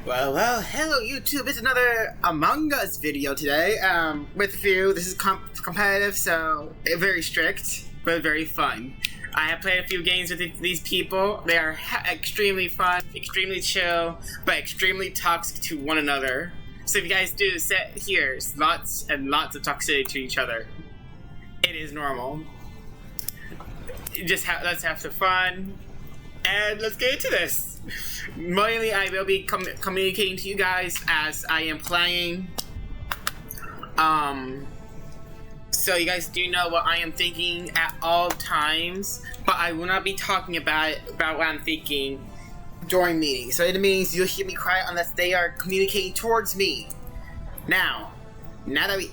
Well, hello YouTube, it's another Among Us video today, with a few. This is competitive, so very strict, but very fun. I have played a few games with these people. They are extremely fun, extremely chill, but extremely toxic to one another. So if you guys do here's lots and lots of toxicity to each other. It is normal. Let's have some fun, and let's get into this. Mainly, I will be communicating to you guys as I am playing. So you guys do know what I am thinking at all times, but I will not be talking about what I'm thinking during meetings. So in the meetings, you'll hear me quiet unless they are communicating towards me. Now that we...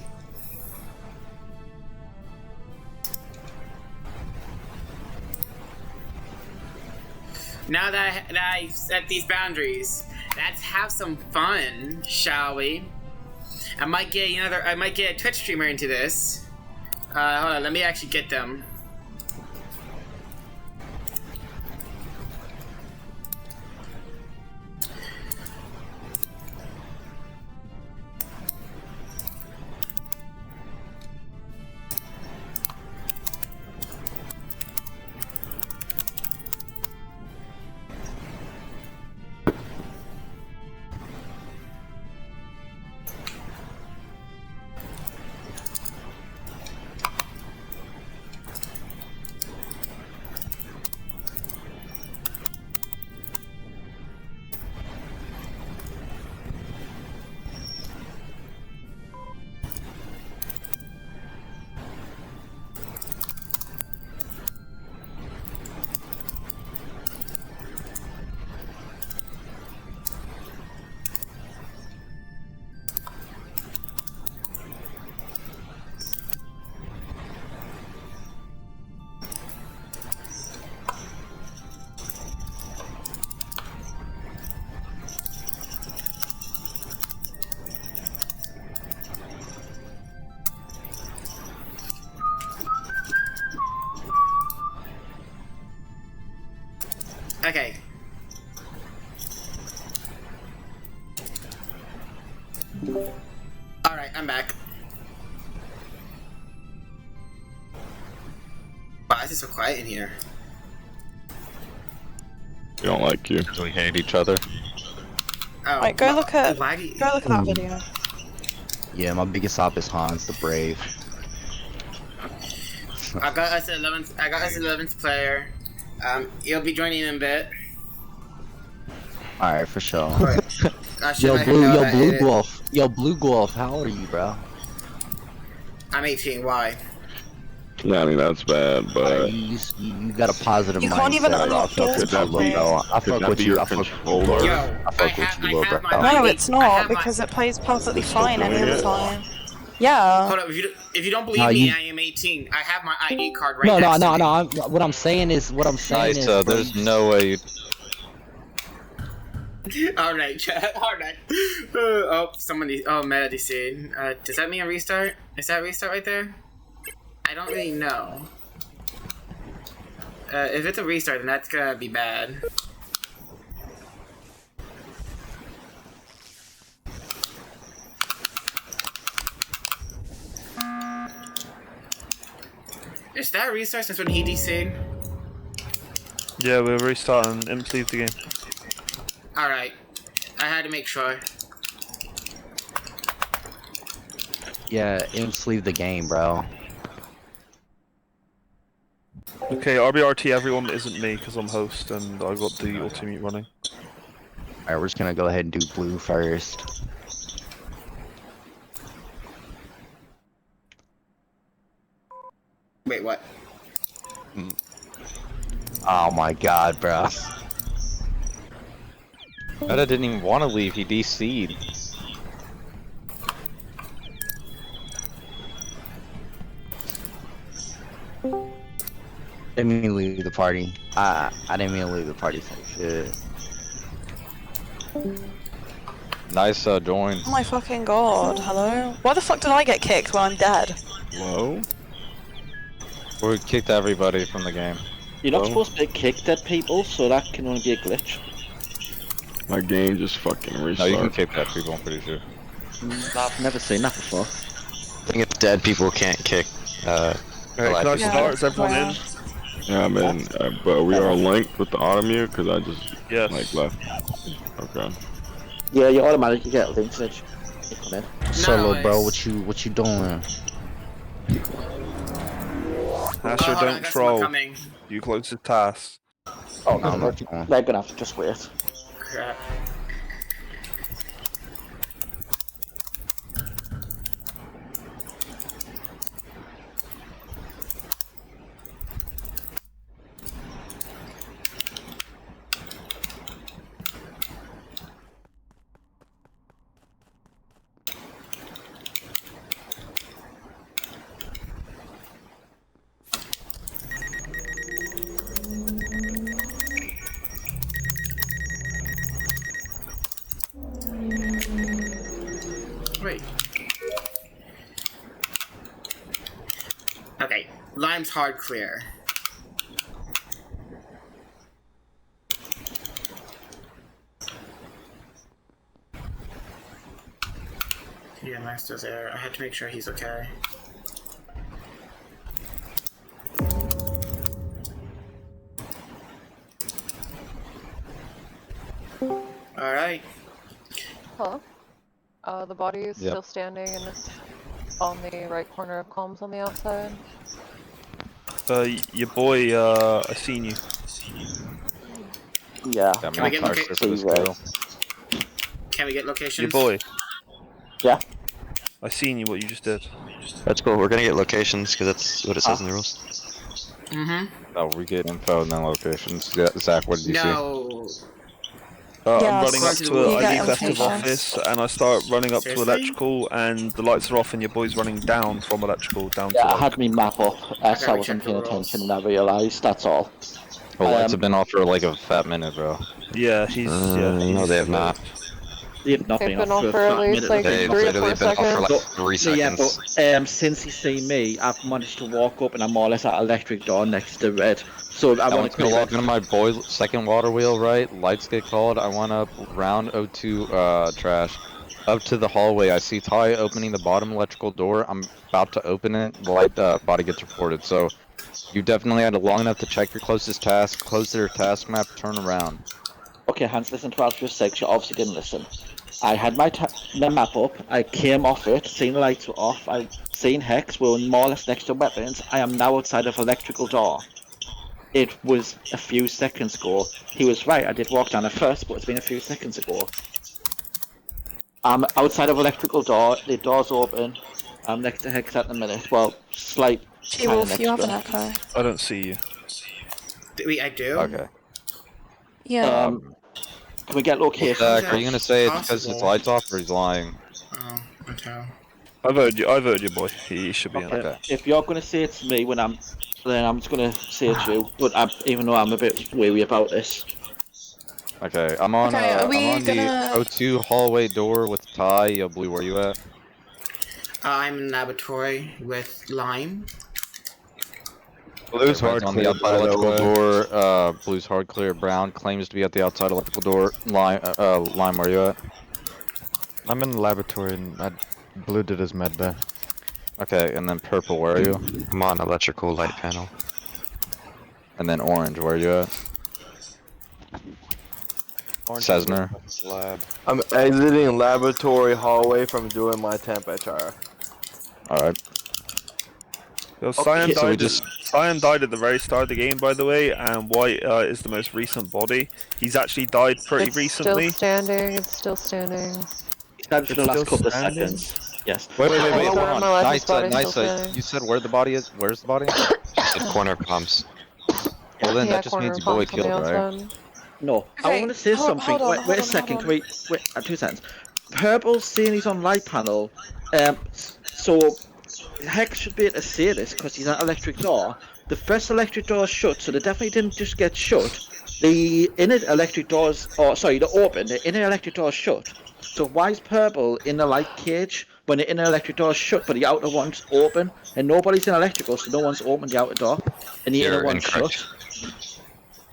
Now that I set these boundaries, let's have some fun, shall we? I might get a Twitch streamer into this. Hold on, let me actually get them. Okay. Alright, I'm back. Why is it so quiet in here? We don't like you. Because we hate each other. Oh, Wait, go look at why do you... that video. Yeah, my biggest op is Hans the Brave. I got us 11th player. You'll be joining in a bit. Alright, for sure. Yo, Blue Wolf, how old are you, bro? I'm 18, why? Yeah, I mean, that's bad, but... You got a positive mindset. You can't even unlock doors Could that be, I fuck with you, I fuck with controller? Yo, I fuck with you, little bro. No, it's not, because it plays perfectly fine any of the time. Yeah. Hold up, if you don't believe me, I am 18. I have my ID card right No, next to me. no. What I'm saying is, Nice, there's no way. Alright, chat. Alright. Oh, meta DC. Does that mean a restart? Is that a restart right there? I don't really know. If it's a restart, then that's gonna be bad. Is that a restart since when he DC'd? Yeah, we're restarting and leave the game. Alright. I had to make sure. yeah, imps leave the game, bro. Okay, RBRT everyone that isn't me, because I'm host and I got the ultimate running. Alright, we're just gonna go ahead and do blue first. Wait, what? Oh my god, bro. Meta didn't even want to leave, he DC'd. Didn't mean to leave the party. I didn't mean to leave the party, so shit. Nice join. Oh my fucking god, hello? Why the fuck did I get kicked when I'm dead? Hello? We kicked everybody from the game. You're not supposed to get kicked at people, so that can only be a glitch. My game just fucking No, you restarted. can kick that people, I'm pretty sure. I've never seen that before. I think it's dead people can't kick. Alright, can I Yeah, start? Is everyone in? Yeah, I'm in, but we are linked with the automute because I just Yes. like left. Okay. Yeah, you automatically get linked to it. Come in. Solo, bro, Nice. what you doing? Asher, Hold on, I don't got someone troll. coming. You close the task. Oh, No, I'm no, not going. they're gonna have to just wait. Crap. Wait. Okay, Lime's hard clear. Yeah, Master's there. I had to make sure he's okay. Alright. Hello? The body is Yep. still standing and it's on the right corner of comms on the outside. Your boy, I seen you. Yeah. Yeah, Can we get Tarsus loca- is right. cool. Can we get locations? Your boy. Yeah. I seen you, what you just did. That's cool. We're gonna get locations because that's what it says in the rules. Mm-hmm. Oh, we get info and then locations. Yeah, Zach, what did you see? No. Yeah, I'm running up so to you I get leave left of locations. office and I start running up to Seriously? electrical and the lights are off and your boy's running down from electrical down Yeah, to I had me map up, so I gotta wasn't check the paying rules. attention and I realised, that's all. The lights Um, have been off for like a fat minute, bro. Yeah, he's No, they have not. They've not They've been been off on for for a at fat least, minute. like, they've They've been 3 or literally 4 been off for seconds. like 3 Yeah, seconds. but since he's seen me, I've managed to walk up and I'm more or less at electric door next to red. So I I want went to to quickly walk into my boy's second water wheel, right? Lights get called. I went up round O2 trash. Up to the hallway, I see Ty opening the bottom electrical door. I'm about to open it. Light body gets reported. So you definitely had long enough to check your closest task, close their task map, turn around. Okay, Hans, listen to what I've just said, 'cause you obviously didn't listen. I had my map up, I came off it, seen the lights were off, I seen Hex, we were more or less next to weapons. I am now outside of electrical door. It was a few seconds ago. He was right, I did walk down it first, but it's been a few seconds ago. I'm outside of electrical door, the door's open. I'm next to Hex at the minute. Well, slight. T-Wolf, you have an echo. I don't see you. Wait, I do? Okay. Yeah. Can we get locations? Zach, are you gonna say it's because his Possible. lights off or he's lying? Oh, okay. I've heard your boy. He should be in. Okay. Okay. If you're gonna say it's me when then I'm just gonna say it's you. But even though I'm a bit weary about this. Okay, I'm on, Okay, are we I'm on gonna- the O2 hallway door with Ty. Yo, Blue, where you at? I'm in laboratory with Lime. Blue's hard on the clear, outside by the electrical way. door. Blue's hard clear. Brown claims to be at the outside electrical door. Lime, where you at? I'm in the laboratory and Blue did his med bay. Okay, and then purple, where are you? I'm on electrical light panel. And then orange, where are you at? Cessner. Lab. I'm exiting laboratory hallway from doing my temperature. Alright. So Cyan, so we Cyan died at the very start of the game, by the way, and White is the most recent body. He's actually died pretty It's recently. still standing, it's still standing. That's for the It's last still couple of standing? seconds. Yes. Wait, hold on. My license body's Nice, still standing. you said where the body is? Where's the body? Just at corner of comms. Well then, Yeah, that just corner means of your boy comms on the killed, right? outside. No, I Okay, want to say hold- something. hold on, wait hold a on, second. hold on. Wait, 2 seconds. Purple's saying he's on light panel. So Hex should be able to say this because he's at electric door. The first electric door is shut, so they definitely didn't just get shut. The inner electric doors, the open. The inner electric door is shut. So why is Purple in the light cage when the inner electric door is shut, but the outer one's open? And nobody's in electrical, so no one's opened the outer door, and the inner You're one's incorrect. shut.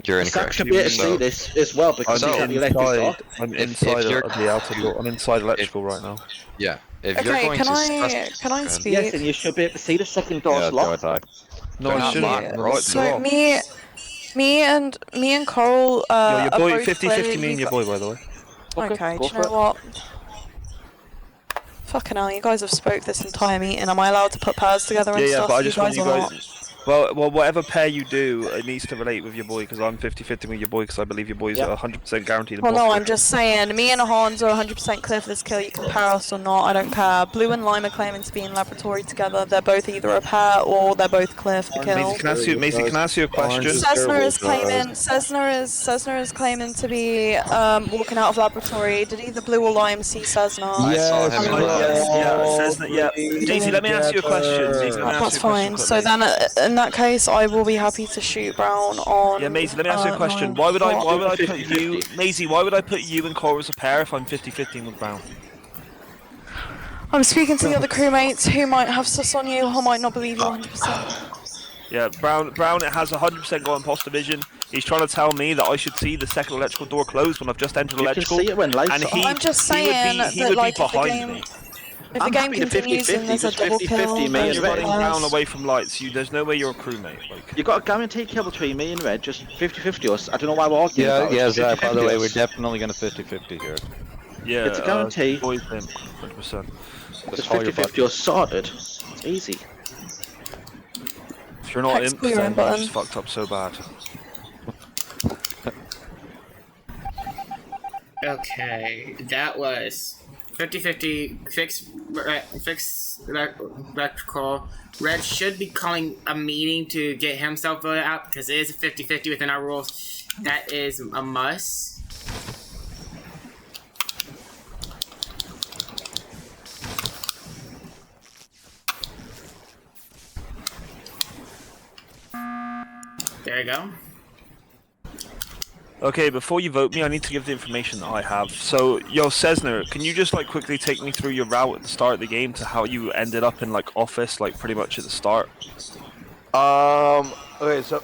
you're Zach incorrect. should be able to So- see this as well because So- he's at the electric door. I'm If inside you're- of the outer door. I'm inside electrical right now. Yeah. If you're Okay, going can to I ahead. speak? Yes, and you should be able to see the second door's Yeah, go locked. ahead. No, They're I not shouldn't. locked. The lights are So off. me and Coral Yo, your are boy, both 50-50 clear. me and You your boy, by the way. Okay, go do you for know what? Fucking hell, you guys have spoke this entire meeting. Am I allowed to put pairs together and Yeah, stuff? but I just want you or not? guys. Well, whatever pair you do, it needs to relate with your boy because I'm 50-50 with your boy because I believe your boy's Yep. 100% guaranteed. Well, no, imposter. I'm just saying, me and Hans are 100% clear for this kill. You can pair us or not, I don't care. Blue and Lime are claiming to be in laboratory together. They're both either a pair or they're both clear for the kill. Maisie, can I ask you a question? Cessna is claiming to be walking out of laboratory. Did either Blue or Lime see Cessna? I saw him in the Cessna, yeah. Maisie, let me ask you a question. Maisie, let me ask That's you a fine. question So quickly. then, in that case, I will be happy to shoot Brown on. Yeah, Maisie, let me ask you a question. Lime. Why would I What? put you, Maisie? Why would I put you and Cora as a pair if I'm 50-50 with Brown? I'm speaking to the other crewmates who might have sus on you or might not believe you 100%. Yeah, Brown it has 100% got imposter vision. He's trying to tell me that I should see the second electrical door closed when I've just entered You can electrical. see it when lights and are he, on. I'm just he would saying be, he that, would like, be if the behind game- me. If the I'm game happy to continues 50-50, and there's a because double 50-50 kill, me then and You're Red. running yes. Brown away from lights. There's no way you're a crewmate. Like. You got a guaranteed kill between me and Red, just 50-50 us. I don't know why we're arguing Yeah, about it. yeah, Just Zach, by the 50-50 way, us. we're definitely gonna 50-50 here. Yeah, It's a guarantee. Boys him, 100%. Just call your 50-50 us sorted. It's easy. If you're not Hex, imp, clear then in you button. just fucked up so bad. Okay, that was 50-50 fix electrical. Red should be calling a meeting to get himself voted out because it is a 50-50 within our rules. That is a must. There you go. Okay, before you vote me, I need to give the information that I have. So, yo, Cessna, can you just like quickly take me through your route at the start of the game to how you ended up in like office, like pretty much at the start? Okay, so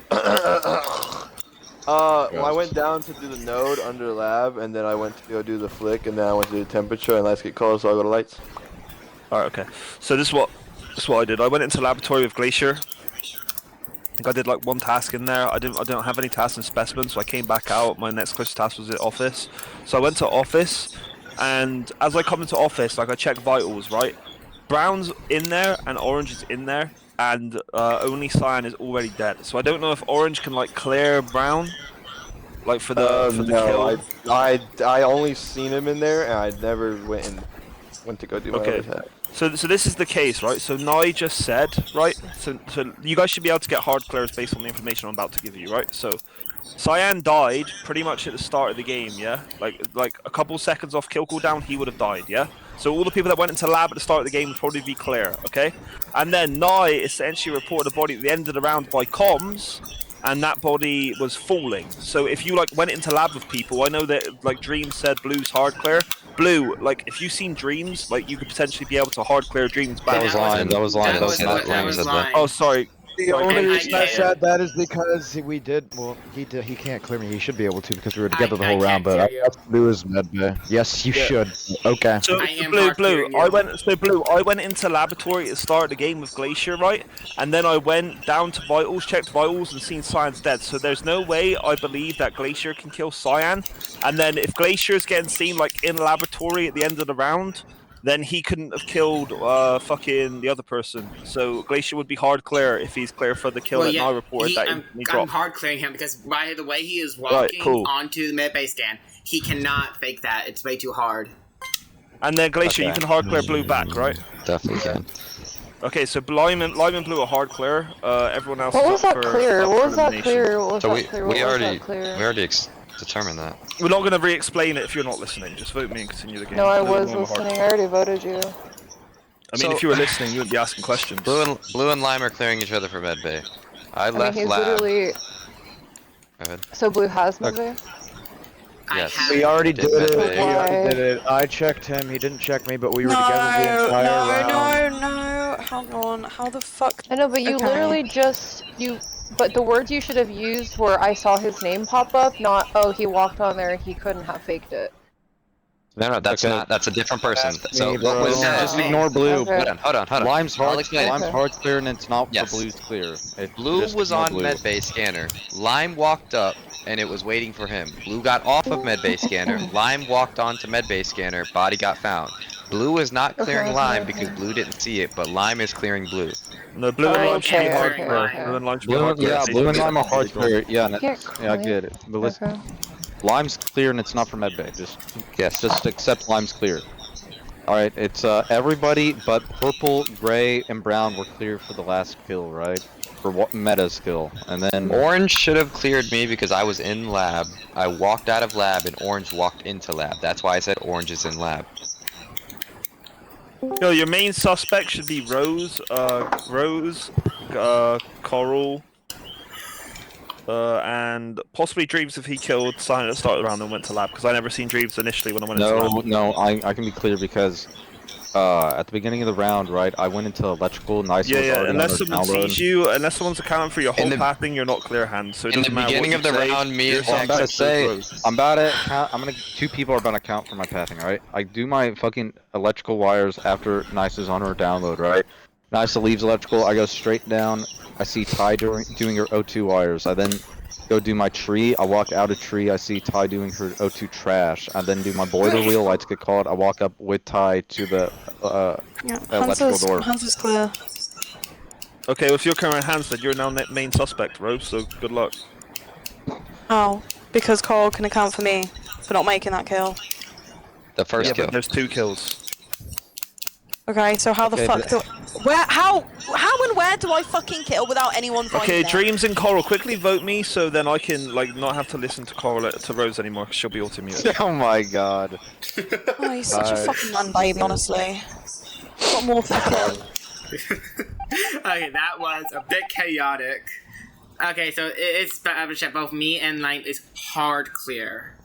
well, I went down to do the node under lab, and then I went to go do the flick, and then I went to do the temperature, and lights get cold, so I go to lights. Alright, okay. So this is what I did. I went into laboratory with Glacier. I think I did like one task in there. I don't have any tasks in specimen, so I came back out. My next closest task was at office. So I went to office, and as I come into office, like I check vitals, right? Brown's in there and Orange is in there, and only Cyan is already dead. So I don't know if Orange can like clear Brown, like for the no, kill. I only seen him in there, and I never went to go do my Okay. other task. So this is the case, right? So Nye just said, right? So you guys should be able to get hard clears based on the information I'm about to give you, right? So Cyan died pretty much at the start of the game, yeah? Like a couple seconds off kill cooldown, he would have died, yeah? So all the people that went into lab at the start of the game would probably be clear, okay? And then Nye essentially reported a body at the end of the round by comms, and that body was falling. So if you like went into lab with people, I know that like Dreams said Blue's hard clear. Blue, like if you've seen Dreams, like you could potentially be able to hard clear Dreams back. That was Lime, that was Lime, that was that Lime. was Lime. Oh, sorry. The only and reason I I can't- said that is because we did. Well, he can't clear me. He should be able to because we were together the I whole round. can't But hear I asked Blue is med bay. Yes, you Yeah. should. Okay. So I am Blue, hard clearing you. I went into laboratory at the start of the game with Glacier, right? And then I went down to vitals, checked vitals, and seen Cyan's dead. So there's no way I believe that Glacier can kill Cyan. And then if Glacier's getting seen like in laboratory at the end of the round, then he couldn't have killed fucking the other person. So Glacier would be hard clear if he's clear for the kill Well, that yeah, I reported that he I'm dropped. hard clearing him because by the way he is walking cool. onto the mid base stand, he cannot fake that. It's way too hard. And then Glacier, you Okay. can hard clear Blue back, right? Definitely can. Okay, so Lime and Blue are hard clear. Everyone else What is was up that for- clear? up What for was that elimination. clear? What was So that clear? What we was already that clear? determined that. We're not going to re-explain it if you're not listening. Just vote me and continue the game. No, I No was more hard- listening. I already voted you. I mean, So- if you were listening, you wouldn't be asking questions. Blue and Lime are clearing each other for med bay. I I mean, left he's lab. literally. Go ahead. So Blue has Medbay? Yes. I We have already Did did it. med bay. We already Why? did it. I checked him. He didn't check me, but we were No, together the entire round. no. Hang on. How the fuck? I know, but you Okay. literally just But the words you should have used were I saw his name pop up, not oh he walked on there and he couldn't have faked it. No, that's Okay. not. That's a different person. That's So me, what was bro. that? Just ignore blue. Okay. Hold on. Lime's I'll hard. explain it. Lime's hard clear, and it's not Yes. for blue's clear. Blue Just was ignore on blue. medbay scanner. Lime walked up, and it was waiting for him. Blue got off of medbay scanner. Lime walked onto medbay scanner. Body got found. Blue is not clearing Okay, Lime okay. because Blue didn't see it, but Lime is clearing Blue. No, blue and lime should be Okay, hard okay, clear. okay. Blue and lime should be Blue, hard clear. yeah, blue and lime are hard Basically. clear. Yeah, and Get yeah, I get it. But listen, Okay. lime's clear and it's not for medbay. Yes. Just accept lime's clear. All right, it's everybody but purple, gray, and brown were clear for the last kill, right? For what meta's kill, and then Orange should have cleared me because I was in lab. I walked out of lab, and Orange walked into lab. That's why I said Orange is in lab. Yo, your main suspect should be Rose, Coral, and possibly Dreams if he killed Silent at the start of the round and went to lab, because I never seen Dreams initially when I went into lab. no, I can be clear because at the beginning of the round, right? I went into electrical. Nice. Was Yeah, already unless on someone download. sees you, unless someone's accounting for your whole In the- pathing, you're not clear hand, so it in the doesn't matter beginning what of the you say, round, me your and So I'm about to suspect say, is Rose. I'm about to count. I'm gonna. 2 people are about to count for my pathing, right? I do my fucking electrical wires after Nice is on her download, right? Nice leaves electrical. I go straight down. I see Ty doing her O2 wires. I then go do my tree. I walk out a tree. I see Ty doing her O2 trash. I then do my boiler wheel. Lights get called. I walk up with Ty to the Yeah, electrical door. Hans is clear. Okay, well, if you're current hands, then you're now main suspect, Rose, so good luck. Oh, because Coral can account for me for not making that kill. The first Yeah, kill. but there's 2 kills. Okay, so how the Okay, fuck do how and where do I fucking kill without anyone finding Okay, it? Dreams and Coral, quickly vote me so then I can like not have to listen to Coral to Rose anymore because she'll be auto-muted. Oh my god. Oh, he's such a fucking man baby, honestly. What more fucking... Okay, that was a bit chaotic. Okay, so it's both me and Lime is hard clear.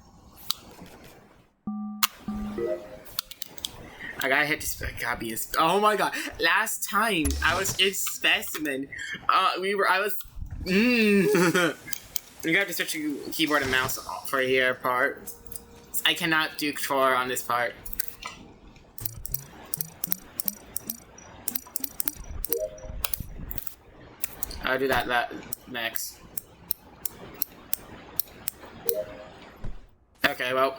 I gotta hit this. I gotta be. Oh my god! Last time I was in specimen. I was. You have to switch to keyboard and mouse for here part. I cannot do controller on this part. I'll do that next. Okay, well.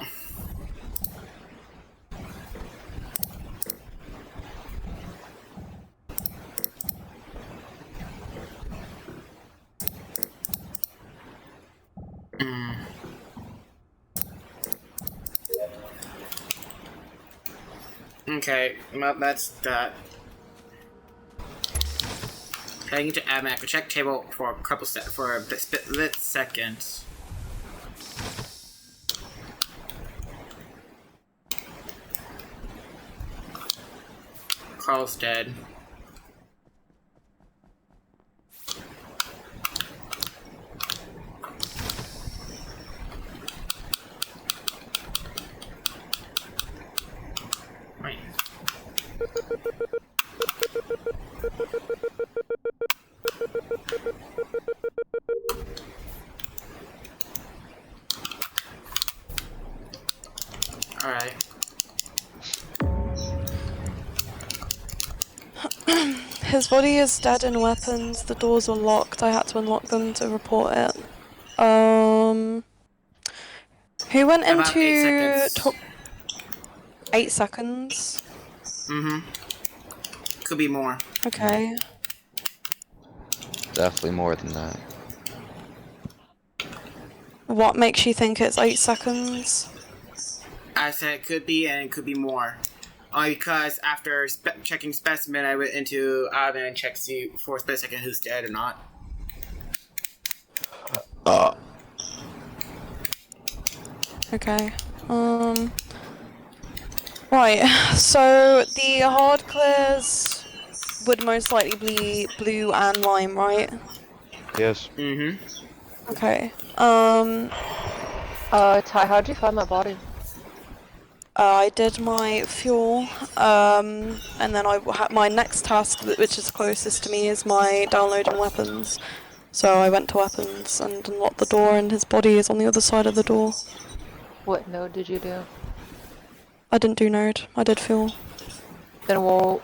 Okay, well, that's that. Heading to AdMac, check table for a couple for a split seconds. Carl's dead. Wait. Alright. His body is dead in weapons. The doors were locked. I had to unlock them to report it. Who went About 8 into seconds. 8 seconds? Could be more. Okay. Definitely more than that. What makes you think it's 8 seconds? I said it could be and it could be more. Only because after checking specimen, I went into admin and checked see for a split second who's dead or not. Okay. Right. So the hard clears would most likely be blue and lime, right? Yes. Okay. Ty, how'd you find that body? I did my fuel, and then my next task, which is closest to me, is my downloading weapons. So I went to weapons and unlocked the door, and his body is on the other side of the door. What node did you do? I didn't do node, I did fuel. Then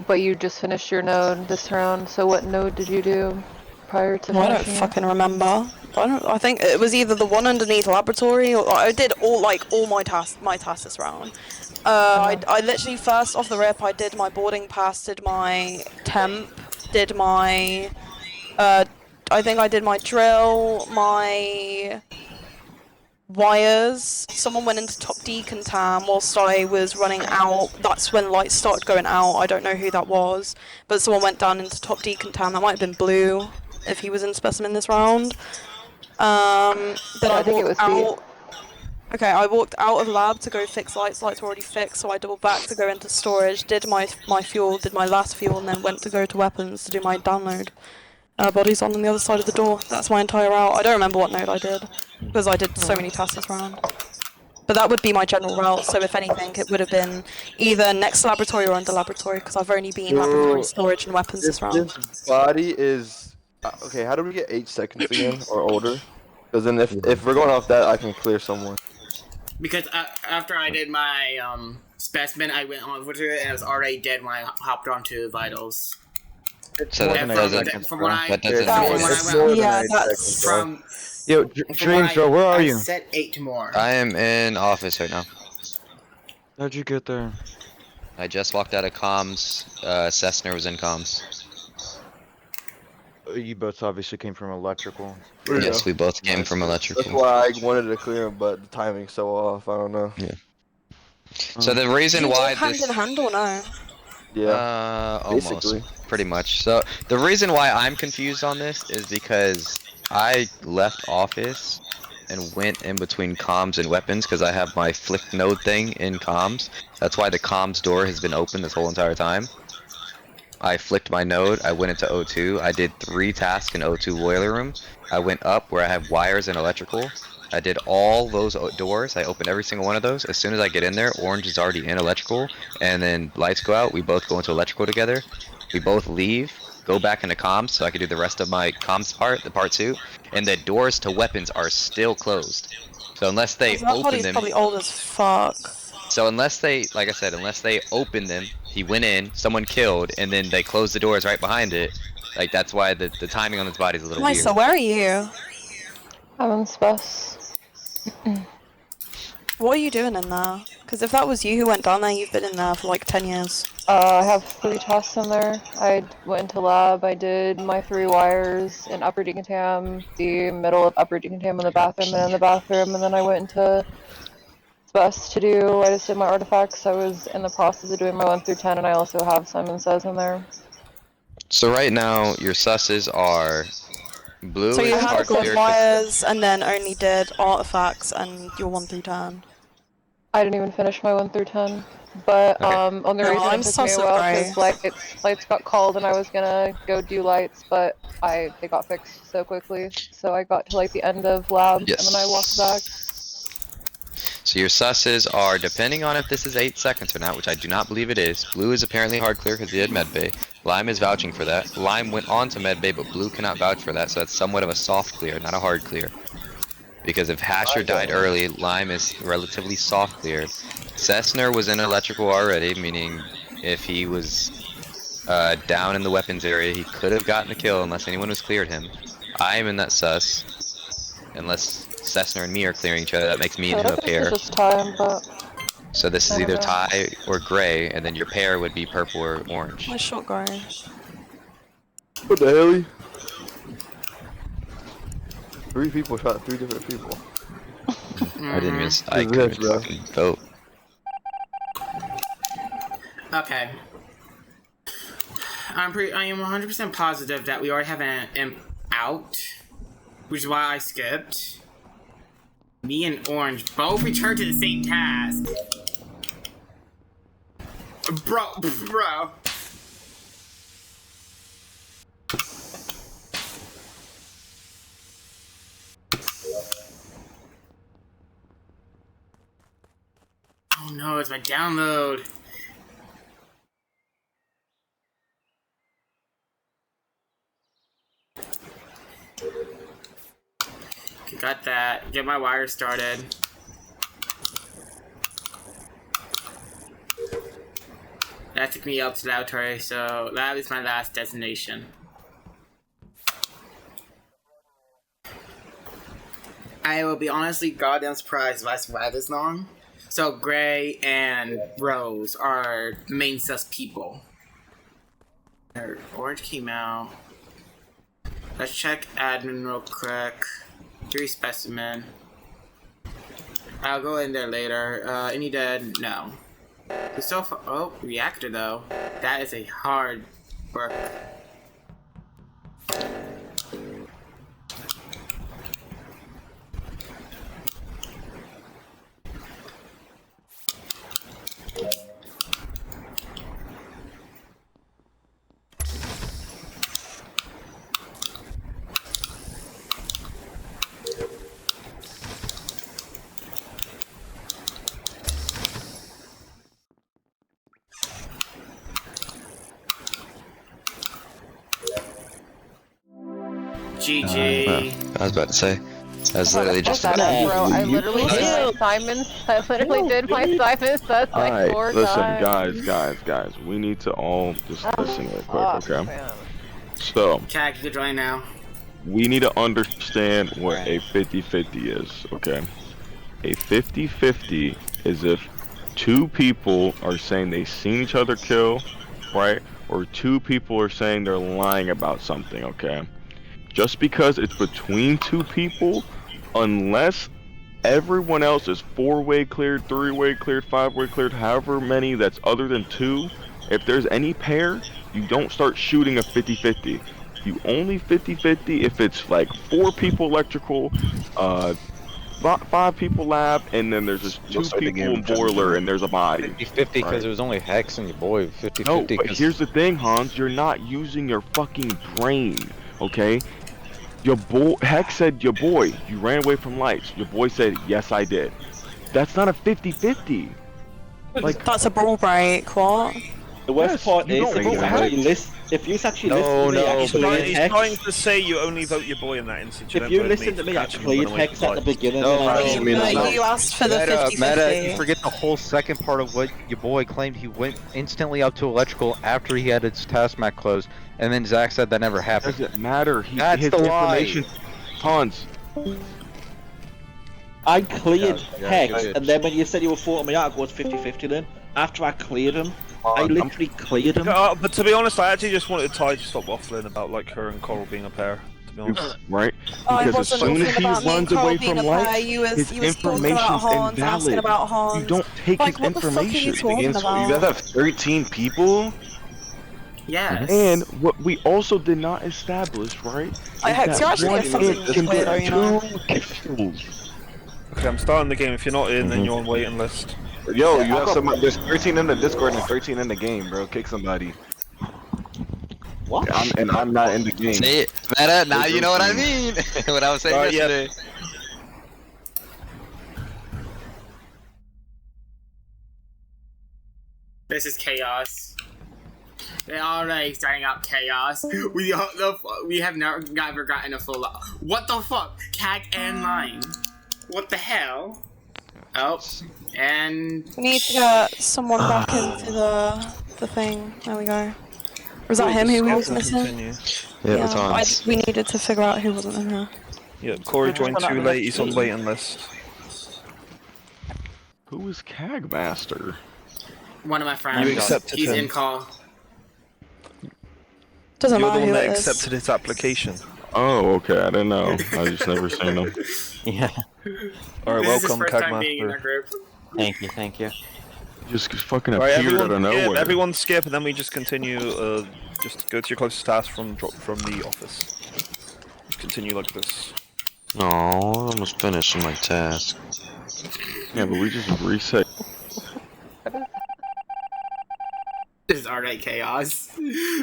but you just finished your node this round, so what node did you do prior to I don't finishing it? fucking remember. I think it was either the one underneath laboratory, or I did all my tasks this round. I literally first off the rip, I did my boarding pass, did my temp, did my I think I did my drill, my wires. Someone went into top decontam whilst I was running out. That's when lights started going out. I don't know who that was, but someone went down into top decontam. That might have been Blue if he was in specimen this round. Then I think it walked was B. out. Okay, I walked out of lab to go fix lights. Lights were already fixed, so I doubled back to go into storage, did my fuel, did my last fuel, and then went to go to weapons to do my download. Bodies on the other side of the door. That's my entire route. I don't remember what node I did, because I did so many tasks this round. But that would be my general route, so if anything, it would have been either next to laboratory or under laboratory, because I've only been laboratory, storage, and weapons this round. This body is... okay, how do we get 8 seconds again, or older? Because then if we're going off that, I can clear someone. Because after I did my specimen, I went over to it and it was already dead when I hopped onto vitals. So that doesn't. Yeah, that's from. Yo, Dreams, bro, where are you? I set 8 more. I am in office right now. How'd you get there? I just walked out of comms. Cessner was in comms. You both obviously came from electrical. Yes, we both came from electrical. That's why I wanted to clear him, but the timing's so off. I don't know. Yeah. So the reason why hand this... in hand or no? Yeah. Almost. Basically. Pretty much. So the reason why I'm confused on this is because I left office and went in between comms and weapons because I have my flick node thing in comms. That's why the comms door has been open this whole entire time. I flicked my node, I went into O2, I did 3 tasks in O2 boiler room. I went up where I have wires and electrical. I did all those doors, I opened every single one of those. As soon as I get in there, orange is already in electrical, and then lights go out, we both go into electrical together. We both leave, go back into comms so I can do the rest of my comms part, the part 2, and the doors to weapons are still closed. So unless they open them... probably old as fuck. So unless they, like I said, unless they open them, he went in, someone killed, and then they closed the doors right behind it. Like, that's why the timing on this body is a little weird. So where are you? I'm on Spus. What are you doing in there? Because if that was you who went down there, you've been in there for like 10 years. I have 3 tasks in there. I went into lab, I did my 3 wires in upper decontam, the middle of upper decontam in the bathroom, and in the bathroom, and then I went into Spus to do, I just did my artifacts. I was in the process of doing my 1 through 10, and I also have Simon Says in there. So right now, your susses are blue So you is had hard good clear. wires and then only did artifacts and your 1 through 10. I didn't even finish my 1 through 10. But only reason I'm it took me a while because lights got called and I was gonna go do lights, but they got fixed so quickly. So I got to like the end of lab and then I walked back. So your susses are, depending on if this is 8 seconds or not, which I do not believe it is. Blue is apparently hard clear because he had medbay. Lime is vouching for that. Lime went on to medbay, but Blue cannot vouch for that, so that's somewhat of a soft clear, not a hard clear. Because if Hasher died early, Lime is relatively soft cleared. Cessner was in electrical already, meaning if he was down in the weapons area, he could have gotten a kill unless anyone was cleared him. I am in that sus. Unless Cessner and me are clearing each other, that makes me into a pair. Just time, but So this is either tie or gray, and then your pair would be purple or orange. I shot gray. What the hell? 3 people shot 3 different people. I didn't even. I couldn't fucking vote. Okay. I am 100% positive that we already have an imp out, which is why I skipped. Me and Orange both returned to the same task. Bro. Oh no, it's my download. Got that. Get my wire started. That took me up to laboratory, so lab is my last destination. I will be honestly goddamn surprised if I survive this long. So Gray and Rose are main sus people. Orange came out. Let's check admin real quick. 3 specimen. I'll go in there later. Any dead? No. So far, oh, reactor though. That is a hard work. GG. I was about to say. I was literally just Bro, about I literally did my assignments. I literally did my assignments. That's like Alright, 4 listen, times. guys. We need to all just listen real quick, Fuck, okay? man. So, Chad, you can join now. we need to understand what a 50-50 is, okay? A 50-50 is if 2 people are saying they seen each other kill, right? Or 2 people are saying they're lying about something, okay? Just because it's between 2 people, unless everyone else is 4-way cleared, 3-way cleared, 5-way cleared, however many that's other than 2, if there's any pair, you don't start shooting a 50-50. You only 50-50 if it's like 4 people electrical, 5 people lab, and then there's just 2 people in boiler and there's a body. 50-50 because it was only Hex and your boy. 50-50. No, but here's the thing, Hans. You're not using your fucking brain, okay? Your boy, Hex said, your boy, you ran away from lights. Your boy said, yes, I did. That's not a 50-50. Like, that's a brawl break. What? The worst part is if you actually listen to me He's trying to say you only vote your boy in that instance. If you listen to me actually Hex at the beginning, you asked for the 50-50. Meta, you forget the whole second part of what your boy claimed. He went instantly up to electrical after he had his task map closed, and then Zach said that never happened. Doesn't matter. That's his the lie. information. Hans. I cleared Hex, and then when you said you were voting me out, it was 50-50 then. After I cleared him, I literally cleared him. But to be honest, I actually just wanted Ty to stop waffling about like her and Coral being a pair. To be honest, right? Because as soon as he runs away from light, his information is invalid. About Hans. You don't take his information. You guys have 13 people? Yes. And what we also did not establish, right? Hex, you're actually a fucking weirdo, you know. Kills. Okay, I'm starting the game. If you're not in, then you're on waiting list. Yo, you have somebody. There's 13 in the Discord and 13 in the game, bro. Kick somebody. What? I'm not in the game. Say it, Meta. Now you know what I mean. What I was saying yesterday. This is chaos. They're already starting out chaos. We have never gotten a full. What the fuck? CAG and line. What the hell? Oh, and we need to get someone back into the thing. There we go. Was that him who was missing? Yeah, it's on. We needed to figure out who wasn't in here. Yeah, Corey joined too late. He's on waiting list. Who is CAG Master? One of my friends. You accepted He's him. in call. Doesn't You're matter the one who that it is. accepted his application. Oh, okay. I didn't know. I just never seen him. Yeah. Alright, This is his welcome, first time being in Cagmaster. our group. Thank you. Just fucking Right, appeared out of nowhere. everyone skip, and then we just continue. Just go to your closest task from the office. Just continue like this. No, I almost finished my task. Yeah, but we just reset. This is already chaos.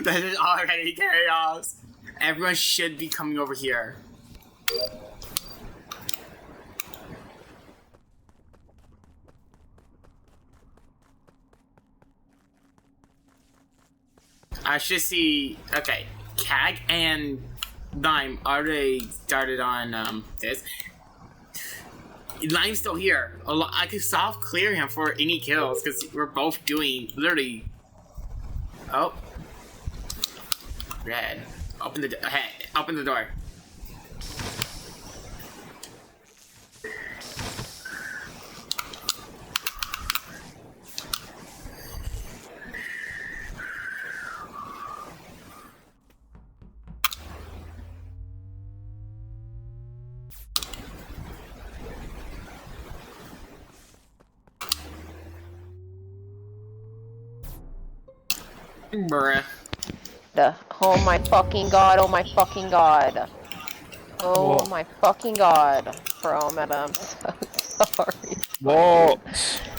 This is already chaos. Everyone should be coming over here. I should see. Okay, CAG and Dime already started on this. Lime's still here. I could soft clear him for any kills because we're both doing literally. Oh, red. Open the open the door. Bruh. Oh my fucking god, oh my fucking god. Oh What? my fucking god. Bro, Meta, I'm so sorry. What?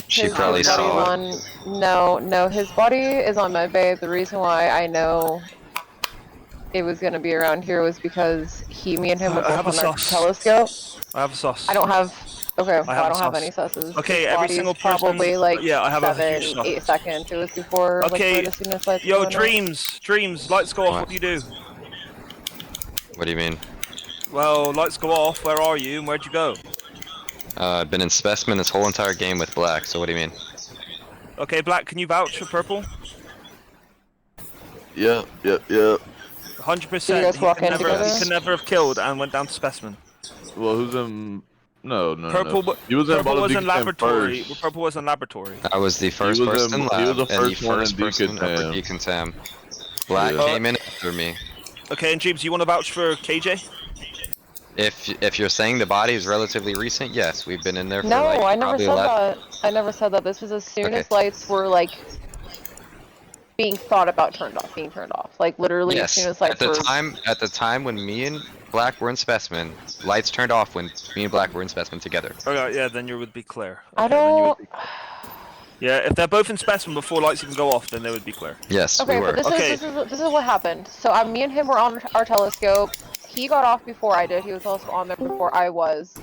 She probably His saw it. body's on... No, his body is on medbay. The reason why I know it was gonna be around here was because me and him were I both have on a our sus. telescope. I have a sauce. I don't have... Okay, well, I have don't a have sus. any susses. Okay, His every body's single person- probably like yeah, I have a 7, huge sus. 8 seconds. It was before Okay, like, as soon as lights yo, went on. Dreams, lights go off, what do you do? What do you mean? Well, lights go off, where are you, and where'd you go? I've been in specimen this whole entire game with black, so what do you mean? Okay, Black, can you vouch for purple? Yep. 100%. Did you guys walk in together? He could never have killed and went down to specimen. Well, who's in? No. Purple, He was in Purple was in Deacon laboratory. first. Purple was in laboratory. I was the first was person in- in he lab, was the and the first one first in person Deacon upper Deacon Tam. Black Yeah. came in after me. Okay, and Jeeves, you want to vouch for KJ? If you're saying the body is relatively recent, yes, we've been in there for No, like I never probably said 11. that. I never said that. This was as soon Okay. as lights were like being thought about being turned off. Like literally Yes, as soon as lights were. at the time when me and Black were in specimen, lights turned off when me and Black were in specimen together. Okay, yeah, then you would be clear. I Okay, then you would don't. Yeah, if they're both in specimen before lights even go off, then they would be clear. Yes, Okay, we were. but this is what happened. So me and him were on our telescope. He got off before I did. He was also on there before I was.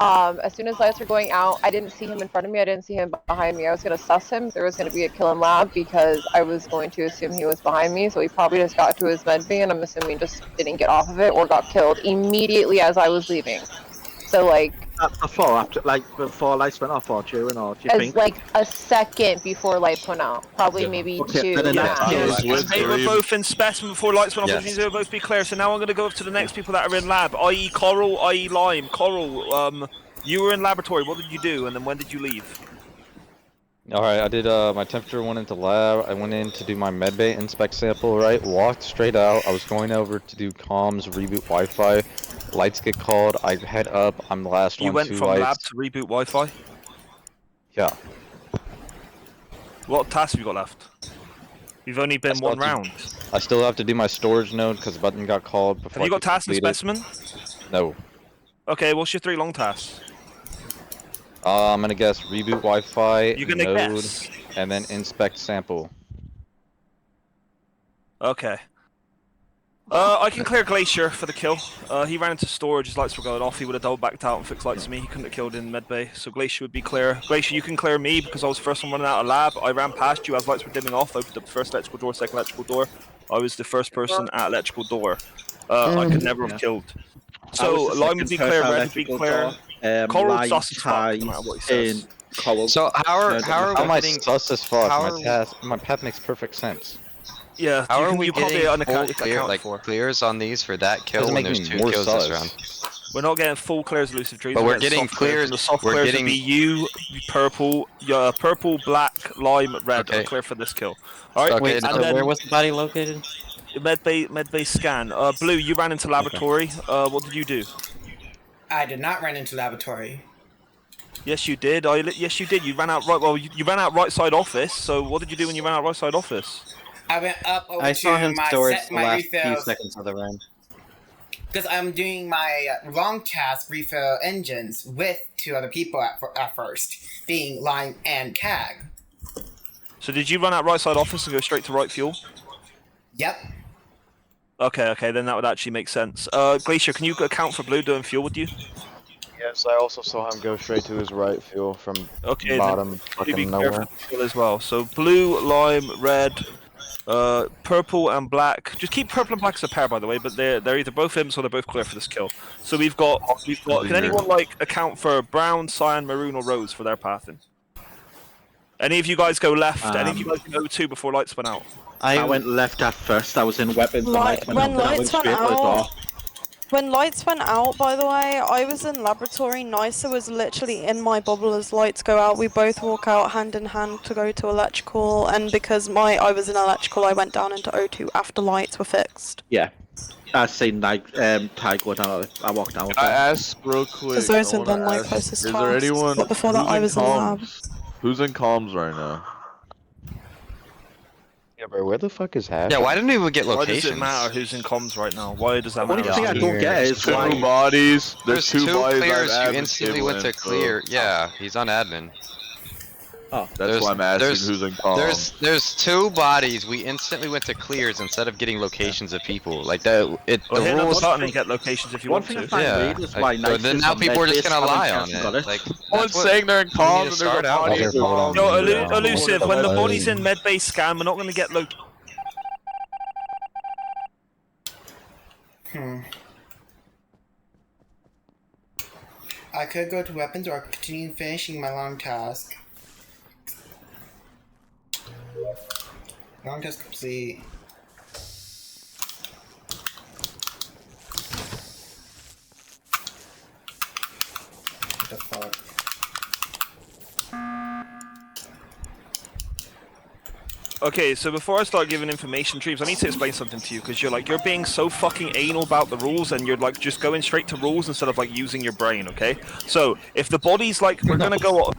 As soon as lights were going out, I didn't see him in front of me. I didn't see him behind me. I was gonna suss him. There was gonna be a kill in lab because I was going to assume he was behind me. So he probably just got to his med bay, and I'm assuming just didn't get off of it or got killed immediately as I was leaving. So like. Before lights went off or during, or do you As think? like a second before lights went out, probably maybe Okay, 2. then in that Yeah. case- They were both in specimen before lights went off, Yes. which means they will both be clear. So now I'm going to go up to the next people that are in lab, i.e. Coral, i.e. Lime. Coral, you were in laboratory. What did you do, and then when did you leave? Alright, I did my temperature went into lab, I went in to do my medbay inspect sample, right? Walked straight out, I was going over to do comms, reboot Wi-Fi, lights get called, I head up, I'm the last You one, went 2 from lights. lab to reboot Wi-Fi. Yeah. What tasks have you got left? You've only been I still one have round. I still have to do my storage node because button got called before Have you I got could tasks in complete it. specimen? No. Okay, what's your 3 long tasks? I'm gonna guess reboot Wi-Fi, You're gonna node, guess. and then inspect sample. Okay. I can clear Glacier for the kill. He ran into storage, his lights were going off, he would have double backed out and fixed lights to me, he couldn't have killed in medbay, so Glacier would be clear. Glacier, you can clear me because I was the first one running out of lab, I ran past you as lights were dimming off, opened up the first electrical door, second electrical door, I was the first person at electrical door. I could never have killed. So, Lime would be clear, Red would be clear, Coral sus is fucked, no matter what he says. So how are How we am I getting sus as fuck? how My are- my path makes perfect sense. Yeah, how you are can, we you can't be getting full unaccount clear, account like for. clears on these for that kill Doesn't when make there's me 2 more kills this sus. round? We're not getting full clears, Lucid Dreams. But we're we're getting soft clears, clears- and the soft we're clears getting- would be you, purple, purple, black, lime, red. Okay. Are clear for this kill. All right. Okay, Wait, so and then Where was the body located? medbay scan. Blue, you ran into laboratory. What did you do? I did not run into laboratory. Yes, you did. Yes, you did. You ran out right. Well, you ran out right side office. So what did you do when you ran out right side office? I went up over I to saw him my storage set the my last few refill seconds of the round. because I'm doing my long task refill engines with 2 other people at first, being Lime and CAG. So did you run out right side office and go straight to right fuel? Yep. Okay, then that would actually make sense. Glacier, can you account for Blue doing fuel with you? Yes, I also saw him go straight to his right fuel from Okay, bottom then be fucking careful nowhere. fuel as well. So blue, lime, red, Purple and black. Just keep purple and black as a pair, by the way. But they're either both imps or they're both clear for this kill. So we've got. Can anyone like account for brown, cyan, maroon, or rose for their pathing? Any of you guys go left? Any of you guys go O2 before lights went out? I went left at first. I was in weapons. When lights went out, by the way, I was in laboratory. Nysa was literally in my bubble as lights go out. We both walk out hand in hand to go to electrical, and because I was in electrical, I went down into O2 after lights were fixed. Yeah. I seen Ty go down. I walked out. Can I ask real quick? Because those have been my closest tasks. Is there anyone? But before that, I was in the lab. Who's in comms right now? Yeah, bro, where the fuck is Hash? Yeah, why didn't we get locations? Why does it matter who's in comms right now? Why does that matter? The only thing I don't get is two why... bodies. There's two bodies clears. I've You instantly went to clear. Yeah, he's on admin. Oh, that's why I'm asking who's in comms. There's two bodies. We instantly went to clears instead of getting locations of people. Like that. The rules. And get locations if you want to. Yeah. Then now people are just gonna lie on it. Like one's saying they're in comms and there's a body in comms. Yo, elusive. When the body's in medbay scan, we're not gonna get I could go to weapons or continue finishing my long task. Long task complete. What the fuck? Okay, so before I start giving information, Treves, I need to explain something to you, because you're being so fucking anal about the rules, and you're like just going straight to rules instead of like using your brain, okay? So if the body's like, we're gonna go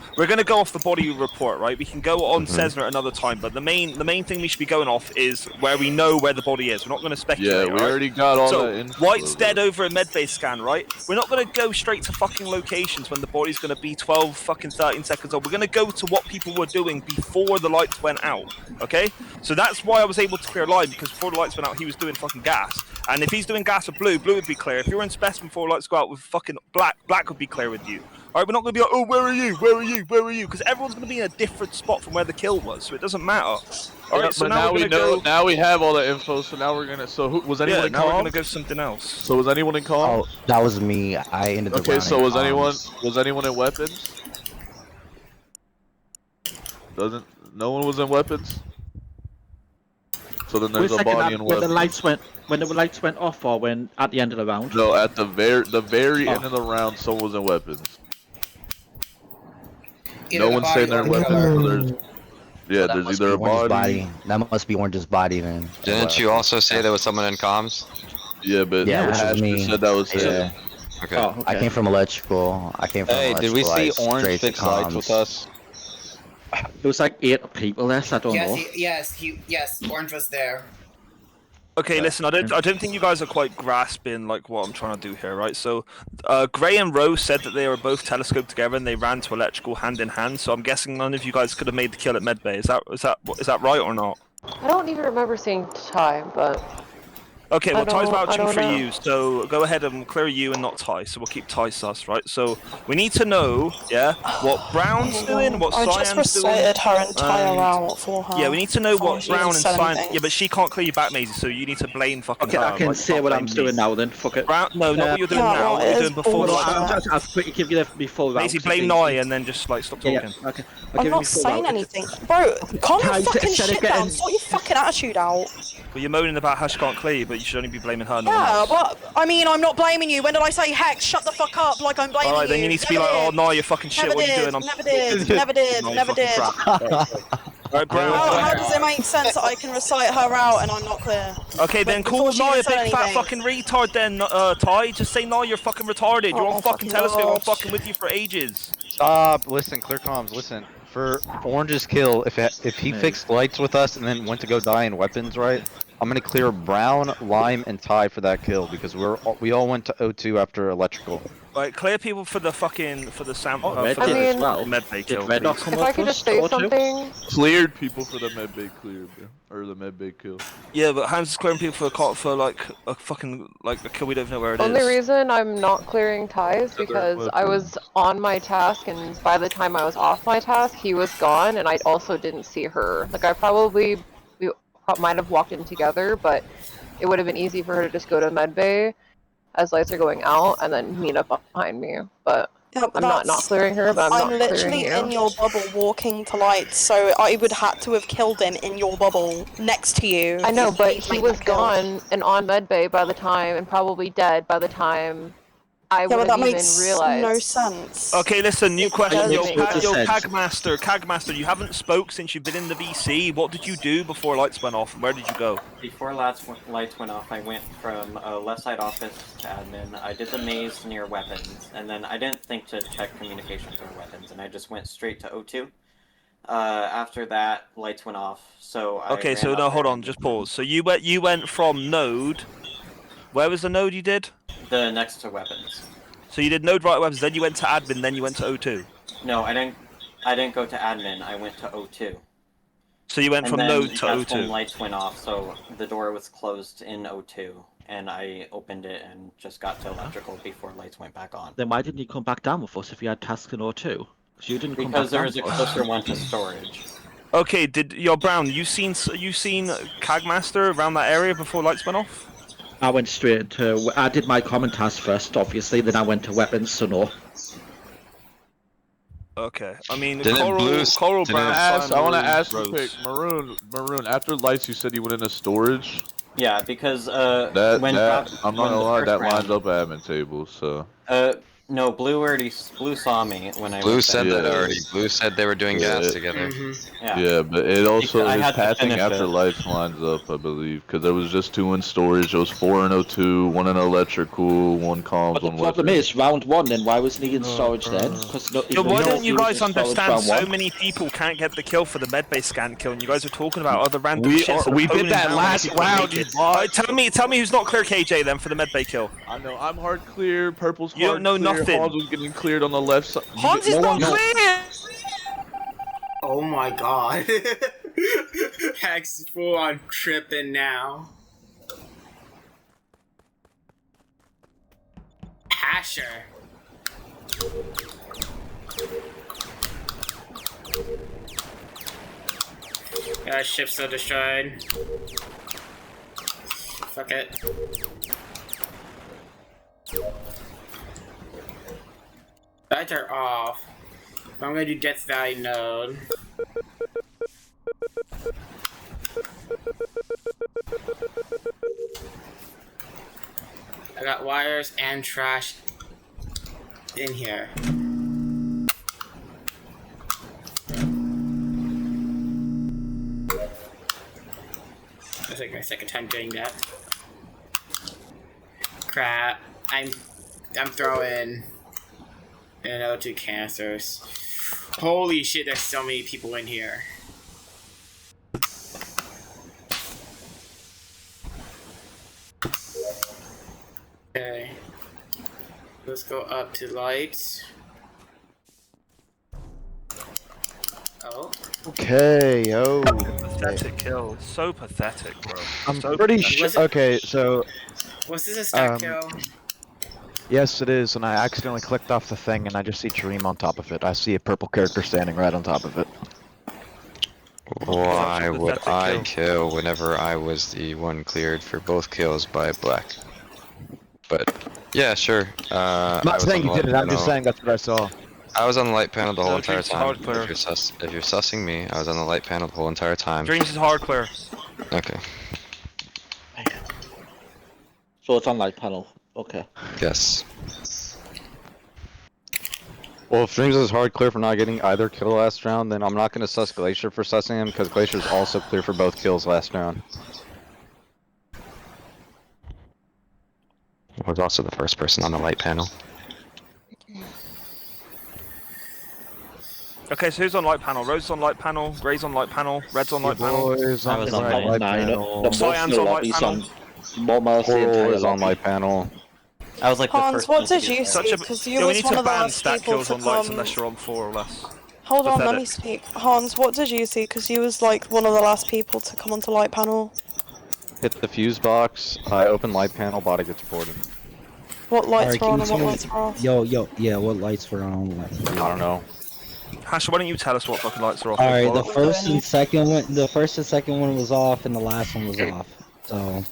off the body report, right? We can go on Cessna another time, but the main thing we should be going off is where we know where the body is. We're not gonna speculate. Yeah, we already got all that info. White's dead over a medbay scan, right? We're not gonna go straight to fucking locations when the body's gonna be 12 fucking 13 seconds old. We're gonna go to what people were doing before the lights went out. Okay, so that's why I was able to clear line, because before the lights went out, he was doing fucking gas. And if he's doing gas with blue, blue would be clear. If you're in specimen before lights go out with fucking black, black would be clear with you. All right, we're not gonna be like, oh, where are you? Where are you? Where are you? Because everyone's gonna be in a different spot from where the kill was, so it doesn't matter. All right, so now we know. Now we have all the info. So now we're gonna. So who was anyone in now comms? we're gonna go something else. So was anyone in comms? Oh, that was me. I ended the round. Okay, so was anyone in weapons? No one was in weapons? So then there's a body in weapons. When the lights went off, or when at the end of the round? No, at the very end of the round, someone was in weapons. No one's saying they're in weapons. So there's either a body. That must be Orange's body then. Didn't you also say there was someone in comms? Yeah, but Hash said that was him. Okay. Oh, okay. I came from electrical. Hey, did we see Orange fix lights with us? There was like 8 people there, so I don't know. Yes, Orange was there. Okay, listen, I don't think you guys are quite grasping like what I'm trying to do here, right? So, Gray and Rose said that they were both telescoped together and they ran to electrical hand in hand. So I'm guessing none of you guys could have made the kill at medbay. Is that right or not? I don't even remember seeing Ty, but... Okay, well, Ty's vouching for you, so go ahead and clear you and not Ty, so we'll keep Ty sus, right? So, we need to know, what Brown's doing, what Cyan's doing. I just recited her entire out for her. Yeah, we need to know what Brown and Cyan... Yeah, but she can't clear you back, Maisie, so you need to blame fucking her. I can say what I'm doing now then, fuck it. Brown, no, not what you're doing now, what you're doing before the lights. I'll quickly give you the before round. Maisie, blame Nye and then just, like, stop talking. Yeah, okay. I'm not saying anything. Bro, calm your fucking shit down, sort your fucking attitude out. Well, you're moaning about how she can't clear you, but you should only be blaming her. Yeah, but I mean, I'm not blaming you. When did I say Hex? Shut the fuck up, like I'm blaming you. Alright, then you need to be like, oh no, you're fucking shit. What are you doing? Never did. Alright, Brown. How does it make sense that I can recite her out and I'm not clear? Okay, then call Nye a big fat fucking retard then, Ty. Just say Nye, you're fucking retarded. You're on fucking telescope. I'm fucking with you for ages. Stop. Listen, clear comms. Listen. For Orange's kill, if he fixed lights with us and then went to go die in weapons, right? I'm gonna clear Brown, Lime, and Ty for that kill because we all went to O2 after electrical. Right, clear people for the sample. Medbay kill. If I could just say something. Cleared people for the medbay clear, or the medbay kill. Yeah, but Hans is clearing people for like a fucking a kill we don't even know where it is. Only reason I'm not clearing Ties because I was on my task, and by the time I was off my task, he was gone, and I also didn't see her. Like I probably might have walked in together, but it would have been easy for her to just go to medbay as lights are going out and then meet up behind me. But Yeah, but I'm not clearing her, but I'm not clearing literally you. in your bubble walking to lights, so I would have to have killed him in your bubble next to you. I know, if but he'd he made was that kill. gone and on medbay by the time, and probably dead by the time I Yeah, would but have that even makes realized. no sense. Okay, listen, new question. Yo, doesn't make sense. Cagmaster, you haven't spoke since you've been in the VC. What did you do before lights went off? Where did you go? Before lights went off, I went from left side office to admin. I did the maze near weapons, and then I didn't think to check communications or weapons, and I just went straight to O2. After that, lights went off, so I Okay, ran so up no, there hold on, and- just pause. So you went from node. Where was the node you did? The next to weapons. So you did node right weapons, then you went to admin, then you went to O2. No, I didn't go to admin. I went to O2. So you went And from then node to that's when O2. lights went off, so the door was closed in O2, and I opened it and just got to electrical before lights went back on. Then why didn't you come back down with us if you had tasks in O2? Because you didn't come Because back there down was a with us. closer one to storage. Okay, Brown? You seen Cagmaster around that area before lights went off? I went straight to. I did my common task first, obviously. Then I went to weapons, so no. Okay, I mean, Didn't Coral Brown. I want to ask you Rose. quick, Maroon. After lights, you said you went into storage. Yeah, because I'm not gonna lie, that lines up at admin table. So. No, Blue saw me when I. Blue went said there. that already. Blue said they were doing gas together. Yeah. Yeah, but it also I his had to passing finish after it. lights lines up, I believe, because there was just 2 in storage. There was 4 in O2, 1 in electrical, 1 comms, But the 1 problem weapon. is, round 1, then why wasn't he in storage then? Because So why don't you guys understand so many people can't get the kill for the medbay scan kill, and you guys are talking about other random We shit. are- sort of we did honing that down on last people to round, make you it. bot. Tell me who's not clear KJ then for the medbay kill. I know, I'm hard clear, Purple's hard You don't know clear, nothing. Hans was getting cleared on the left side. Hans is not clear! Oh my god. Hex is full on tripping now. Asher. Ship's still destroyed. Fuck it. Lights are off. I'm gonna do Death Valley node. I got wires and trash in here. That's like my second time doing that. Crap. I'm throwing an O2 cancers. Holy shit, there's so many people in here. Okay. Let's go up to lights. Oh. Okay, yo. Pathetic kill. So pathetic, bro. I'm So pretty pathetic. sure. Okay, so. What's this a stack kill? Yes, it is, and I accidentally clicked off the thing, and I just see Dream on top of it. I see a purple character standing right on top of it. Why would I kill whenever I was the one cleared for both kills by black? But yeah, sure. I'm not saying you did it. I'm just saying that's what I saw. I was on the light panel the whole entire Dreams is time. hard clear. If you're sussing me, I was on the light panel the whole entire time. Dreams is hard clear. Okay. So it's on light panel. Okay. Yes. Well, if Dreams is hard clear for not getting either kill last round, then I'm not going to suss Glacier for sussing him, because Glacier's also clear for both kills last round. I was also the first person on the light panel. Okay, so who's on light panel? Rose is on light panel, Gray's on light panel, Red's on light panel. Boys on I was the on right light panel. The Cyan's most on light lobbies panel. on more miles the Coral entire is on lobby. light panel. I was like the Hans, first what one to did get you there. see? Because you we was need one to of the ban last stack people kills to on lights come. unless you're on 4 or less. Hold on, let me Pathetic. speak. Hans, what did you see? Because you was like one of the last people to come onto light panel. Hit the fuse box, I open light panel, body gets reported. What lights Alright, were on can and you what tell lights me- were off? Yo, yeah, what lights were on? I don't know. Hash, why don't you tell us what fucking lights are off? All right, the Well, first and second one was off, and the last one was off. So.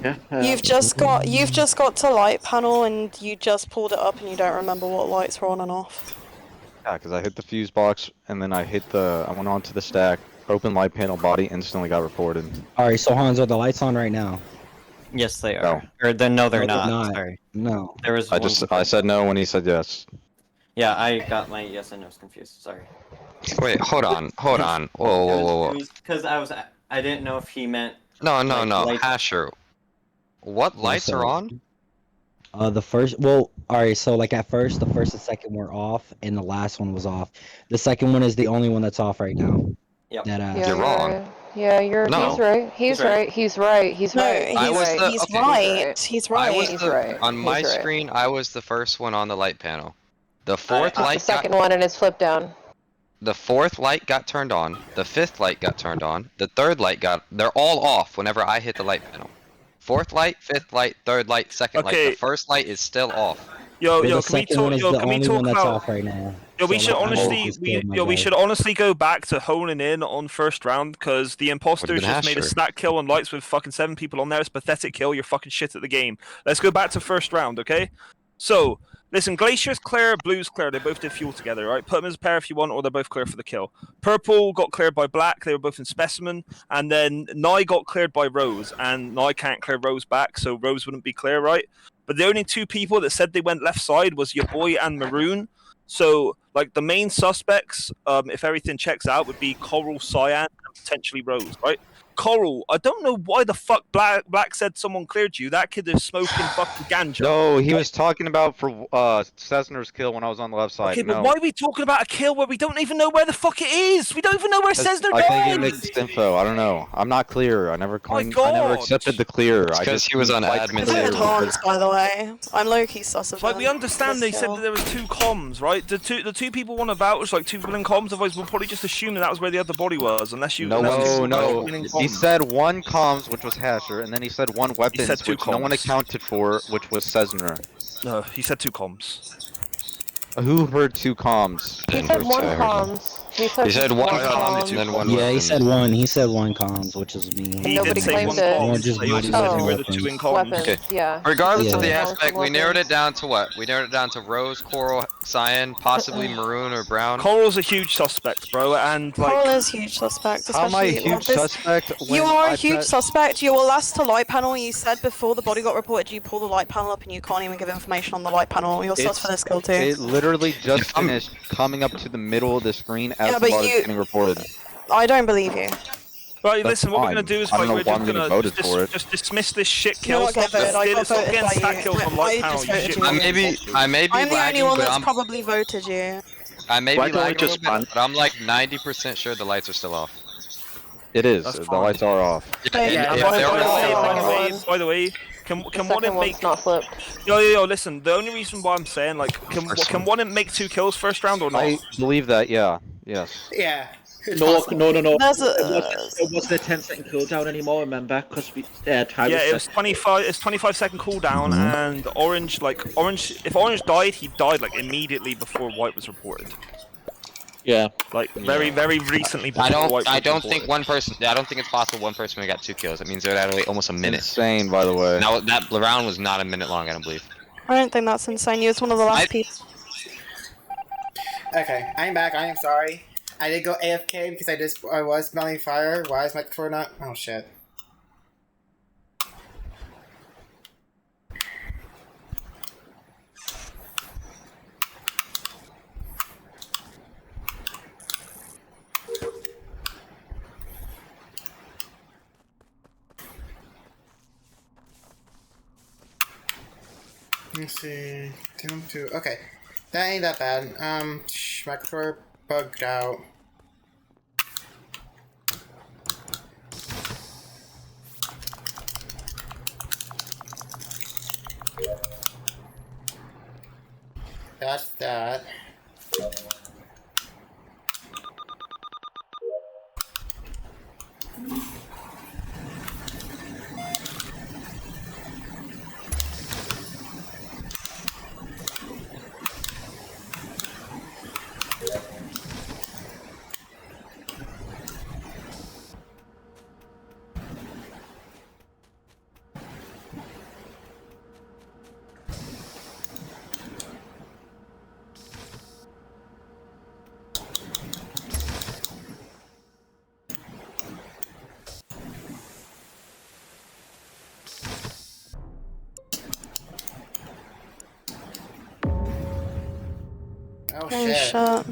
Yeah. You've just got to light panel and you just pulled it up and you don't remember what lights were on and off. Yeah, because I hit the fuse box and then I went onto the stack, open light panel, body instantly got reported. All right, so Hans, are the lights on right now? Yes, they are. Or then no, they're No, not. Sorry. No. There was. I said no when he said yes. Yeah, I got my yes and no's confused. Sorry. Wait, hold on. Whoa. Because I didn't know if he meant. No, lights. Hasher. What lights are on? The first, well, all right. So like at first, the first and second were off, and the last one was off. The second one is the only one that's off right now. Yep. Yeah, You're wrong. Right. Yeah, No. He's right. He's right. He's right. He's No, right. he's right. On my screen, I was the first one on the light panel. The fourth The light second one, and it's flipped down. The fourth light got turned on. The fifth light got turned on. The third light they're all off whenever I hit the light panel. Fourth light, fifth light, third light, second light. The first light is still off. Yo, the can we second talk? one is Yo, the can we only talk one that's about? off right now. Yo, we So, should like, I honestly, just killed my we guy. should honestly go back to honing in on first round because the imposters just made a stack kill on lights with fucking 7 people on there. It's a pathetic kill. You're fucking shit at the game. Let's go back to first round, okay? So, listen, Glacier's clear, Blue's clear. They both did fuel together, right? Put them as a pair if you want, or they're both clear for the kill. Purple got cleared by Black. They were both in Specimen. And then Nye got cleared by Rose. And Nye can't clear Rose back, so Rose wouldn't be clear, right? But the only 2 people that said they went left side was your boy and Maroon. So, like, the main suspects, if everything checks out, would be Coral, Cyan, and potentially Rose, right? Coral, I don't know why the fuck Black said someone cleared you. That kid is smoking fucking ganja. No, he was talking about for Cessner's kill when I was on the left side. Okay, no. but why are we talking about a kill where we don't even know where the fuck it is? We don't even know where Cessner I think he died! mixed info. I don't know. I'm not clear. I never claimed. I God. never accepted the clear. I because just he was on admin. I did Hans, by the way. I'm low-key sus of Like, him. we understand they said Still. that there was 2 comms, right? The two people want to vouch, like 2 people in comms, otherwise we'll probably just assume that was where the other body was, unless you... No. in He comms. said 1 comms, which was Hasher, and then he said 1 weapons, said 2 which no one comms. accounted for, which was Cessner. No, he said 2 comms. Who heard 2 comms? He said 1 comms. He said 1 comms. comms and then 1 Yeah, he weapons. said 1. He said 1 comms, which is me. He Nobody did say claimed 1 it. comms, Or just but he also bodies said and where the 2 in comms. Weapons. Okay. Yeah. Regardless of the Yeah. aspect, we narrowed it down to what? We narrowed it down to Rose, Coral, Cyan, possibly Maroon or Brown. Coral's a huge suspect, bro, and like... Coral is a huge suspect, How am I a especially huge this- suspect? You when are I a huge put- suspect. You were last to light panel. You said before the body got reported, you pull the light panel up and you can't even give information on the light panel. You're sus for this kill too. It literally just finished coming up to the middle of the screen as Yeah, the but body's you- getting reported. I don't believe you. Right, That's listen, what we're gonna fine. do is I don't like, know we're why just I'm gonna gonna vote for it. just dismiss this shit You're kill. not getting voted. I got Stop voted getting by stack you. kills on I light just panel, you voted shit. you. I may be I'm the only lagging, one but that's I'm probably voted you. I may Why be don't we lagging a just little bit, but I'm like 90% sure the lights are still off. It is. That's The fine. lights are off. Yeah, If by they're the way, off, by the way, can The one second make one's not flipped. yo, listen, the only reason why I'm saying like can one make 2 kills first round or not? I believe that. Yeah. Yes. Yeah. No. There's a- It wasn't a 10-second cooldown anymore, remember? Because we Ty Yeah, it was was 25. It's 25-second cooldown, and orange. If orange died, he died like immediately before white was reported. Yeah. Like very recently. Before I don't. white was I don't reported. think one person. I don't think it's possible one person would have got 2 kills. That means they would have to wait almost a minute. Insane, by the way. Now that round was not a minute long. I don't believe. I don't think that's insane. You was one of the last people. Okay, I'm back. I am sorry. I did go AFK because I was smelling fire. Why is my controller not? Oh shit. Let's see. 2. Okay. That ain't that bad. My controller bugged out. That's that. shit.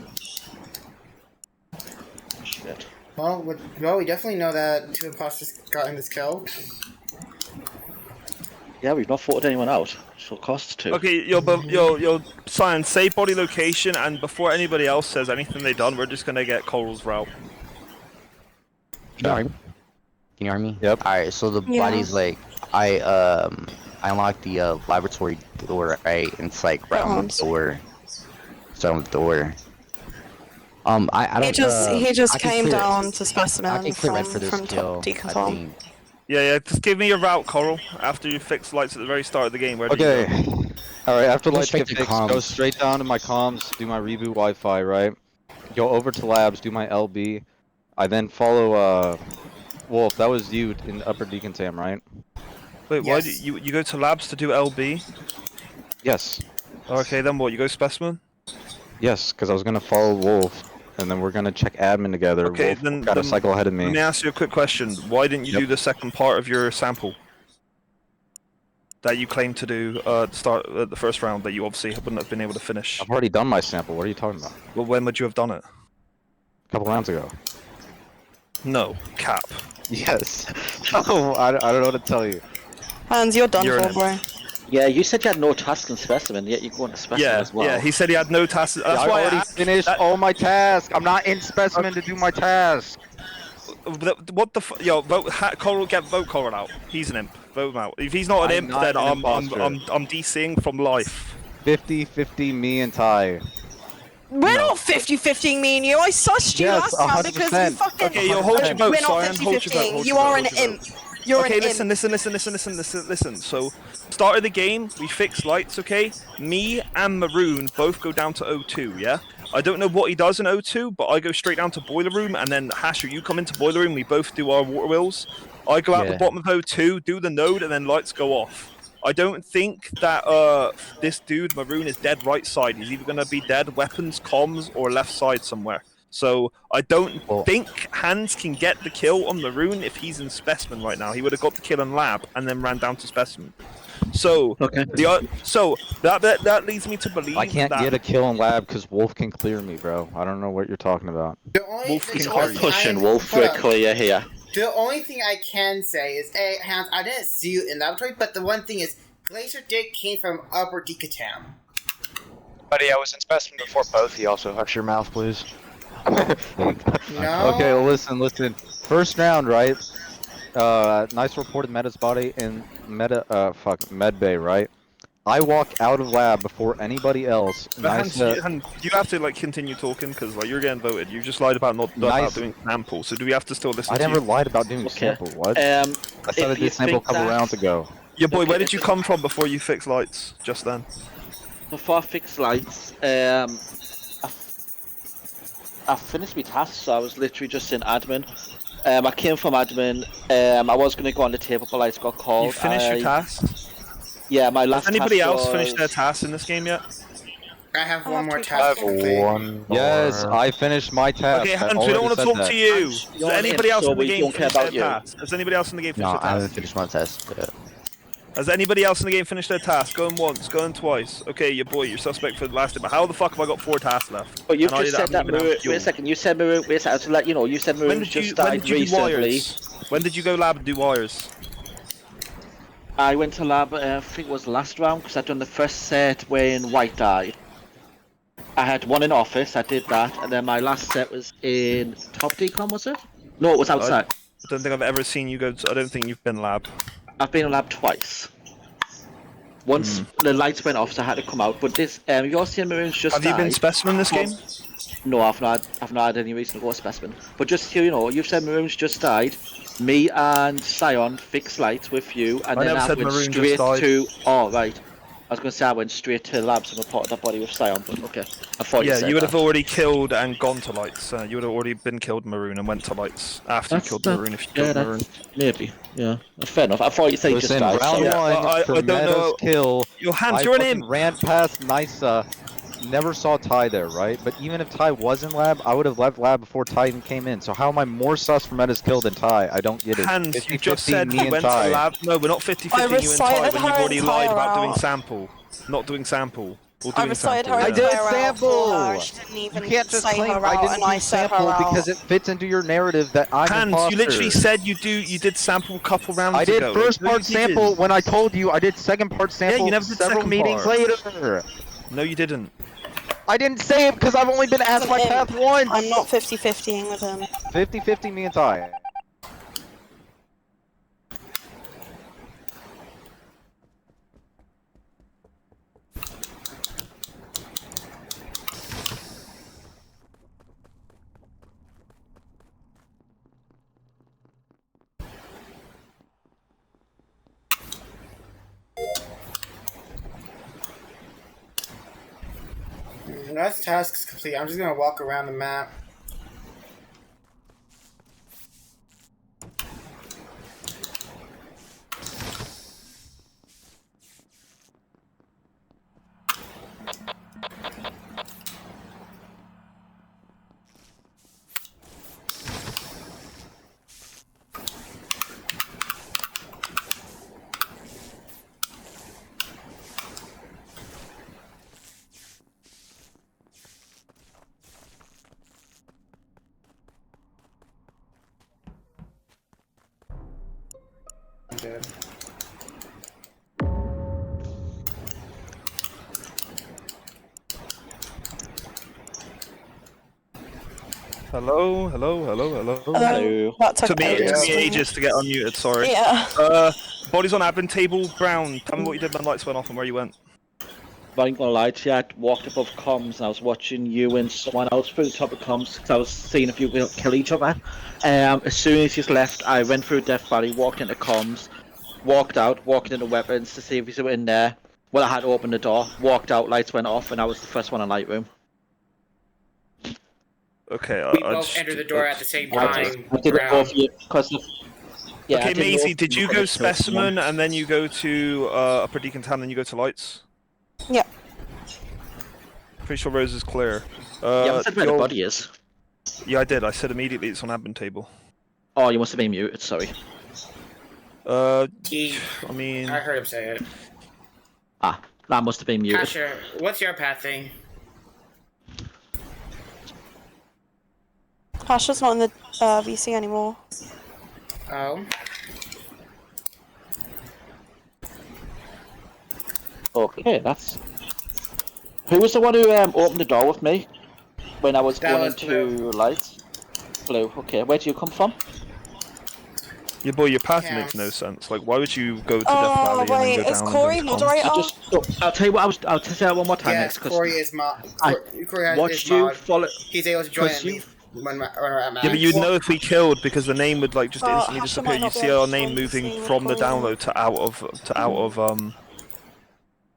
Shit. Well, we definitely know that 2 imposters got in this kill. Yeah, we've not voted anyone out, so it costs 2. Okay, your Cyan, say body location, and before anybody else says anything they done, we're just gonna get Coral's route. Can you hear me? Yep. Alright, so the Yeah. body's like, I unlocked the laboratory door, right? And it's like right on the door. So on the door. I don't. He just I can came clear- down to specimen I can clear red for from this kill. top I decathlon. think. Yeah, just give me your route, Coral, after you fix lights at the very start of the game. Where do you Okay. go? Alright, after Go lights straight get to fixed, go comms. straight down to my comms, do my reboot Wi-Fi, right? Go over to labs, do my LB. I then follow, Wolf, that was you in Upper Decontam, right? Wait, why do you go to labs to do LB? Yes. Okay, then what? You go specimen? Yes, because I was gonna follow Wolf, and then we're gonna check admin together. Okay, Wolf then got a cycle ahead of Let me me. ask you a quick question. Why didn't you Yep. do the second part of your sample that you claimed to do start the first round that you obviously wouldn't have been able to finish? I've already done my sample. What are you talking about? Well, when would you have done it? A couple rounds ago. No, cap. Yes. Oh, I don't know what to tell you. Hans, you're done You're for, an bro. Yeah, you said you had no tasks in specimen, yet you're going to specimen Yeah, as well. yeah. He said he had no tasks. That's I why already finished all my tasks. I'm not in specimen to do my task. What the yo? Vote Coral. Vote Coral out. He's an imp. Vote him out. If he's not an I'm imp, not then an I'm imposter. DCing from life. 50-50 me and Ty. We're not 50-50 me and you. I sussed you Yes, last time because you 100%. fucking. Okay, you'll hold your vote, We're not Cyan. Hold your vote. 50-50. hold You your are vote, an hold your imp. vote. You're Okay, an listen. So, start of the game, we fix lights, okay? Me and Maroon both go down to O2, yeah? I don't know what he does in O2, but I go straight down to boiler room, and then Hasher, you come into boiler room, we both do our water wheels. I go out the Yeah. bottom of O2, do the node, and then lights go off. I don't think that this dude, Maroon, is dead right side. He's either going to be dead weapons, comms, or left side somewhere. So I don't think Hans can get the kill on Maroon if he's in specimen right now. He would have got the kill in lab and then ran down to specimen. So that leads me to believe I can't that get a kill in lab because Wolf can clear me, bro. I don't know what you're talking about. Wolf can I'm pushing Wolf for a clear here. The only thing I can say is, hey, Hans, I didn't see you in laboratory, but the one thing is, Glacier Dick came from Upper Decatam. Buddy, I was in specimen before both of you. Also, hush your mouth, please. No. Okay, well, listen. First round, right? Nice reported Meta's body in med bay, right? I walk out of lab before anybody else. But Hans, you have to like continue talking because like you're getting voted. You just lied about about doing sample. So do we have to still listen? I to never you? lied about doing sample. What? I said I did sample a couple rounds ago. Yeah, boy, where did you come from before you fixed lights? Just then. Before I fix lights, I finished my tasks, so I was literally just in admin. I came from admin. I was going to go on the table, but lights got called. You finished your tasks? Yeah, my last Has anybody task else was... finished their tasks in this game yet? I have one more task to complete. Yes, I finished my task. Okay, I Hans, we don't want to already talk said to that. you. Has anybody else in the game finished their you. task? Has anybody else in the game finished No, their I haven't task? finished my test. But... Has anybody else in the game finished their task? Going once, going twice. Okay, your boy, you're suspect for the last. But how the fuck have I got 4 tasks left? But you've And I just said that, haven't even Maroon. had fuel. Wait a second, you said Maroon. Wait a second, to let you know, you said Maroon just died do recently. wires? When did you go lab and do wires? I went to lab, I think it was last round, because I'd done the first set when White died. I had one in office, I did that, and then my last set was in top decom, was it? No, it was outside. I don't think I've ever seen you go. I don't think you've been lab. I've been in lab twice. Once the lights went off, so I had to come out. But this, your seeing Maroon's just Have you been died. specimen this game? No, I've not had any reason to go specimen. But just so you know, you've said Maroon's just died. Me and Sion fixed lights with you, and I then never I said went Maroon just straight died. to. Oh right, I was going to say I went straight to labs and reported that body with Sion, but okay. I thought you Yeah, said you would that. have already killed and gone to lights. You would have already been killed Maroon and went to lights after you killed Maroon. If you killed Maroon. Maybe. Yeah, fair enough. I thought you said you just Listen, died. round so- one for I don't Meta's know. kill. Your Hans, I you're an fucking imp. ran past Nisa. Never saw Ty there, right? But even if Ty was in lab, I would have left lab before Ty even came in. So how am I more sus for Meta's kill than Ty? I don't get it. Hans, you 50-50 just said me you and went to Ty. lab. No, we're not 50-50 you and Ty recited when you've her already lied entire about doing route. sample. Not doing sample. Or I doing recited sample, her I yeah. did entire route for her. sample. She didn't You even can't just say claim her I route, didn't and do I said her sample route. because it fits into your narrative that I'm Hans, imposter. you literally said you did sample a couple rounds I did ago. first No, part you didn't. sample when I told you I did second part sample you never did several second meetings part. later. No, you didn't. I didn't say it because I've only been asked my path once. I'm not 50-50ing with him. 50-50 me and Ty. That task is complete. I'm just gonna walk around the map. I'm dead. Hello, hello, hello, hello. Hello. That took Took me ages. ages to get unmuted, sorry. Yeah. Bodies on admin table, Brown. Tell me what you did when the lights went off and where you went. I ain't gonna lie to you, I walked above comms and I was watching you and someone else through the top of comms because I was seeing if you will kill each other. As soon as he's left, I went through Death Valley, walked into comms, walked out, walked into weapons to see if he's in there. Well, I had opened the door, walked out, lights went off, and I was the first one in Lightroom. Okay, We both entered the door at the same time. I did it both of you because of. Yeah, okay, I didn't know Maisie, if did you could go have killed someone. specimen and then you go to upper decontam, then you go to lights? Yeah. Pretty sure Rose is clear. Yeah, I said where the body is. Yeah, I did. I said immediately it's on admin table. Oh, you must have been muted. Sorry. I mean, I heard him say it. Ah, that must have been muted. Asher, what's your path thing? Pasha's not in the VC anymore. Oh. Okay, that's. Who was the one who opened the door with me when I was going into lights? Blue. Okay, where do you come from? yeah, boy, your path makes no sense. Like, why would you go to Death Valley and then go down Corey and then to moderator? I'll tell you what. I'll tell you that one more time. Yes, Corey is Corey has watched is you mod. follow. He's able to join Because and leave when we're at max. Yeah, but you'd know if we killed because the name would like just instantly Hasha disappear. might You not be see able our to name join the moving scene from the recording. download to out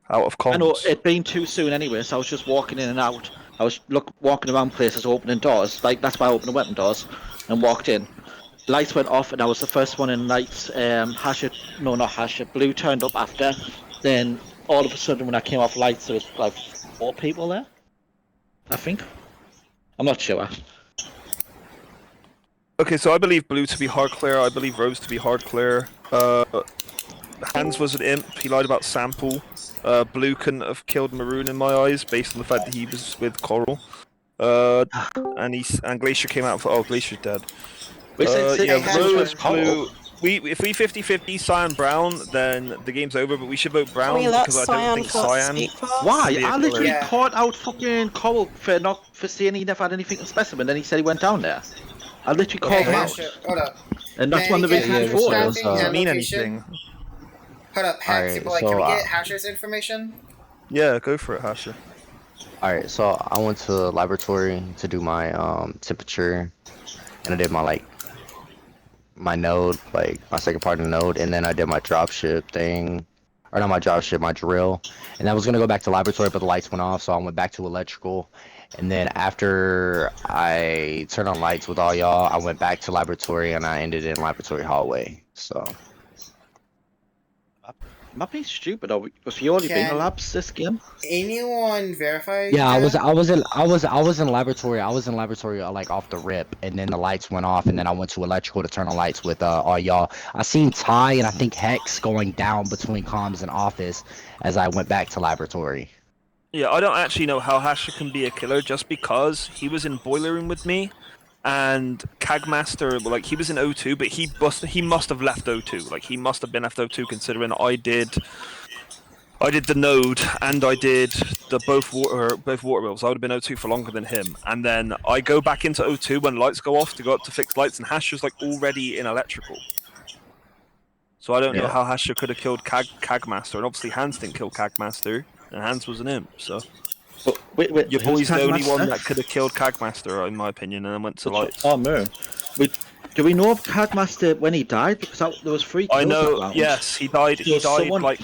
of comms. I know it'd been too soon anyway, so I was just walking in and out. I was walking around places, opening doors. Like that's why I opened the weapon doors and walked in. Lights went off, and I was the first one in lights. Not Hasher. Blue turned up after. Then all of a sudden, when I came off lights, there was like 4 people there. I think. I'm not sure. Okay, so I believe Blue to be hard clear. I believe Rose to be hard clear. Hans was an imp. He lied about sample. Blue couldn't have killed Maroon in my eyes based on the fact that he was with Coral. And Glacier came out for Glacier's dead. Yeah, Rose, Blue. If we 50-50 Cyan Brown, then the game's over. But we should vote Brown because I don't think Cyan. Why? I literally caught out fucking Coral for saying he never had anything in specimen. Then he said he went down there. I literally called him out. Hold up. And that's one of the reasons he fought. Doesn't mean anything. Hold up, Hax, Alright, but like, so, can we get Hasher's information? Yeah, go for it, Hasher. Alright, so I went to the laboratory to do my temperature, and I did my node, like my second part of the node, and then I did my dropship thing, or not my dropship, my drill, and I was gonna go back to laboratory, but the lights went off, so I went back to electrical, and then after I turned on lights with all y'all, I went back to laboratory, and I ended in laboratory hallway. So. Am I being stupid? Was you already been in Can labs this game? anyone verify? Yeah, I was that? in laboratory. I was in laboratory like off the rip, and then the lights went off, and then I went to electrical to turn on lights with all y'all. I seen Ty and I think Hex going down between comms and office as I went back to laboratory. Yeah, I don't actually know how Hasher can be a killer just because he was in Boiler Room with me, and Kagmaster, like he was in O2, but he must have left O2. Like he must have been left O2 considering I did the node and I did the both water wheels. I would have been O2 for longer than him, and then I go back into O2 when lights go off to go up to fix lights, and Hasher's like already in electrical. So I don't know how Hasher could have killed Kagmaster, and obviously Hans didn't kill Kagmaster, and Hans was an imp, so. But wait, Your who's boy's the only Kagmaster? one that could have killed Kagmaster, in my opinion, and then went to lights. Oh no. Do we know of Kagmaster when he died? Because there was 3 kills I know. that round. Yes, he died. So He died someone- like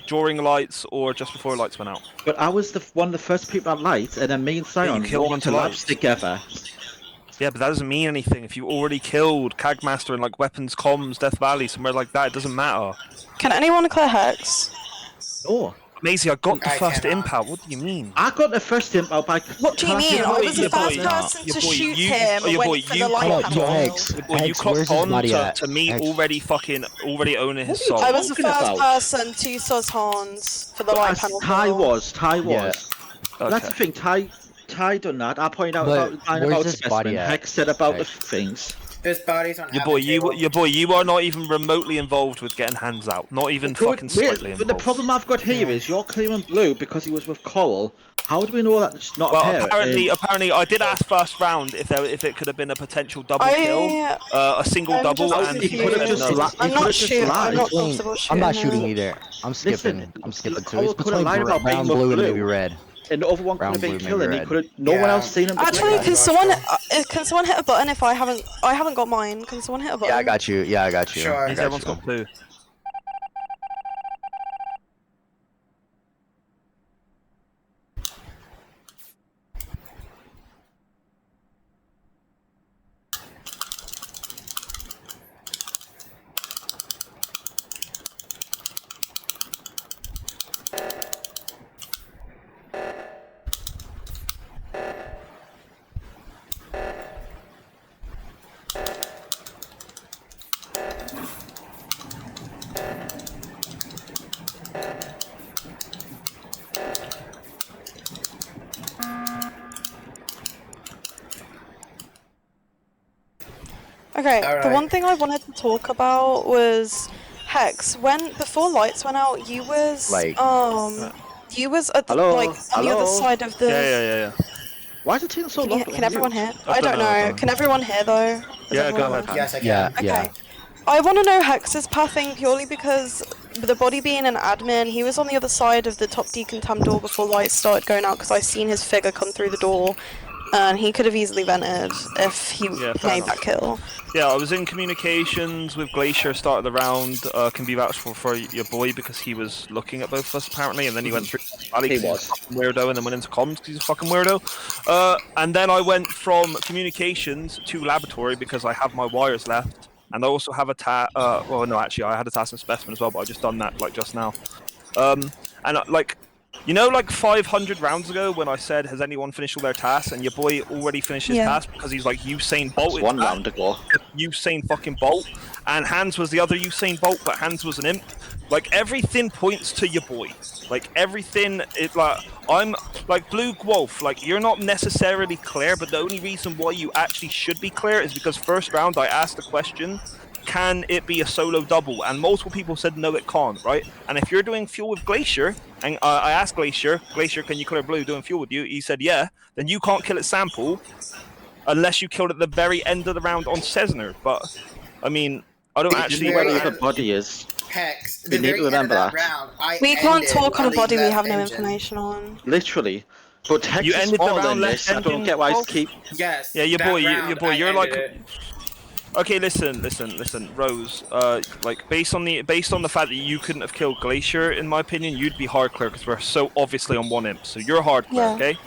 during lights or just before lights went out. But I was one of the first people at lights, and then me and Sion killed walked him to to labs lights. together. Yeah, but that doesn't mean anything. If you already killed Kagmaster in like Weapons Comms, Death Valley, somewhere like that, it doesn't matter. Can anyone clear Hex? Oh. Maisie, I got the first imp out. What do you mean? I got the first imp out by. What do you mean? I was the first person to shoot him and went for the light panel. You clocked on to me already owning his soul. I was the first person to sus Hans for the light panel. Ty was. Yeah. That's the thing. Ty done that. I pointed out But about where's the this body specimen. at? Hex said about the Hex. things. There's bodies on Your boy, you are not even remotely involved with getting hands out. Not even fucking slightly But the involved. problem I've got here is you're clearing Blue because he was with Coral. How do we know that it's not a Well, pair? apparently, I did ask first round if it could have been a potential double kill, a single double, and he could have just no. I'm not shooting. I'm not comfortable shooting. I'm not him. shooting either. I'm skipping. I'm skipping. So Cole it's could have between lied about being brown, with blue, and blue. maybe red. And the other one could Brown, have been blue, maybe killed, and he red. could have. No one else seen him. Actually, can someone hit a button if I haven't got mine? Can someone hit a button? Yeah, I got you. Yeah, I got you. Sure. I got Everyone's you. got blue. Okay, the Alright. one thing I wanted to talk about was Hex. Before lights went out, you was you was at the, Hello? like on the other Hello? side of the. Yeah. Why is it taking so Can, long? can everyone hear? I I don't don't know. know. Can everyone hear though? Is Yeah, go everyone- ahead. Yes, I can. Yeah, Okay. yeah. I want to know Hex's pathing purely because the body being an admin, he was on the other side of the top decontam door before lights started going out because I seen his figure come through the door, and he could have easily vented if he Yeah, fair made enough. that kill. Yeah, I was in communications with Glacier, started the round, can be vouched for your boy because he was looking at both of us apparently, and then he went through Valley 'cause He he's a fucking weirdo, and then went into comms because he's a fucking weirdo. And then I went from communications to laboratory because I have my wires left, and I also have a well, no, actually, I had a task and specimen as well, but I just done that, like, just now. Like, you know, like 500 rounds ago when I said, has anyone finished all their tasks? And your boy already finished his Yeah. task because he's like Usain Bolt. That's one round ago. Usain fucking Bolt. And Hans was the other Usain Bolt, but Hans was an imp. Like, everything points to your boy. Like, everything, I'm, like, Blue Wolf, like, you're not necessarily clear, but the only reason why you actually should be clear is because first round I asked the question, can it be a solo double? And multiple people said no, it can't, right? And if you're doing fuel with Glacier, and I asked Glacier, can you clear Blue doing fuel with you? He said yeah, then you can't kill at sample unless you killed at the very end of the round on Cesner. But, I mean, I don't actually... where the other body is. Hex. We need to remember that. Round, I We can't ended talk on a the body we left have no engine. information on. Literally. But Hex You is ended the smaller round than left this. I don't engine, get why Wolf? he's keep. Yes. Yeah, your that boy, round, I you're ended like... it. Okay, listen, Rose. Like based on the fact that you couldn't have killed Glacier, in my opinion, you'd be hard clear because we're so obviously on one imp. So you're hard clear, Yeah. okay?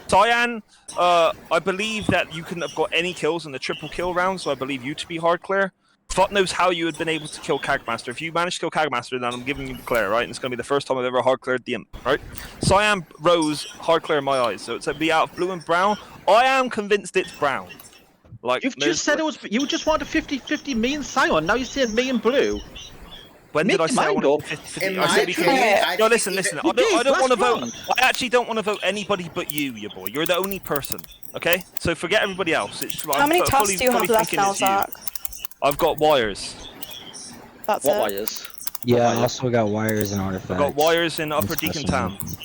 Cyan, I believe that you couldn't have got any kills in the triple kill round, so I believe you to be hard clear. Fuck knows how you had been able to kill Kagmaster. If you managed to kill Kagmaster, then I'm giving you the clear, right? And it's going to be the first time I've ever hard cleared the imp, right? Cyan, Rose, hard clear in my eyes. So it's a be out of blue and brown. I am convinced it's brown. Like You've just said it was. You just wanted 50-50 me and Sion. Now you're saying me and Blue. When did I say I wanted 50? In I my said we could- opinion, I No, think listen. I don't want to vote. round. I actually don't want to vote anybody but you boy. You're the only person. Okay, so forget everybody else. How many tasks do you have left now, Zach? I've got wires. That's What it. wires? Yeah, I also got wires and artifacts. I've got wires in Upper and Deacon specimen. Town.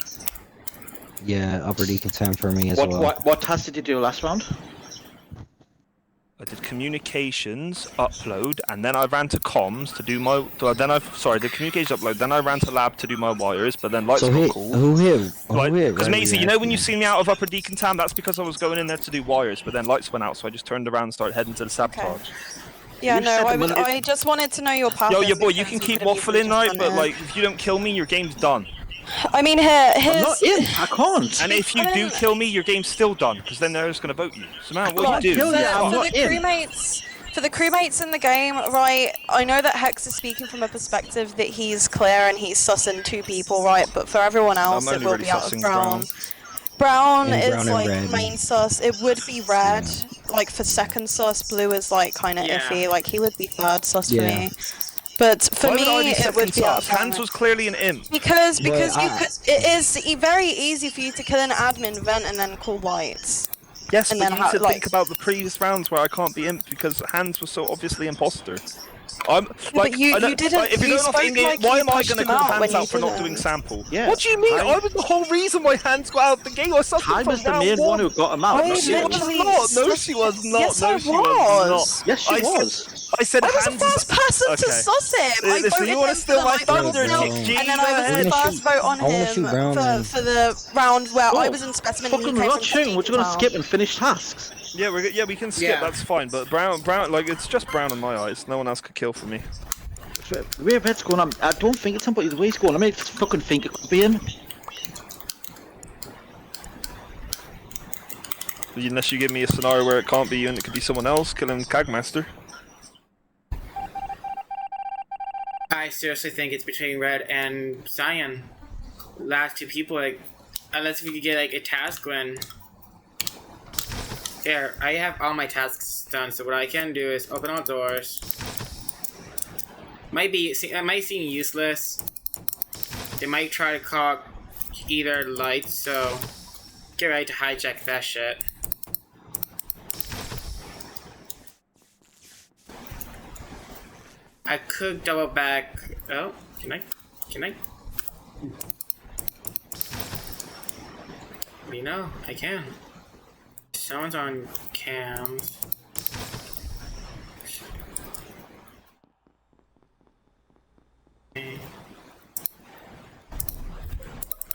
Yeah, Upper Deacon Town for me as well. What task did you do last round? I did communications upload, and then I ran to comms to do my. The communications upload. Then I ran to lab to do my wires, but then lights So got hit, cool. who hit? Because Maisie, you know when you see me out of Upper Deacon Town, that's because I was going in there to do wires, but then lights went out, so I just turned around and started heading to the sabotage. Yeah, You no, said I just wanted to know your path. Yo, boy, you can keep waffling, right? But like, if you don't kill me, your game's done. I mean, I'm not in. I can't. And if you do kill me, your game's still done, because then they're just gonna vote you. So man, what you do? kill you, I'm For not the in. crewmates, for the crewmates in the game, right? I know that Hex is speaking from a perspective that he's clear and he's sussing 2 people, right? But for everyone else, I'm it only will really be out of sussing Brown. Brown And is brown and like red. main sus. It would be red. Like for second sus, blue is like kind of Yeah. iffy. Like he would be third sus Yeah. for me. But for Why would I me, be it would be out of Hans was clearly an imp. because But it is very easy for you to kill an admin vent and then call lights. Yes, And but then you need to like- think about the previous rounds where I can't be imp because Hans was so obviously imposter. I'm like, but you I don't- didn't- like, if you you're going off spoke in-game, like why you am I pushed going to him call out when Hans you out for not didn't. doing sample? Yeah. What do you mean? Time- I was the whole reason why Hans got out of the game. I sussed him Time from was the round main one one. who got him out. Why not did you. you She was actually not. No, she was not. Yes, no, I she was. not. Yes, she I was. I said I was the Hans is- first person to Okay. suss him. I Listen, voted you wanna him steal for the my light panel thunder, kill, G? and then I was wanna the first shoot- vote on I wanna him shoot Brown then. for the round where I Oh, was in specimen and he Fucking came not from shooting. We're just gonna Town. skip and finish tasks. Yeah, we can skip. Yeah. That's fine. But Brown, like it's just Brown in my eyes. No one else could kill for me. The way Red's going, I don't think it's him, but the way he's going, I mean, fucking think it could be him. Unless you give me a scenario where it can't be you and it could be someone else killing Cagmaster. I seriously think it's between Red and Cyan. Last 2 people, like, unless we could get like a task win. Here, I have all my tasks done, so what I can do is open all doors. It might seem useless. They might try to call either light, so get ready to hijack that shit. I could double back. Oh, can I? No, I can. Someone's on cams.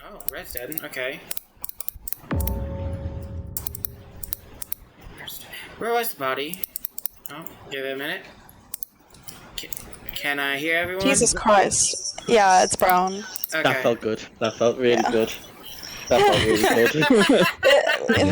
Oh, Red's dead. Okay. Where was the body? Oh, give it a minute. Can I hear everyone? Jesus Christ. Yeah, it's Brown. Okay. That felt good. That felt really good. That felt really good.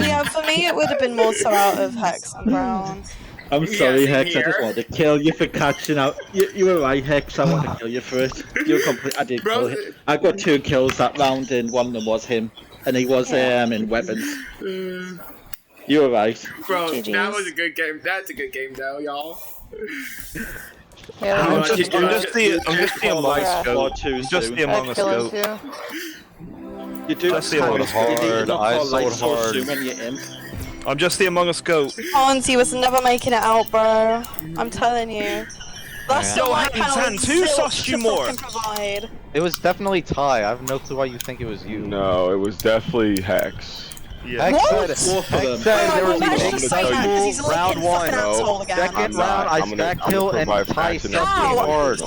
Yeah, for me it would have been more so out of Hex and Brown. I'm sorry, same Hex. I here. just wanted to kill you for catching out. You were right, Hex. I wanted to kill you for it. You were complete. I did kill him. I got 2 kills that round, and one of them was him, and he was in weapons. You were right. Bro, GGs. that was a good game. That's a good game, though, y'all. Yeah, I'm just the Among Us goat. Just the Among I'd Us kill him goat. too. You do Just the have Among to Us you need to hard, not I call lights sold so hard. soon when you're in. I'm just the Among Us goat. Hans, he was never making it out, bro. I'm telling you. That's Yo, the light Hans, panel Hans, who still sussed you to more? fucking provide. It was definitely Ty. I have no clue why you think it was you. No, it was definitely Hex. Yeah. Hex What? said, Both of them. Hex said there was Well, a managed big to say that 'cause he's a round fucking one. asshole again. Second I'm round, not. I I'm gonna- stack I'm kill gonna and provide Ty facts and stuck that's me being hard. hard. So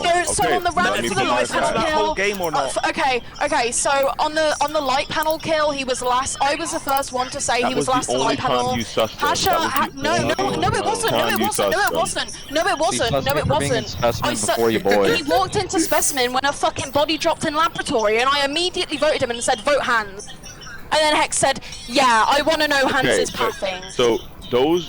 on the let round me for the provide light panel facts. That whole kill. game or not? Okay. So on the light panel kill, he was last. I was the first one to say That he was was last the to only light panel. time you sussed him. Pasha, That was the no, only it wasn't. No, it time wasn't. you No, it sussed him. wasn't. No, it wasn't. sussed No, me it for being in wasn't. specimen I before you, boy. He walked into specimen when a fucking body dropped in laboratory, and I immediately voted him and said vote Hans. And then Hex said, "Yeah, I want to know Hans' pathing." So those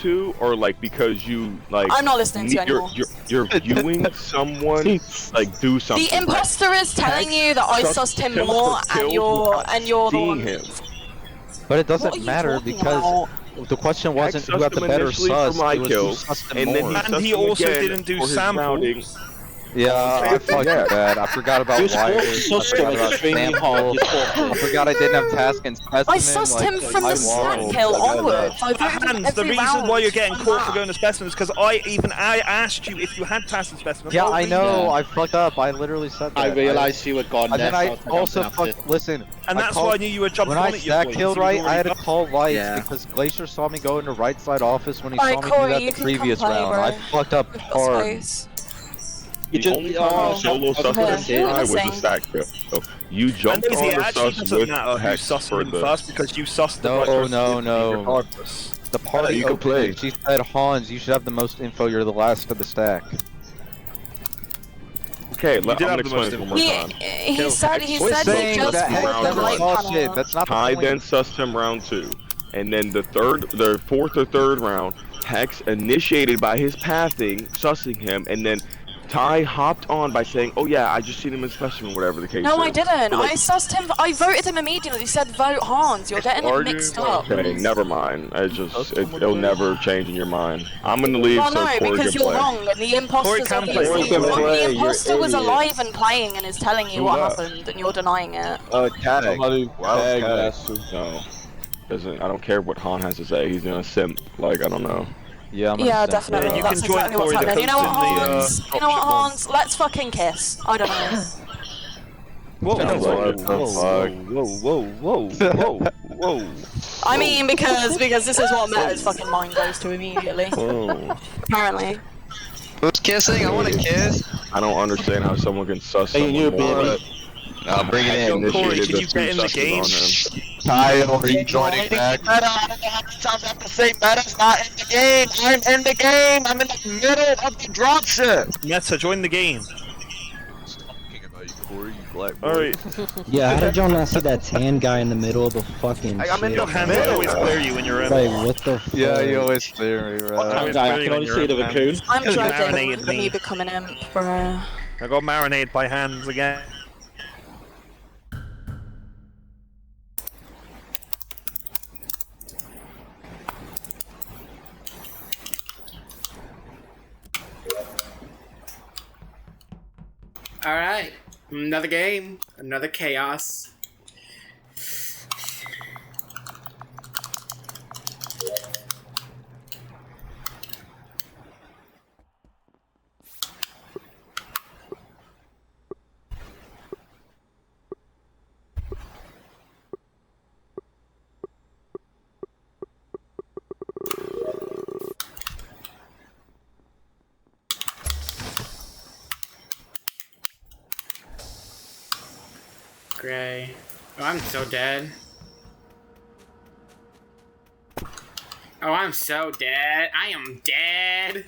2 are like because you like. I'm not listening to you anymore. You're viewing someone like do something. The imposter is telling you that I sussed him more, and you're the seeing one. him. But it What are doesn't you matter talking because about? the question wasn't Hex who had sussed the him better initially sus, for my it was who kill, sussed him and then more. And sussed he him also again didn't do for his sample. rounding. Yeah, I fucked bad. I forgot about You wires. spoke I forgot about extremely hard. sample. I forgot I didn't have task and specimen. I sussed him from the stack kill onwards. I voted him Hans, the every reason why round you're getting on caught for that. going to specimens is because I asked you if you had task and specimen. Yeah, for a I reason. know. I fucked up. I literally said that. I realised you were gone And there. then I so was like, also I'm gonna have fucked. Listen. And I that's called- why I knew you were jumping When on I it, your stack boy, killed because he right, was I had to already call lights Yeah. because Glacier saw me go into right side office when he Alright, saw me Corey, do that you the can previous come play, round. bro. I fucked up That's hard. nice. You The just only time I solo sussed Yeah. him was a stack kill. So you jumped And on it the actually sus doesn't with matter who Hex sussed for him the. first because you sussed the No, right person no, instantly no. regardless. The party you can opened play. and she said, Hans, you should have the most info. You're the last of the stack. Okay, You I'm did gonna have the explain most this one more time. He said he Quit said he saying just that Hex put the never light saw panel shit. up. That's not the Ty point. then sussed him round 2, and then the fourth or third round, Hex initiated by his pathing, sussing him, and then Ty hopped on by saying, "Oh yeah, I just seen him in specimen, whatever the case No, is." I didn't. So, like, I sussed him. I voted him immediately. He said vote Hans. You're getting it mixed up. Okay, never mind. It'll never change in your mind. I'm gonna leave Well, so no, Corey because can you're play. wrong, and the imposter's can play. obviously Corey can the play, imposter you're was idiot. alive and playing and is telling you Who what that? happened, and you're denying it. Tag. Somebody tag tag. Master. No, doesn't. I don't care what Han has to say. He's gonna simp. Like I don't know. Yeah, I'm Yeah, gonna definitely. Yeah, you That's can join exactly what's Corey, the happening. You know what, coach in the, Hans? You know what, Hans? Let's fucking kiss. I don't know. Whoa, Sounds like it. whoa. I mean, because this is what Meta's fucking mind goes to immediately. Whoa. Apparently. Who's kissing? I want to kiss. I don't understand how someone can suss Hey, you, someone more. baby. I'll bring it Yo, in. Corey, Initiated can you the get in the two game? susses on him. Kyle, are you joining back? Meta, I don't know how many times I have to say Meta's not in the game. I'm in the game. I'm in the middle of the dropship. Meta, join the game. Talking about you, Corey, you black boy. Alright. Yeah, how did y'all not see that tan guy in the middle of the fucking I'm in shit? the Hands always clear you when you're in. Like, what the fuck? Yeah, you always clear me, right? Always I clear you can when only you're see in, the man. raccoon. I'm You dreading marinated me me. becoming imp, bro. I got marinated by hands again. Alright. Another game. Another chaos. Gray. Oh, I'm so dead. Oh, I'm so dead. I am dead.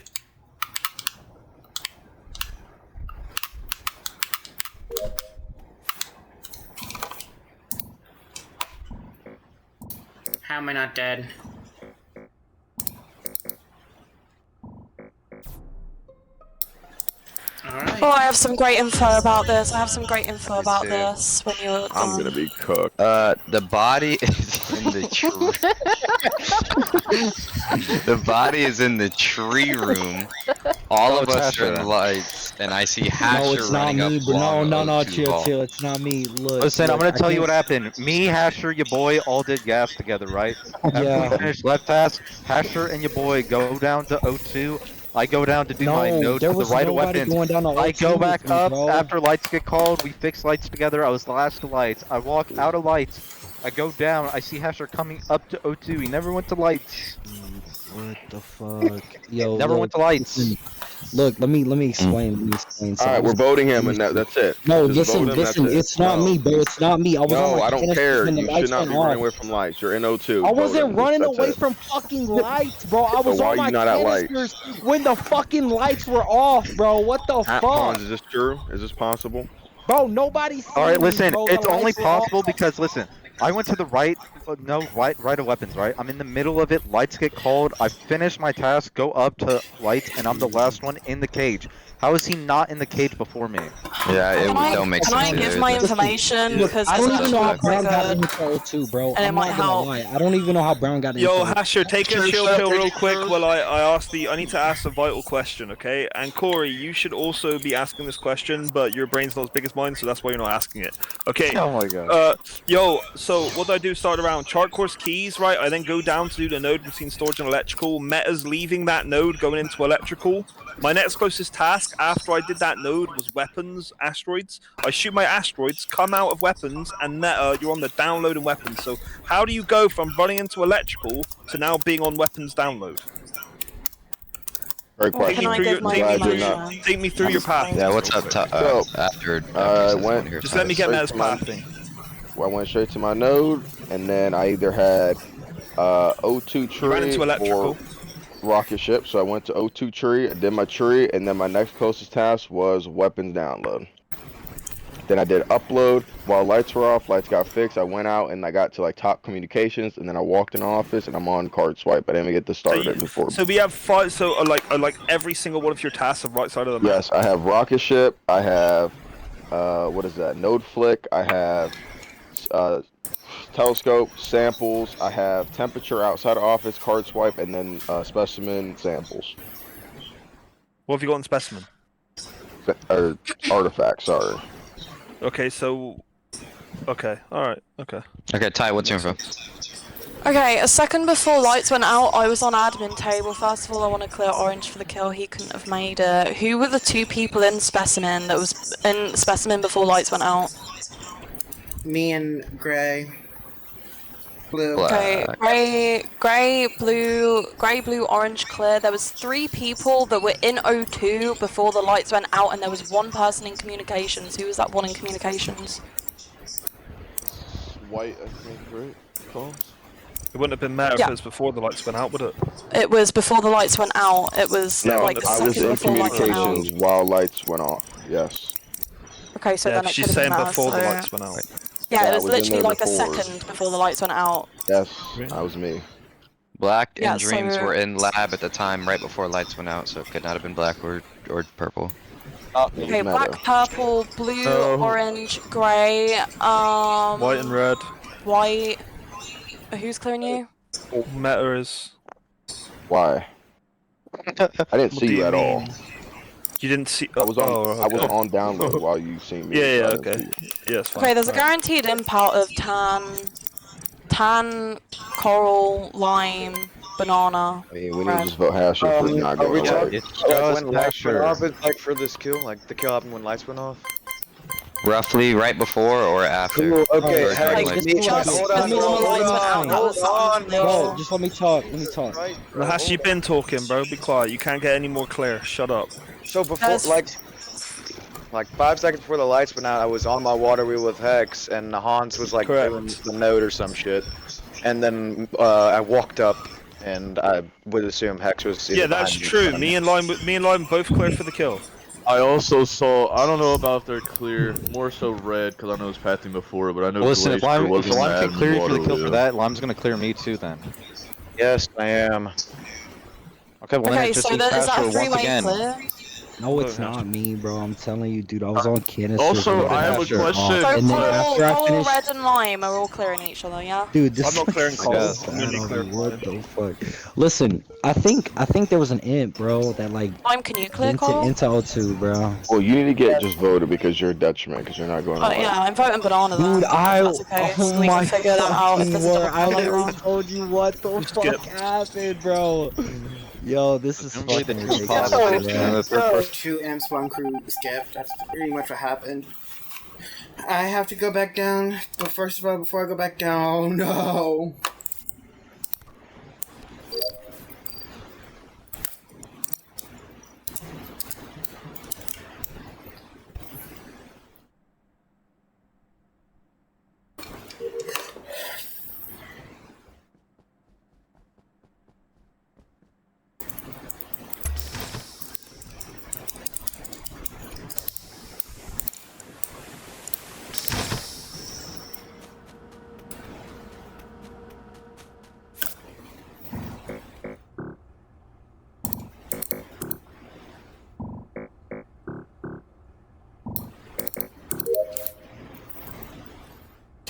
How am I not dead? Alright. Oh, I have some great info about this. I have some great info Me about too. this when you're done. I'm gonna be cooked. The body is in the tree. The body is in the tree room. All of us are in lights, and I see No, Hasher it's not running me, up bro. long No, O2 chill, hall. chill. It's not me. Look. Listen, I'm look, gonna I tell you can't- what happened. Me, Hasher, your boy all did gas together, right? After Yeah. we finished left task, Hasher and your boy go down to O2. I go down to do my No, node there for the was right of nobody weapons. going down to I go O2 back with me, up bro. after lights get called. We fix lights together. I was the last of lights. I walk out of lights. I go down. I see Hasher coming up to O2. He never went to lights. What the fuck? Yo, Never look, went to lights. listen. Look, let me explain. Let me explain. So All I right, we're was- voting him, and that's it. No, Just listen, vote him, that's listen. it. It's not No. me, bro. It's not me. I was on No, my I don't canister care. when the You lights should not went be running off. away from lights. You're in O2. I Vote wasn't him. running That's away it. from fucking lights, bro. I was So why on are my you not at lights? canisters when the fucking lights were off, bro. What the fuck? Hans, is this true? Is this possible? Bro, nobody seen All right, me, listen. bro. The It's only lights were off. possible because listen. I went to the right, no, right of weapons, right? I'm in the middle of it, lights get called, I finish my task, go up to lights, and I'm the last one in the cage. How is he not in the cage before me? Yeah, it Can I, don't make can sense I give either. my It's- information Look, because I it's don't even know how actually quite Brown got good, into O2, bro. and it I'm might not gonna help. lie. I don't even know how Brown got into Yo, O2. Hasher, take a chill pill real quick while I ask the. I need to ask a vital question, okay? And Corey, you should also be asking this question, but your brain's not as big as mine, so that's why you're not asking it. Okay. Oh my god. Yo, so what do I do? Start around chart course keys, right? I then go down to do the node between storage and electrical. Meta's leaving that node, going into electrical. My next closest task after I did that node was weapons, asteroids. I shoot my asteroids, come out of weapons, and Meta, you're on the download and weapons. So how do you go from running into electrical to now being on weapons download? Great Well, question. can I give my information? Take me through your path. Yeah, what's up, So, after I says went. here? Just let me get Meta's path thing. Well, I went straight to my node, and then I either had O2 You ran tree into electrical. or rocket ship. So I went to O2 tree, I did my tree, and then my next closest task was weapons download. Then I did upload while lights were off. Lights got fixed. I went out and I got to like top communications, and then I walked in office and I'm on card swipe. I didn't even get to start it before. So we have five. So like every single one of your tasks on the right side of the map. Yes, I have rocket ship. I have what is that? Node flick. I have telescope samples. I have temperature outside of office, card swipe, and then specimen samples. What have you got in specimen? Or artifact. Sorry. Okay, so. Okay, alright, okay. Okay, Ty, what's your info? Okay, a second before lights went out, I was on admin table. First of all, I want to clear Orange for the kill. He couldn't have made it. Who were the two people in specimen that was in specimen before lights went out? Me and Gray. Blue. Okay, grey, blue, orange, clear. There was 3 people that were in O2 before the lights went out, and there was 1 person in communications. Who was that one in communications? White, I think, right? Calls? It wouldn't have been Meta Yeah. if it was before the lights went out, would it? It was before the lights went out. It was No, like the I was second in before lights went out. communications while lights went off. Yes. Okay, so Yeah, then it she's could have saying been Meta, before the so- lights went out. Yeah, Yeah, it I was was in literally there like a before. second before the lights went out. Yes, that was me. Black and Yeah, Dreams so- were in lab at the time, right before lights went out, so it could not have been black or purple. Okay, black, purple, blue, Oh. orange, grey, White and red. white. Who's clearing you? Meta is. Why? I didn't What see do you you at all. mean? You didn't see. I was on. I was okay. on download while you seen me. Yeah, yeah, so I didn't okay. see you. Yeah, it's fine. Okay, there's a Alright. guaranteed imp out of tan, coral, lime, banana. I mean, we need to just vote hash for not Are we going talking away. like when lights went off? Is like for this kill, like the kill happened when lights went off. Roughly right before or after? Cool, okay, Or hey, during like, lights? hold on, hold on, Bro, just let me talk. Let me talk. Well, has she been talking, bro? Be quiet. You can't get any more clear. Shut up. So before, like 5 seconds before the lights went out, I was on my water wheel with Hex, and Hans was like doing the node or some shit. And then I walked up, and I would assume Hex was. either Yeah, that's behind true. Me and Lime both cleared for the kill. I also saw. I don't know about if they're clear. More so red, because I know it was pathing before, but I know. Well, listen, if Glacier Lime wasn't can adding clear you for the water kill for wheel. that, Lime's gonna clear me too then. Yes, I am. Okay, well then Okay, it just so seems is that faster a once three-way again. clear? No, it's not me, bro. I'm telling you, dude. I was on canister. Also, I have a question. So And then after I coral, finished, red, and lime are all clearing each other, yeah? dude, this I'm not clearing is coral. so I'm only bad, clearing what the fuck? Listen, I think there was an imp, bro, that like Lime, can you clear into coral? O2, bro. Well, you need to get just voted because you're a detriment because you're not going. Oh away. yeah, I'm voting banana then. Dude, if that's okay, oh so we my can figure that out if there's a word, double I kill later literally on. told you what the fuck happened, bro. Yo, this is Presumably fucking the two ridiculous, positives, bro. yeah, that's 2 imps, 1 crew skipped. That's pretty much what happened. I have to go back down, but first of all, before I go back down, no.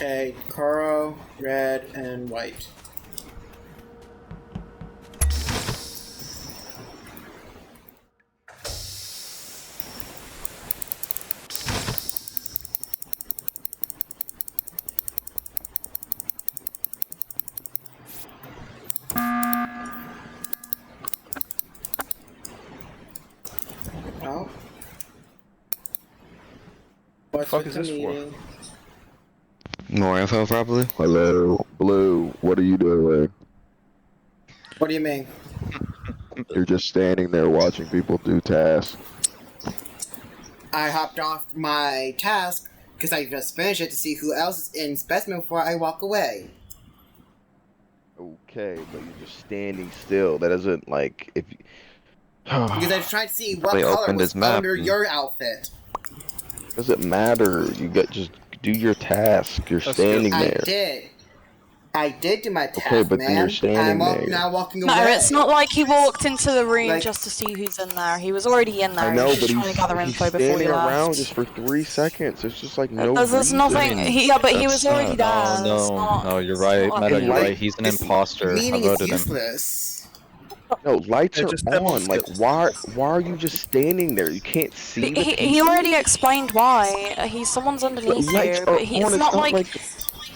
Okay, coral, red, and white. Well, What the fuck is this for? More info, probably. Hello, Blue. What are you doing? What do you mean? You're just standing there watching people do tasks. I hopped off my task because I just finished it to see who else is in specimen before I walk away. Okay, but you're just standing still. That doesn't like if. You... Because I was trying to see what Probably color opened was his map under and- your outfit. Doesn't matter. You got just do your task. You're standing there. I did do my task, Okay, but man. then you're standing there. Now walking No, away. it's not like he walked into the room Like- just to see who's in there. He was already in there. I know, he was but just trying to gather he's info before he standing around left. just for 3 seconds. There's just like no. There's reason. nothing. Yeah, but he was already there. No, you're right, Meta. You're right. He's an imposter. I Meaning it's voted him. useless. No, lights Yeah, are just demo on. Like, why are you just standing there? You can't see the He people? already explained why. Someone's underneath lights you, are but it's on, not like.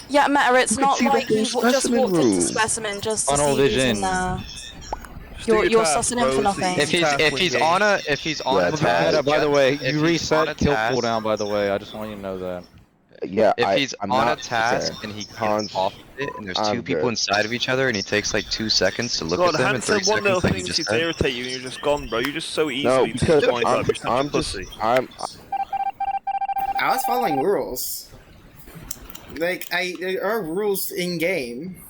Yeah, Meta, it's You can not see the like whole he just specimen walked into room. specimen just to Tunnel see who's vision. in there. Do your You're task, sussing in bro. for It's the nothing. easy task If win he's game. on a Yeah, task, By the way, if you he's on a reset kill task- cooldown. By the way, I just want you to know that. Yeah, If he's I'm on not, a task okay. and he gets Hans, off of it, and there's I'm two people good. inside of each other, and he takes like 2 seconds to look God, at them, and Hans 3 said one little seconds like thing he to just said. irritate you, and you're just gone, bro. You're just so No, easily because to wind up. You're such a I'm just pussy. I'm I was following rules. Like, there are rules in game.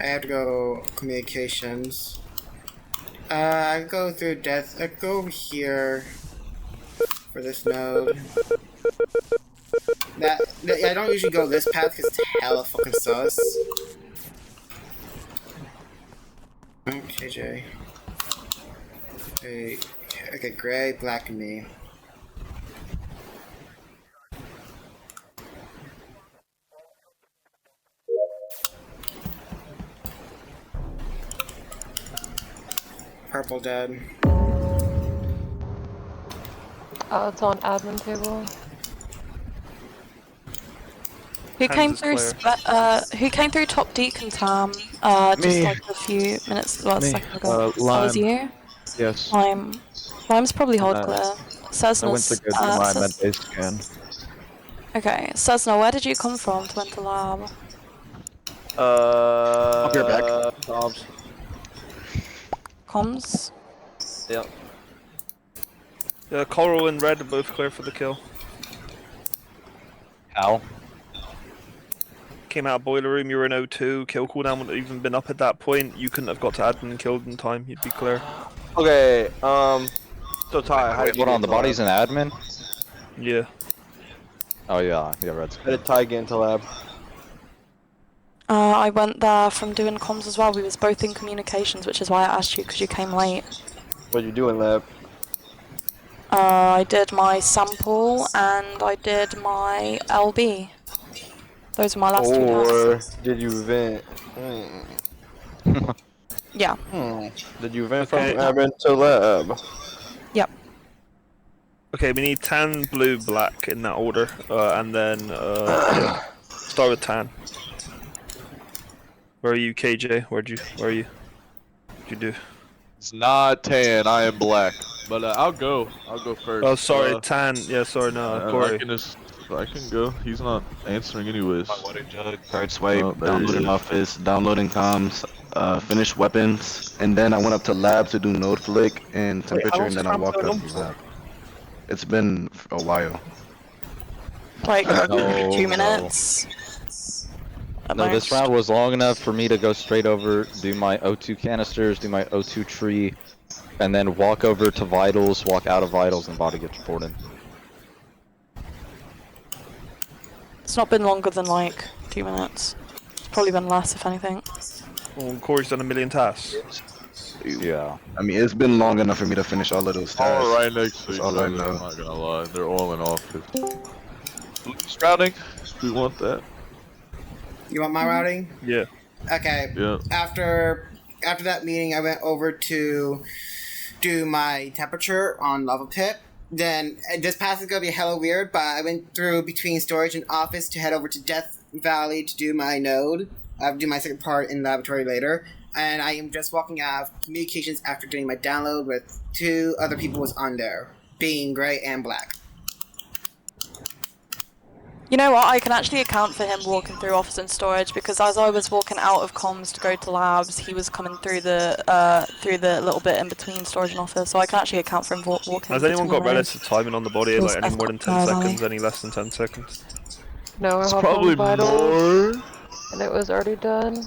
I have to go communications. I go through death. I go over here for this node. I don't usually go this path because it's hella fucking sus. Okay, Jay. Okay, gray, black, and me. Purple dead. It's on admin table. Who came Hans is through? Who came through top deacon Tam? Just Me. like a few minutes, well, a Me. second ago. That was Lime. you. Yes. Lime's probably hold clear. I went to Cessna's. go do my med-based scan. Okay, Cessna, where did you come from to enter lab? I'll be right back. Comms. Comms. Yep. Yeah, coral and red are both clear for the kill. How? Came out of boiler room, you were in O2, kill cooldown wouldn't have even been up at that point. You couldn't have got to admin and killed in time, you'd be clear. Okay, so Ty, how Wait, did you hold on, get the into body's in lab? admin? Yeah. Oh yeah, Red's How did Ty get into lab? I went there from doing comms as well. We was both in communications, which is why I asked you because you came late. What you do in lab? I did my sample and I did my LB. Those were my last two Or tasks. did you vent? Yeah. Did you vent Okay. from admin to lab? Yep. Okay, we need tan, blue, black in that order, and then yeah. Start with tan. Where are you, KJ? Where are you? What'd you do? It's not tan. I am black. But I'll go. I'll go first. Oh, sorry, tan. Yeah, sorry, no, Corey. I can go. He's not answering anyways. My water jug, card swipe, Oh, there he downloading is. office, downloading comms, finished weapons, and then I went up to lab to do node flick and temperature, and then I walked up to lab. It's been a while. Like No, 2 minutes. At No, this most. round was long enough for me to go straight over, do my O2 canisters, do my O2 tree, and then walk over to vitals, walk out of vitals, and body gets reported. It's not been longer than like 2 minutes. It's probably been less, if anything. Well, Corey's done a million tasks. Yeah. I mean, it's been long enough for me to finish all of those tasks. All right next to That's each all I other. I'm know. not gonna lie, they're all in office. Who's routing? We want that. You want my routing? Yeah. Okay. Yeah. After that meeting, I went over to do my temperature on Lava Pit. Then this pass is gonna be hella weird, but I went through between storage and office to head over to Death Valley to do my node. I'll do my second part in laboratory later. And I am just walking out of communications after doing my download with 2 other people was on there, being gray and black. You know what? I can actually account for him walking through office and storage because as I was walking out of comms to go to labs, he was coming through the little bit in between storage and office. So I can actually account for him walking. Has anyone got between those. relative timing on the body? Yes, Like any I've more than got 10 Valley. seconds? Any less than 10 seconds? No, I It's hopped probably on vitals, more. and it was already done.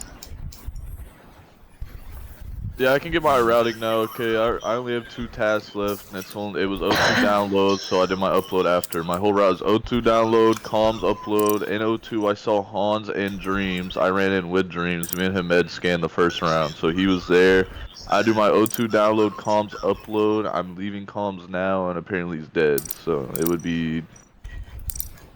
Yeah, I can get my routing now. Okay, I only have 2 tasks left, and it was O2 download, so I did my upload after. My whole route is O2 download, comms upload. In O2, I saw Hans and Dreams. I ran in with Dreams. Me and him med scanned the first round, so he was there. I do my O2 download, comms upload. I'm leaving comms now, and apparently he's dead. So it would be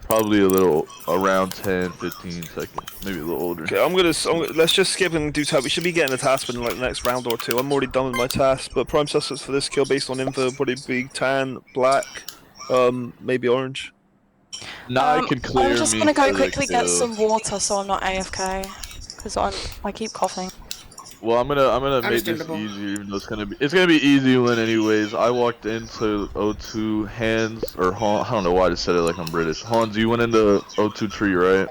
probably a little around 10, 15 seconds, maybe a little older. Okay, let's just skip and do task. We should be getting a task within like the next round or 2. I'm already done with my task, but prime suspects for this kill based on info would it be tan, black, maybe orange. Nah, I can clear I'm just me gonna go for the quickly get kill. some water so I'm not AFK because I keep coughing. Well, I'm gonna make this Understandable. easier, even though it's gonna be easy win anyways. I walked into O2 Hans or I don't know why I just said it like I'm British. Hans, you went into O2 tree, right?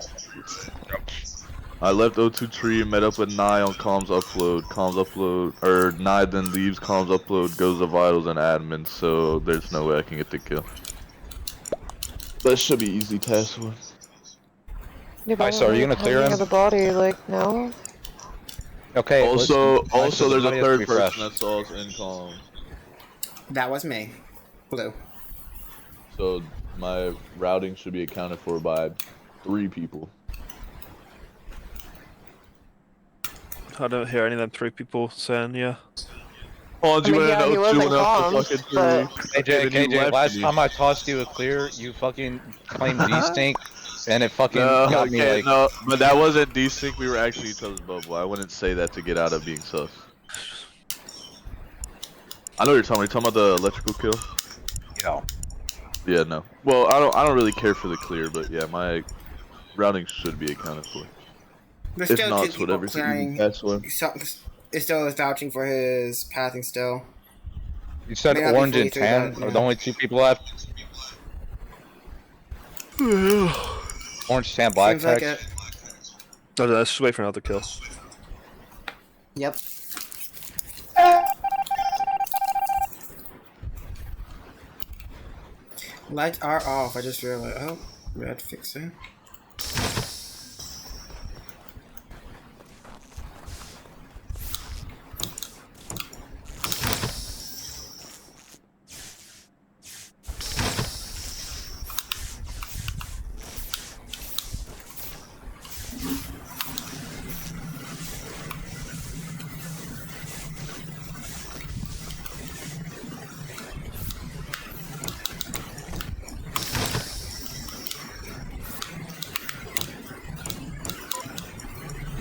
I left O2 tree, met up with Nye on comms upload, or Nye then leaves comms upload, goes to vitals and admin, so there's no way I can get the kill. That should be easy task one. Yeah, Alright, so are you gonna clear him? The body, like, no? Okay. Also, let's- there's a everybody has to third be person fresh. that saw us in comms. That was me. Blue. So my routing should be accounted for by 3 people. I don't hear any of them 3 people saying yeah. Oh, do you want to he know wasn't went up comms, to fucking but- 3? KJ, last time I tossed you a clear, you fucking claimed desync, and it fucking No, got me okay, like. no, but that wasn't desync. We were actually each other's bubble. I wouldn't say that to get out of being sus. I know what you're talking about. You're talking about the electrical kill. Yeah. Yeah, no. Well, I don't really care for the clear, but yeah, my routing should be accounted for. There's If still not, 2 it's people whatever. clearing. That's one. It still is vouching for his pathing still. You said May not be orange fully and through, tan but, are yeah. the only 2 people left. Orange, tan, black Seems like text. it. No, let's just wait for another kill. Yep. Lights are off. I just realized. Oh, red fixer.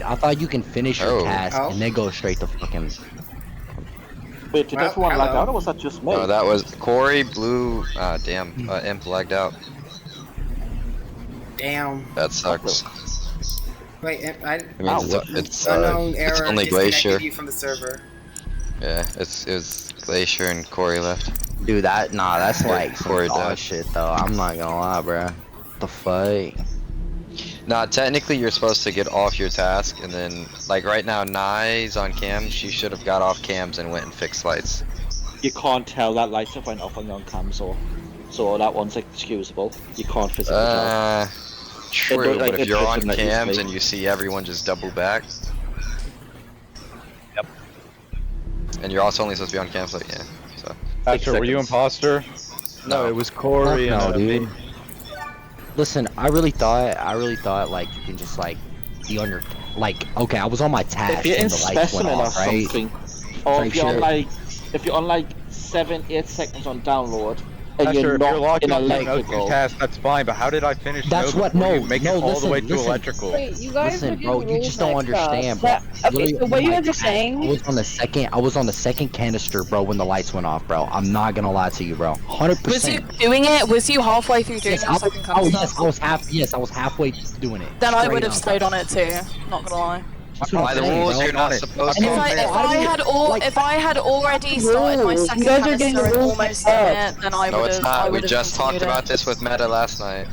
I thought you can finish your task Oh. and then go straight to fucking. Wait, did Well, everyone lag hello. out or was that just me? No, that was Corey, Blue, damn, Imp lagged out. Damn. That sucks. Wait, I I mean, it's unknown error only disconnected Glacier. you from the server. Yeah, it was Glacier and Corey left. Dude, that's like some Corey dog died. shit though. I'm not gonna lie, bruh. The fuck? Nah, technically you're supposed to get off your task, and then, like right now, Nye's on cam. She should have got off cams and went and fixed lights. You can't tell that lights have went off on your cam, so that one's excusable. You can't physically tell. True, like, but if it's you're just on a nice cams mistake. and you see everyone just double back. Yep. And you're also only supposed to be on cams, like, yeah, so. Asher, were you seconds. imposter? No, it was Corey Fuck and no, dude. Listen, I really thought like you can just like be on your like. Okay, I was on my task If you're in and the lights went specimen or off, right? something, Or Like, if you're on sure. like, 7-8 seconds on download, and Asher, you're if you're not locked in onto an O2 electrical. task, that's fine, but how did I finish That's node what. before you No, make no. it all the way Listen, to electrical? Wait, you guys are listen, bro. doing You rules just don't mixed up. understand, bro. Okay, Literally, so what you my guys are task, saying? I was on the second. I was on the second canister, bro, when the lights went off, bro. I'm not gonna lie to you, bro. 100%. Was you doing it? Was you halfway through doing Yes, your second oh canister? yes, I was half. Yes, I was halfway doing it. Then I Straight would have up. stayed on it too. Not gonna lie. That's what By I'm the saying, rules, bro. you're not supposed And to. if I had already started my Rules. second You guys are getting canister and rules almost mixed in up. it, then I No, would it's have. not. I We would have just talked continued about it. this with Meta last night.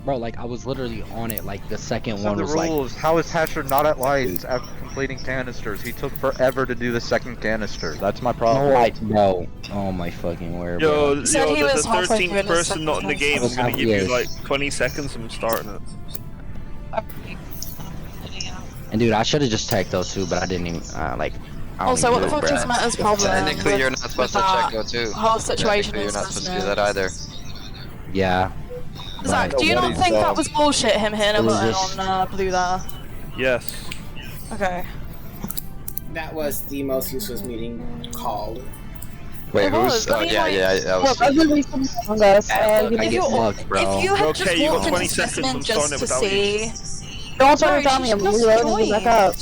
Bro, like I was literally on it. Like the second So one the was like. rules. How is Tasher not at lights after completing canisters? He took forever to do the second canister. That's my problem. No, bro. Oh my fucking word, Yo, bro. He said he there's was a halfway through 13th in his person second not in the game. canister. I'm gonna give Yes. you like 20 seconds. I'm starting it. And dude, I should have just checked those two, but I didn't even like. I don't Also, even what the do it, fuck bro. is Meta's problem? Technically, you're not supposed to check O2. Whole situation Technically, you're is not supposed to do listening. that either. Yeah. Zach, but- do you not think that was bullshit? Him hitting a It was button just- on blue there. Yes. Okay. That was the most useless meeting called. Wait, It who's? was. I Oh, mean, yeah, like- yeah, that Look, was. I've been reading Among Us, and you I know, get fucked, bro. If you had Okay, just you got walked 20 into seconds. I'm Specimen starting just it to without you. see. don't try No, to tell me she's I'm just reloading the back up.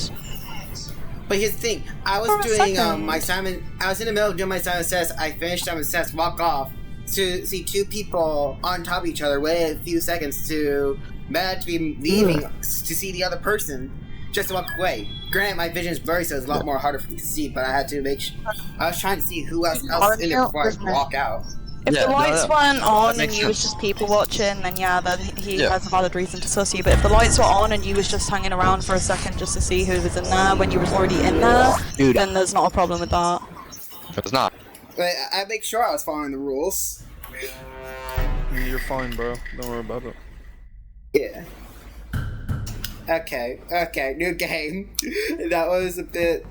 But here's the thing, I was For a doing second. my Simon. I was in the middle of doing my Simon Says. I finished Simon Says. Walk off to see two people on top of each other. Wait a few seconds to Matt to be leaving to see the other person. Just to walk away. Granted, my vision is blurry, so it's a lot more harder for me to see. But I had to make sure. I was trying to see who else in there before I walk out. If Yeah, the no, lights no. weren't on and makes you was sense. just people watching, then yeah, then he Yeah. has a valid reason to suss you. But if the lights were on and you was just hanging around for a second just to see who was in there when you was already in there, Dude. then there's not a problem with that. It's not. But I make sure I was following the rules. You're fine, bro. Don't worry about it. Yeah. Okay, new game. That was a bit.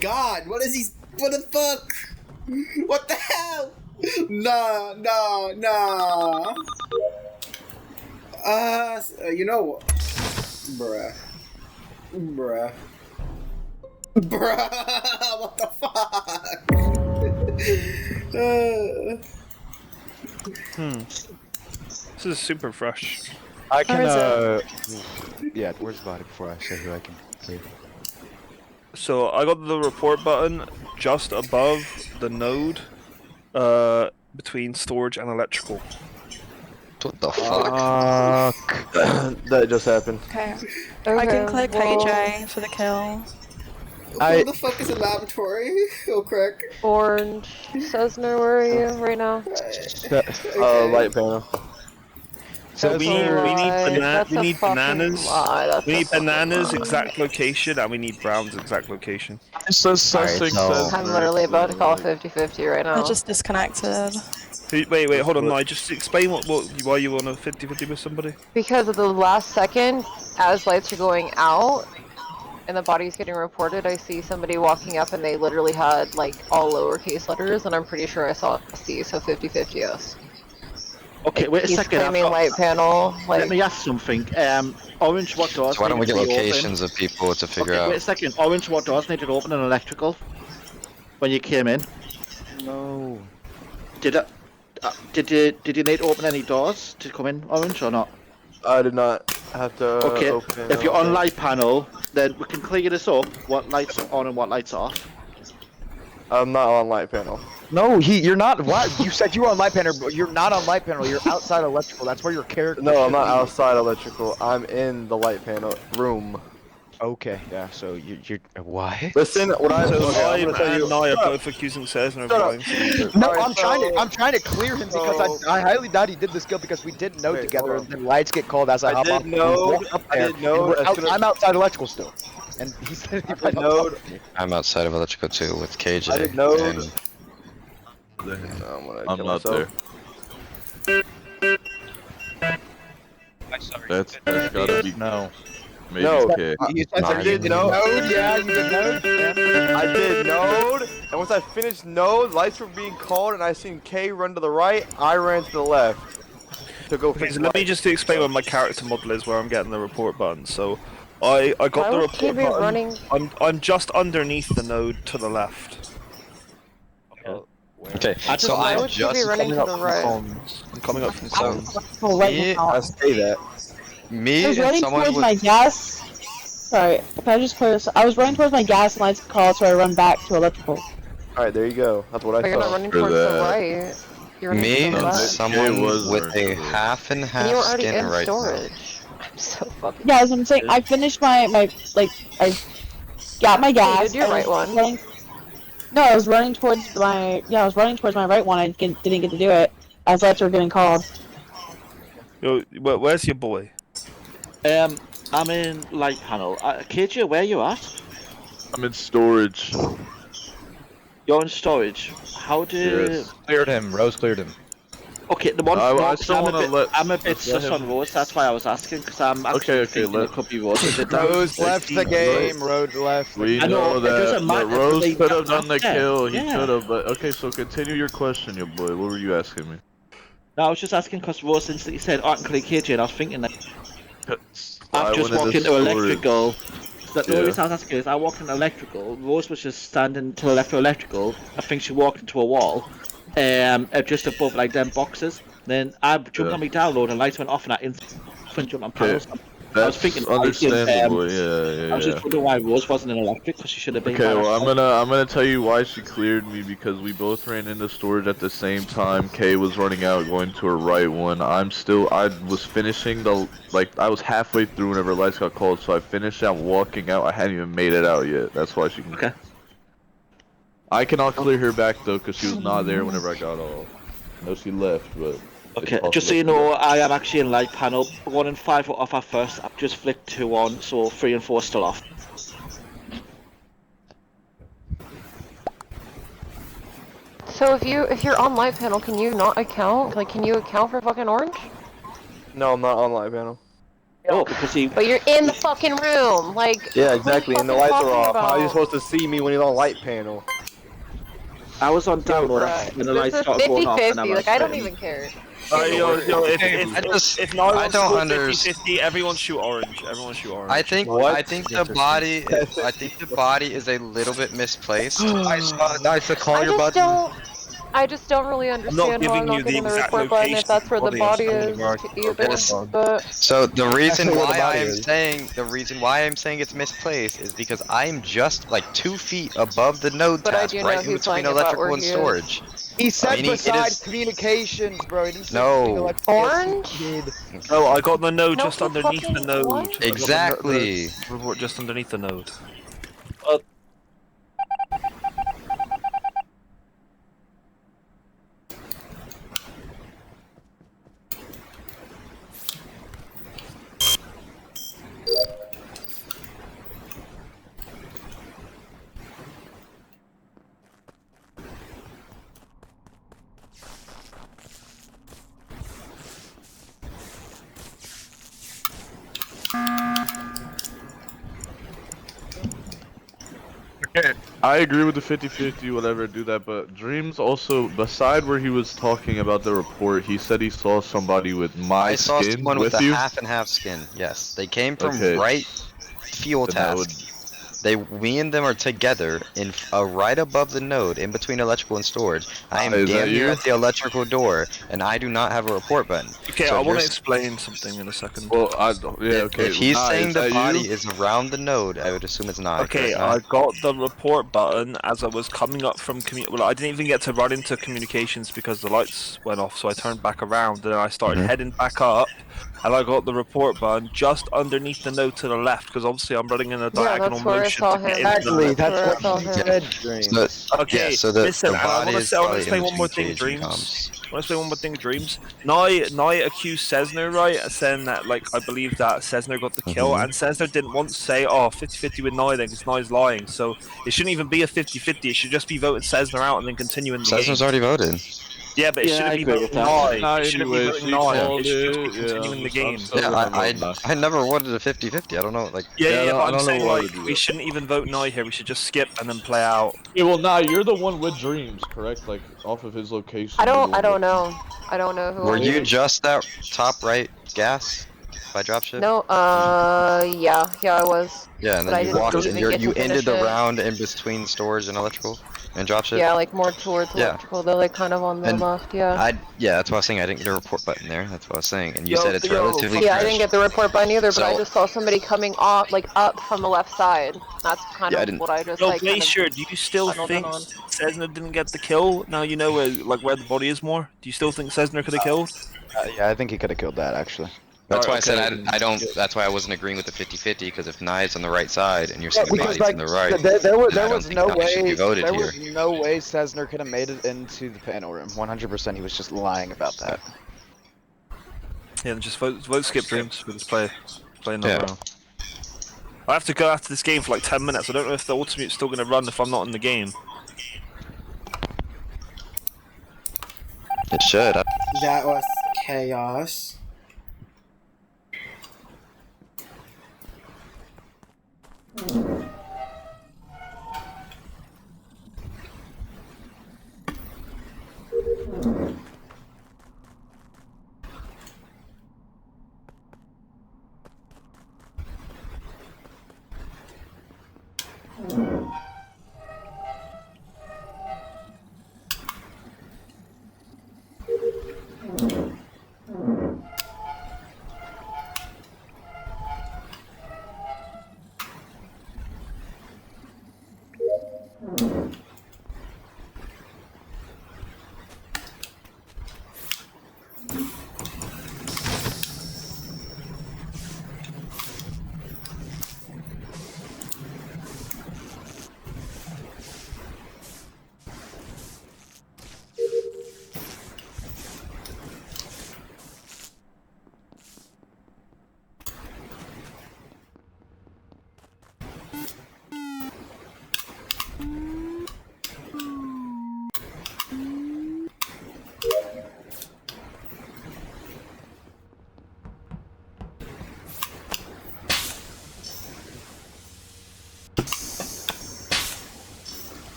God, what is he? What the fuck? What the hell? No. You know what? Bruh. What the fuck? This is super fresh. I can, Where yeah, where's the body before I say who I can save? So I got the report button just above the node, between storage and electrical. What the fuck? That just happened. Okay. I can click KJ for the kill. Who the fuck is a laboratory? Oh, crack. Orange. Sesner, where are you right now? Light panel. So we need That's a fucking bananas. lie. That's We a need fucking bananas lie. exact location, and we need brown's exact location. It says sussing says. I'm literally about to call 50-50 right now. I just disconnected. Wait, hold on, no, just explain why you want a 50-50 with somebody. Because of the last second, as lights are going out, and the body's getting reported, I see somebody walking up and they literally had like all lowercase letters, and I'm pretty sure I saw C, so 50-50 yes. Okay, wait a He's second. claiming light panel. Let Like, me ask something. Orange, what doors? So why don't we need get to be locations of people to figure Okay, out? wait a second. Orange, what doors needed open and electrical? When you came in, No. did you need to open any doors to come in, Orange, or not? I did not have to Okay, open. if you're on light panel, then we can clear this up. What lights are on and what lights are off? I'm not on light panel. No, you're not. What? You said you were on light panel, but you're not on light panel. You're outside electrical. That's where your character. No, I'm should not be. outside electrical. I'm in the light panel room. Okay, yeah. So you're what? Listen, what I So okay, I'm Live gonna tell and you. Nye are Shut up. both accusing Cesar of Shut up. lying. No, Alright, I'm trying to clear him because I highly doubt he did this kill because we did node Wait, together hold and then lights get called as I I hop did off. We node, walk up I there, did and node we're as out- soon as- I'm outside electrical still, and he's I right did on top node. of me. I'm outside of electrical too with KJ. I did node. and- No, I'm gonna I'm kill not myself. there. That's gotta be No. maybe No. okay. I did node. Yeah, you did node. Yeah. I did node, and once I finished node, lights were being called, and I seen K run to the right. I ran to the left. to go Okay, fix so let me lights. just explain what my character model is, where I'm getting the report button. So, I got Why the would report he be button. running? I'm just underneath the node to the left. Okay, so Why I'm would he be just running to the right? I'm coming up from so comms. me, I say that. me I was and running someone towards with my gas. Sorry, can I just clear this? I was running towards my gas and lights called, so I run back to electrical. Alright, there you go. That's what I But you're not thought. running towards the right. You're running me to the and left. someone was with running a to the half and And half you were already skin in right now. storage. I'm so fucking. Yeah, as I'm saying, I finished my I got my Yeah, you gas. did your I was right one. running. No, I was running towards my I was running towards my right one. I didn't get to do it as lights were getting called. Yo, where's your boy? I'm in light panel. KJ, where you at? I'm in storage. You're in storage. How do? Yes. Cleared him. Rose cleared him. Okay, the one. I No, still I'm a wanna bit. let- I'm a bit let's let sus on him- Rose. That's why I was asking, because I'm actually thinking it could be Rose. Is it that? Rose left the game. Rose left. We I know, know it doesn't that matter, Rose they could have got done the there. kill. He Yeah. could have, but okay. So continue your question, your boy. What were you asking me? No, I was just asking because Rose instantly said, "Oh, I can click KJ," and I was thinking that I I've just went walked into into storage. electrical. So the only Yeah. reason I was asking is I walked into electrical. Rose was just standing to the left of electrical. I think she walked into a wall, just above like them boxes. Then I jumped Yeah. on my download and lights went off and I instantly jumped on Okay. panels. I was That's thinking, understandable. Yeah. I was just wondering why Rose wasn't in electric because she should have been. Okay, by well, I'm herself. gonna tell you why she cleared me, because we both ran into storage at the same time. Kay was running out, going to her right one. I was finishing I was halfway through whenever lights got called, so I finished out walking out. I hadn't even made it out yet. That's why she. Okay. I cannot clear her back though, because she was not there whenever I got off. No, she left, but. Okay, just so you know, I am actually in light panel. 1 and 5 were off at first. I've just flicked 2 on, so 3 and 4 still off. So if you're on light panel, can you not account? Like, can you account for fucking orange? No, I'm not on live panel. Oh, because he. But you're in the fucking room. Like. Yeah, what are you exactly. And the fucking lights are talking off. How are you about? supposed to see me when you're on light panel? I was on download Bruh, when the this lights is started going off, and I 50-50. was Like, I don't even care. If no I one's don't scored under- 50-50, everyone shoot orange. Everyone shoot orange. I think the body is a little bit misplaced. Nice to call your button. I just don't really understand why I'm giving you not the getting the exact report button if location that's where the of the body body is is. either. But So the reason Exactly where the why body I'm is. saying it's misplaced is because I'm just like 2 feet above the node But I task, do right know in he's between lying about electrical where and he is. storage. He said Meaning it beside is- communications, bro. He didn't say No. anything like Orange? No, I got the node No, just he underneath the fucking- node. what? I got the Exactly. report just underneath the node. I agree with the 50-50, whatever, do that, but Dreams also, beside where he was talking about the report, he said he saw somebody with my I saw skin someone with with a you. half and half skin. Yes, they came from Okay. right fuel Then that task. Me and them are together in right above the node, in between electrical and storage. I am Is that damn near you? at the electrical door, and I do not have a report button. Okay, So I if want to you're- explain something in a second. Well, okay. If he's Nah, saying is the that body you? is around the node, I would assume it's not. Okay, correct, I Matt? got the report button as I was coming up from well, I didn't even get to run into communications because the lights went off, so I turned back around and I started heading back up, and I got the report button just underneath the node to the left, because obviously I'm running in a diagonal that's where I motion saw to get him. into the Exactly. left. That's where I what saw she him. said, Dreams. Okay, yeah, so the listen, and I body want is to probably explain in one more between thing, cage and Dreams. comms. I want to explain one more thing, Dreams. Nye accused Cesner, right, saying that, like, I believe that Cesner got the kill, and Cesner didn't once say, oh, 50-50 with Nye then, because Nye's lying, so it shouldn't even be a 50-50, it should just be voting Cesner out and then continuing the game. Cesner's already voted. Yeah, but it Yeah, I shouldn't be agree voting with that. nine. Nah, It shouldn't be anyways, voting he nine. called It should just be it. Yeah, continuing the game. still Yeah, gonna vote nah. I never wanted a 50-50. I don't know, like. Yeah, but I I'm don't know saying why like would do we that. shouldn't even vote nine here. We should just skip and then play out. Yeah, well, nah, you're the one with dreams, correct? Like off of his location. I you're the don't one with- know. I don't know who Were I you am. just that top right gas by dropship? No, yeah, I was. Yeah, and But then I you didn't walked and even get you to ended finish the it. round in between storage and electrical and dropship. Yeah, like more towards Yeah. electrical. They're like kind of on the And left, yeah. Yeah, that's what I was saying. I didn't get a report button there. That's what I was saying. And you Yo, said it's Theo, relatively Yeah, I fresh. didn't get the report button either, but I So- just saw somebody coming off, like up from the left side. That's kind Yeah, I of didn't- what I just Yo, like. Kind of Glacier, do you still tunneled in think on. Cessna didn't get the kill? Now you know where the body is more. Do you still think Cessna could have killed? Yeah, I think he could have killed that actually. That's why I Alright, said okay, I don't. That's why I wasn't agreeing with the 50-50 because if Nye's on the right side and you're Yeah, saying because body's like on the right, there then I was don't think no Nye should be way voted there here. was no way Cessner could have made it into the panel room. 100%. He was just lying about that. Yeah, then just vote skip dreams for this play another Yeah. round. I have to go after this game for like 10 minutes. I don't know if the ultimate's still going to run if I'm not in the game. It should. That was chaos.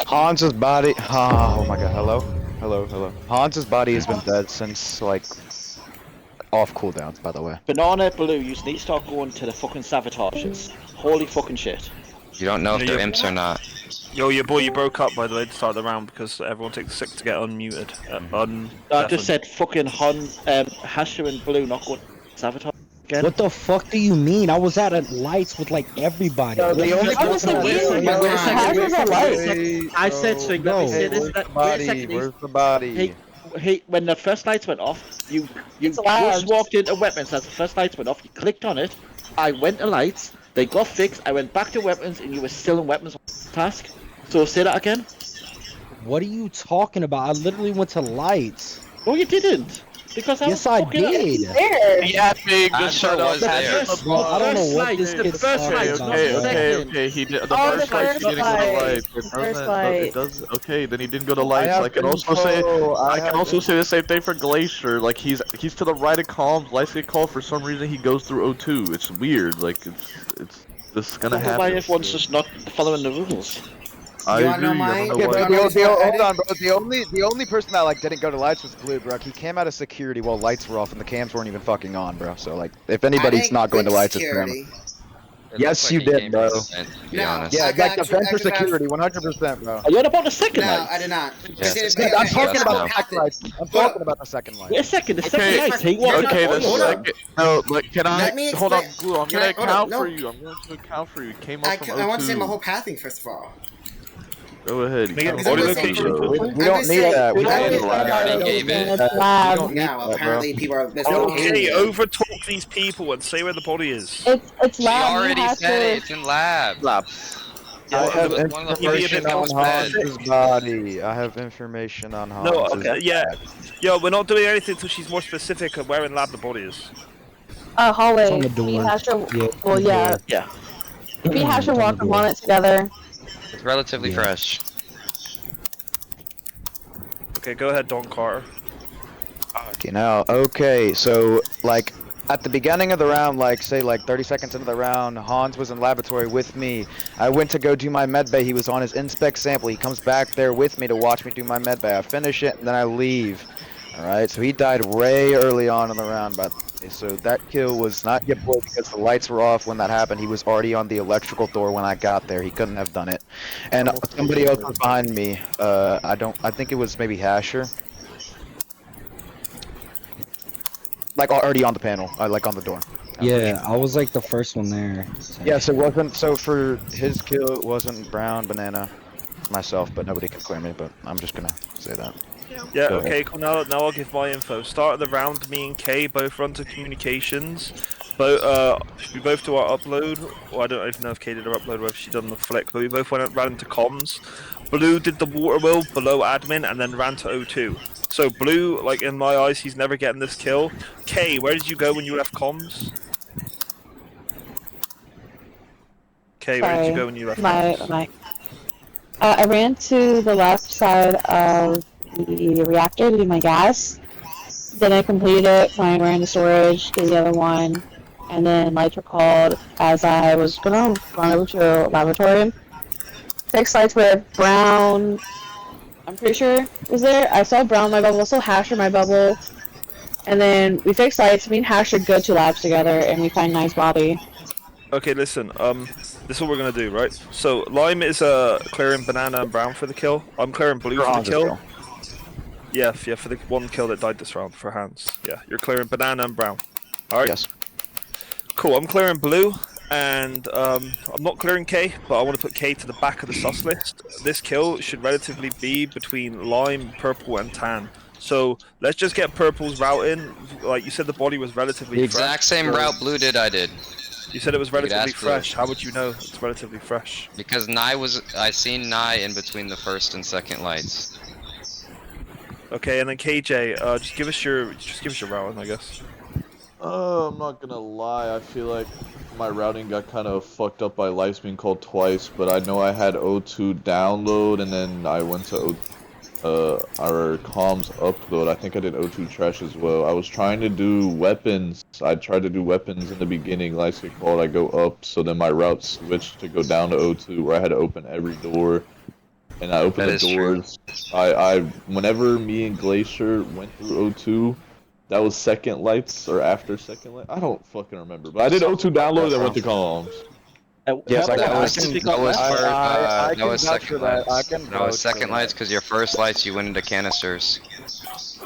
Hans's body. Oh my god. Hello. Hans's body has been dead since like off cooldowns, by the way. Banana Blue, you need to start going to the fucking sabotages. Holy fucking shit. You don't know if they're imps or not. Yo, your boy, you broke up by the way at the start of the round because everyone takes a sec to get unmuted. I just said fucking Hasher and Blue not going to sabotage again. What the fuck do you mean? I was at lights with like everybody. The only I was like, wait a second, wait, wait a second, how's wait a this a second, light? wait a second. I said so. Let me say this. Wait a second. Where's the body? Hey, when the first lights went off, you It's just labs. walked into weapons as the first lights went off. You clicked on it. I went to lights. They got fixed. I went back to weapons, and you were still in weapons task. So say that again. What are you talking about? I literally went to lights. No, you didn't. Because I Yes, was I fucking did. There. Yeah, big. I Just sure shut up. was there. Well, I don't know what light, this the kid's first talking light, about. Okay. He did the Oh, first the light. first He didn't go light. to lights. The It first doesn't. light. It does. Okay, then he didn't go to lights. have I can also say. info. I I can have also say the same thing for Glacier. Like he's to the right of comms. Lights get called for some reason. He goes through O2. It's weird. Like it's this is gonna I don't know happen. why everyone's just not following the rules. I You agree. wanna know I mine? don't know Yeah, why. but Wanna know hold what on, bro. The only person that like didn't go to lights was Blue, bro. He came out of security while lights were off and the cams weren't even fucking on, bro. So like, if anybody's not going to lights, it's him. It Yes, looks you like he did, came bro. from the vent, to be No. honest. Yeah, I like got the you. vent I for just have- security, 100%, bro. Are you on about the second No, light? I did not. Yes, I did- it's Yeah, I'm Yes, talking no. about the second light. I'm talking about the second light. Wait a second, the second Okay, light. He walked Okay, out. the Hold on. second. No, like, can I? Let me Hold on, explain- Glue. I'm Can gonna I- hold on, account no. for you. I'm going to account for you. He came up from O2. I want to say my whole pathing first of all. Go ahead. Can I get Is body it location? missing? We I'm don't just need saying, that. We I'm don't just- need that. Gave it. It's lab. don't need Now, that, apparently bro. people are Yo, mislocating Kay, it. overtalk these people and say where the body is. It's She lab. You already have said to. it. It's in lab. Lab. Yeah, I have It was one of the can you be a first bit information more on specific? Hans's body. I have information on No, Hans's yeah. body. Yo, we're not doing anything until she's more specific of where in lab the body is. Hallway. It's on the Me and door. Hasher. Yeah, it's on Well, the yeah. door. Yeah. Me and Hasher It's on walked the up door. on it together. It's relatively Yeah. fresh. Okay, go ahead, Don Carter. Okay, now, okay, so, like, at the beginning of the round, like, say, like, 30 seconds into the round, Hans was in laboratory with me. I went to go do my med bay. He was on his inspect sample. He comes back there with me to watch me do my med bay. I finish it, and then I leave. Alright, so he died way early on in the round, but so that kill was not your boy because the lights were off when that happened. He was already on the electrical door when I got there. He couldn't have done it. And somebody else was behind me. I think it was maybe Hasher. Like already on the panel, like on the door. Yeah, I was like the first one there. So. Yes, it wasn't. So for his kill, it wasn't Brown, Banana, myself, but nobody can clear me. But I'm just gonna say that. Yeah, Go okay, cool. Now I'll give my info. Start of the round, me and Kay both run to communications. We both do our upload. Well, I don't even know if Kay did her upload or if she done the flick, but we both ran into comms. Blue did the water wheel below admin and then ran to O2. So Blue, like in my eyes, he's never getting this kill. Kay, where did you go when you left comms? Kay, where did you go when you left comms? I ran to the left side of the reactor to do my gas. Then I completed it when I ran to storage, did the other one, and then lights were called as I was gonna run over to the laboratory. Fixed lights with Brown, I'm pretty sure, was there. I saw Brown in my bubble, saw Hasher in my bubble, and then we fixed lights. Me and Hasher go to labs together, and we find Knight's body. Okay, listen, this is what we're gonna do, right? So, Lime is clearing Banana and Brown for the kill. I'm clearing Blue for the kill. Yeah, for the one kill that died this round for Hans. Yeah, you're clearing Banana and Brown. Alright? Yes. Cool, I'm clearing Blue, and I'm not clearing K, but I want to put K to the back of the sus list. This kill should relatively be between Lime, Purple, and Tan. So, let's just get Purple's route in. Like you said, the body was relatively The fresh. exact same so- route Blue did, I did. You said it was relatively ask Blue. fresh. How would you know it's relatively fresh? Because I seen Nye in between the first and second lights. Okay, and then KJ, just give us your routing, I guess. I'm not gonna lie, I feel like my routing got kind of fucked up by lights being called twice, but I know I had O2 download and then I went to our comms upload. I think I did O2 trash as well. I was trying to do weapons. I tried to do weapons in the beginning, lights get called, I go up, so then my route switched to go down to O2 where I had to open every door. And I opened the doors. I whenever me and Glacier went through O2, that was second lights or after second light. I don't fucking remember, but I did O2 download and went to comms. Yes, that was second for lights because your first lights you went into canisters.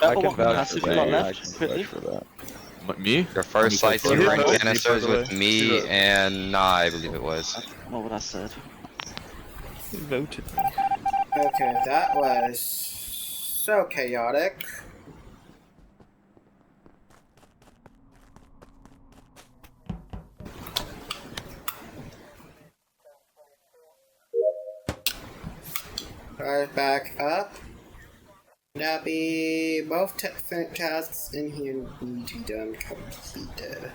I can vouch for that. I can vouch for that. Me? Your first lights you were in canisters with me and Nah, I believe it was. What would I said? Who voted? Okay, that was so chaotic. Right, back up. Now be both tasks in here need to be done completed.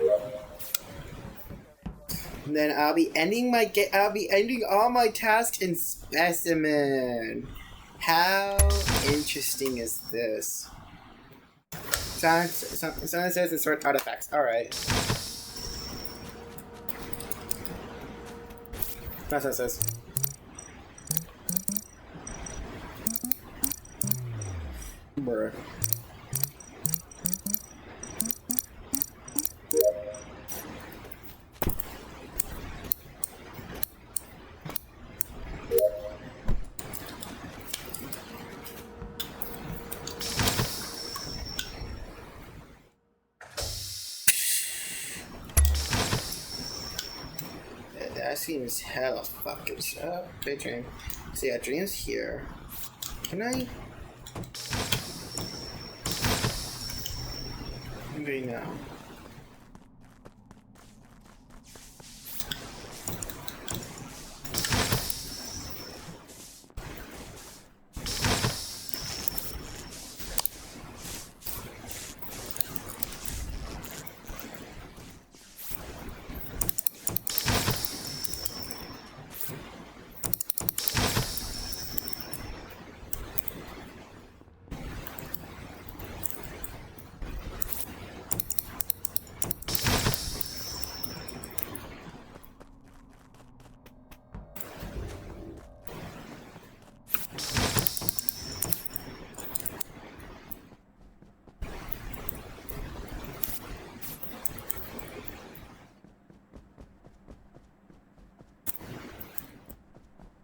And then I'll be ending all my tasks in specimen. How interesting is this? Someone says insert artifacts. Alright. That's what it says. Bruh. That seems hella fucking up. Big dream. So yeah, Dream's here. Can I? Maybe now.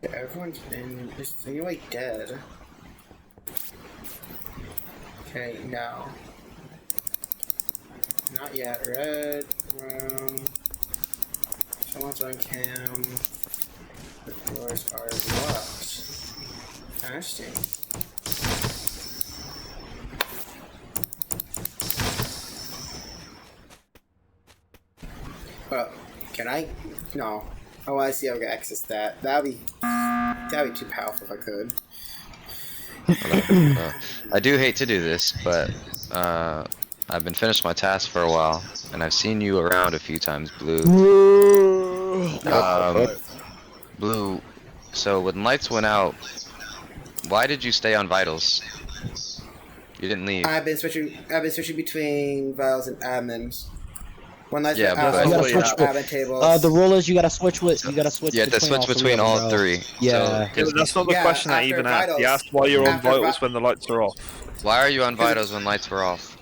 Yeah, everyone's been is anyway dead. Okay, no. Not yet. Red room. Someone's on cam. The doors are locked. Interesting. Oh, can I? No. Oh, I see. I can access that. That'd be too powerful if I could. I do hate to do this, but I've been finished my task for a while, and I've seen you around a few times, Blue. Blue. So when lights went out, why did you stay on vitals? You didn't leave. I've been switching between Vials and admins. When lights Yeah, went out, but I You was gotta on switch. admin tables. The rule is you gotta switch with. You gotta switch. Yeah, to switch between all bro. three. Yeah. Yeah, but that's not the Yeah, question I after even asked. He vitals. asked why you're on After vitals when the lights are off. Why are you on vitals when lights were off?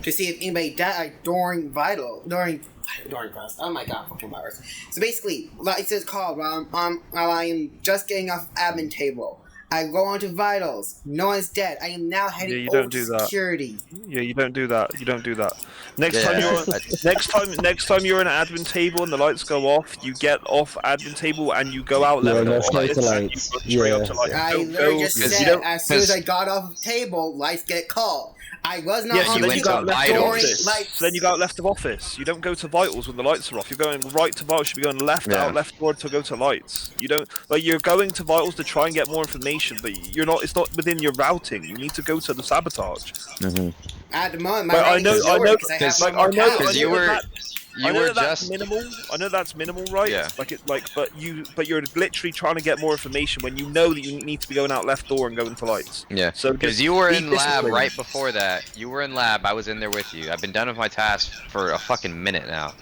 To see if anybody died during class. Oh my god, fucking virus. So basically, lights is called while I am just getting off admin table. I go on to vitals. No one's dead. I am now heading you over don't to do that. security. Yeah, you don't do that. You don't do that. Next Yeah, time you're on, next time you're in an admin table and the lights go off, you get off admin table and you go out Yeah, left go of straight to office and lights. you go straight up to lights. I Don't literally go- just you said don't- as soon as I got off the table, lights get called. I was not Yes, on you the went table out left of during office. lights. Then you go out left of office. You don't go to vitals when the lights are off. You're going right to vitals. You should be going left Yeah. out left door to go to lights. You don't like you're going to vitals to try and get more information, but you're not. It's not within your routing. You need to go to the sabotage. At the moment, my But I rating know, is I lower know, because I have like one more I know, task. Because you were that's just minimal. I know that's minimal, right? Yeah. But you're literally trying to get more information when you know that you need to be going out left door and going to lights. Yeah, So because just you were be in lab disciplined. right before that. You were in lab. I was in there with you. I've been done with my task for a fucking minute now.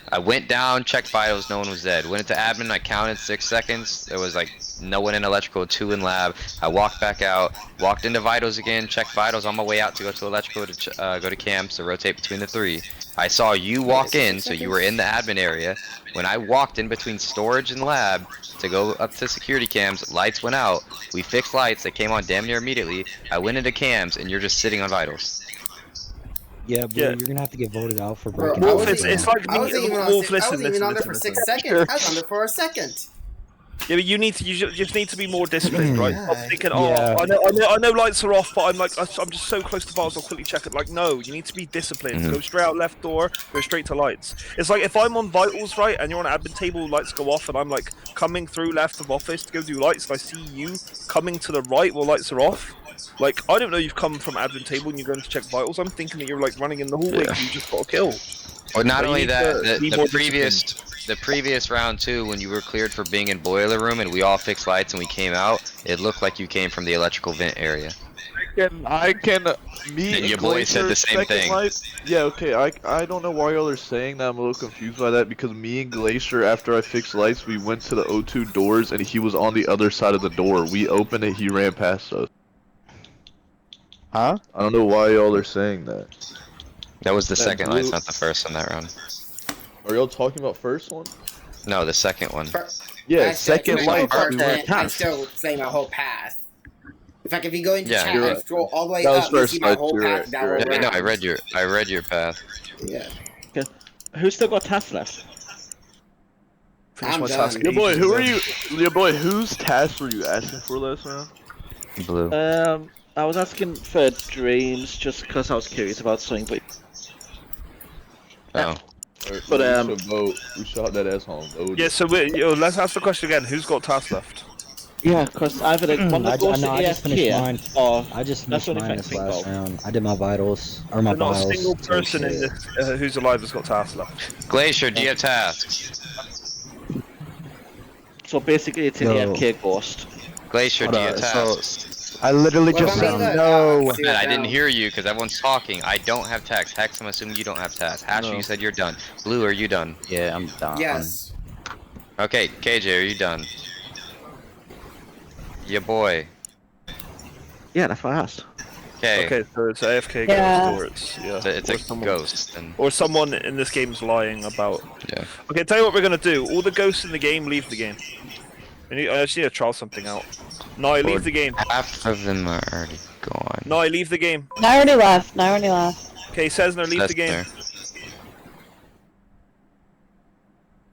I went down, checked vitals, no one was dead. Went into admin, I counted 6 seconds. There was like no one in electrical, 2 in lab. I walked back out, walked into vitals again, checked vitals on my way out to go to electrical to go to camps to rotate between the 3. I saw you walk in, so you were in the admin area. When I walked in between storage and lab to go up to security cams, lights went out. We fixed lights, they came on damn near immediately. I went into cams, and you're just sitting on vitals. Yeah, bro, Yeah. you're gonna have to get voted out for Bro, breaking. I Wolf, wasn't it's even- like I wasn't even on Wolf, six- I wasn't even on there for 6 seconds. I was on there for a second. Yeah, but you just need to be more disciplined, right? Yeah. I'm thinking, Yeah. I know lights are off, but I'm like, I'm just so close to bars, I'll quickly check it. Like, no, you need to be disciplined. Mhm. Go straight out left door, go straight to lights. It's like if I'm on vitals, right, and you're on admin table, lights go off, and I'm like coming through left of office to go do lights, and I see you coming to the right while lights are off. Like, I don't know you've come from admin table and you're going to check vitals. I'm thinking that you're like running in the hallway. Yeah. You just got a kill. Or not But you only need that, to be more disciplined. the previous round too, when you were cleared for being in boiler room and we all fixed lights and we came out, it looked like you came from the electrical vent area. I can me And your boy said the same second thing. Light, yeah, okay, I don't know why y'all are saying that. I'm a little confused by that because me and Glacier, after I fixed lights, we went to the O2 doors and he was on the other side of the door. We opened it, he ran past us. Huh? I don't know why y'all are saying that. That was the That second blue- lights, not the first on that round. Are y'all talking about first one? No, the second one. Yeah, I second still- light. first, We were I'm past. still saying my whole path. In fact, if you go into Yeah. chat You're and right. scroll all the way That was up, you first see my light, whole you're path right, down you're the right. No, road. I read your path. Yeah. Who's still got tasks left? Finish I'm my done. task. Your boy, ages who are ago. you? Your boy, whose task were you asking for last round? Blue. I was asking for dreams just because I was curious about something, but Oh. But, we should vote. We shot that ass on vote. Yeah, so let's ask the question again. Who's got tasks left? yeah, because either the one that goes to I just finished mine. AFK or I just that's finished the only mine thing I this can think last of. round. I did my vitals or my There's not a bios. single to person in shit. this who's alive has got tasks left. Glacier, do you have tasks? So basically, it's an Yo. AFK ghost. Glacier, do you have So, tasks? I literally What just about said me then? no. Alex? Man, I didn't hear you because everyone's talking. I don't have tasks. Hex, I'm assuming you don't have tasks. Hatcher, No. you said you're done. Blue, are you done? Yeah, I'm done. Yes. Okay, KJ, are you done? Your boy. Yeah, that's what I asked. Okay. Okay, so it's AFK Yeah. ghost or it's It's a or someone, ghost. And or someone in this game's lying about. yeah. Okay, tell you what we're gonna do. All the ghosts in the game leave the game. I just need to try something out. No, I leave the game. Half of them are already gone. No, I leave the game. No, I already left. No, I already left. Okay, Cessna, leave the game.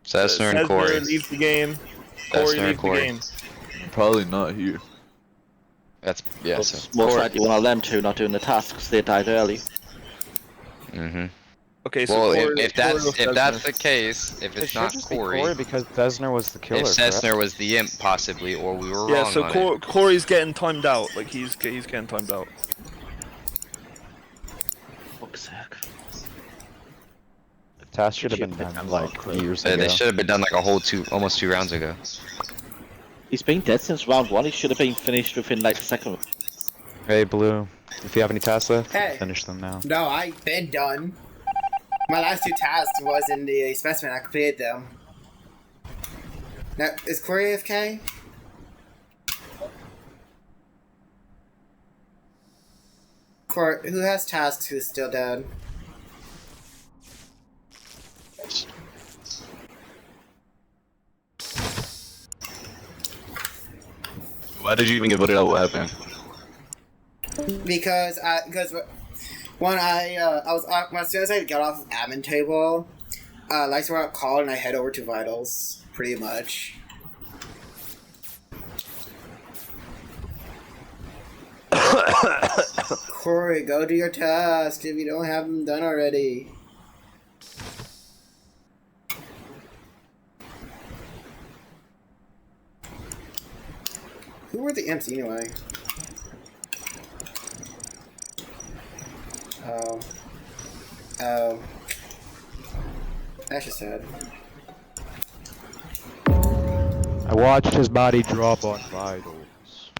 Cessna and Corey. leave the game. Corey, Cessna and leave the Corey. game. Probably not here. That's yeah. It's So most Corey. likely one of them two not doing the tasks. They died early. Mhm. Okay, so Well, Corey, if Corey that's or if Cessna? that's the case, if It it's should not just be Corey, Corey because Cessna was the killer. if correct? Cessna was the imp possibly, or we were Yeah, wrong so on it. Corey's getting timed out. Like he's getting timed out. Fuck's sake. The task should have been done like years ago. They should have been done like a whole almost 2 rounds ago. He's been dead since round 1. He should have been finished within like the second. Hey, Blue. If you have any tasks left, Hey. finish them now. No, I've been done. My last 2 tasks was in the specimen. I completed them. Now, is Corey AFK? Corey, who has tasks who's still dead? Why did you even get voted out? What happened? Because when as soon as I got off of admin table, lights were out called and I head over to vitals, pretty much. Corey, go do your task if you don't have them done already. Who were the imps anyway? Oh. That's just sad. I watched his body drop on vitals.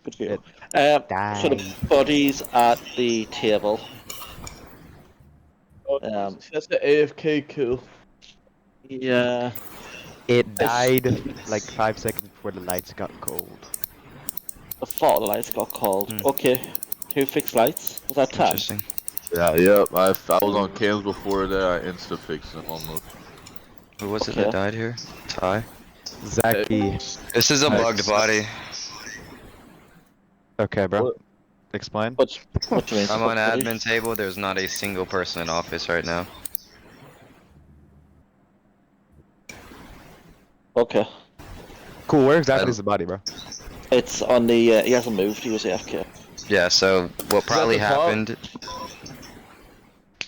Good for you. So the bodies at the table. That's the AFK kill. Yeah. It died like 5 seconds before the lights got cold. The thought the lights got called. Okay. Who fixed lights? Was that Tam? Interesting. Yeah, yep. I was on cams before that. I insta fixed them almost. Who was it that died here? Ty? Zaki. This is a bugged body. Okay, bro. Explain. What do you mean? I'm on admin table. There's not a single person in office right now. Okay. Cool, where exactly is the body, bro? It's on the, he hasn't moved, he was AFK. Yeah, so what probably the top? happened...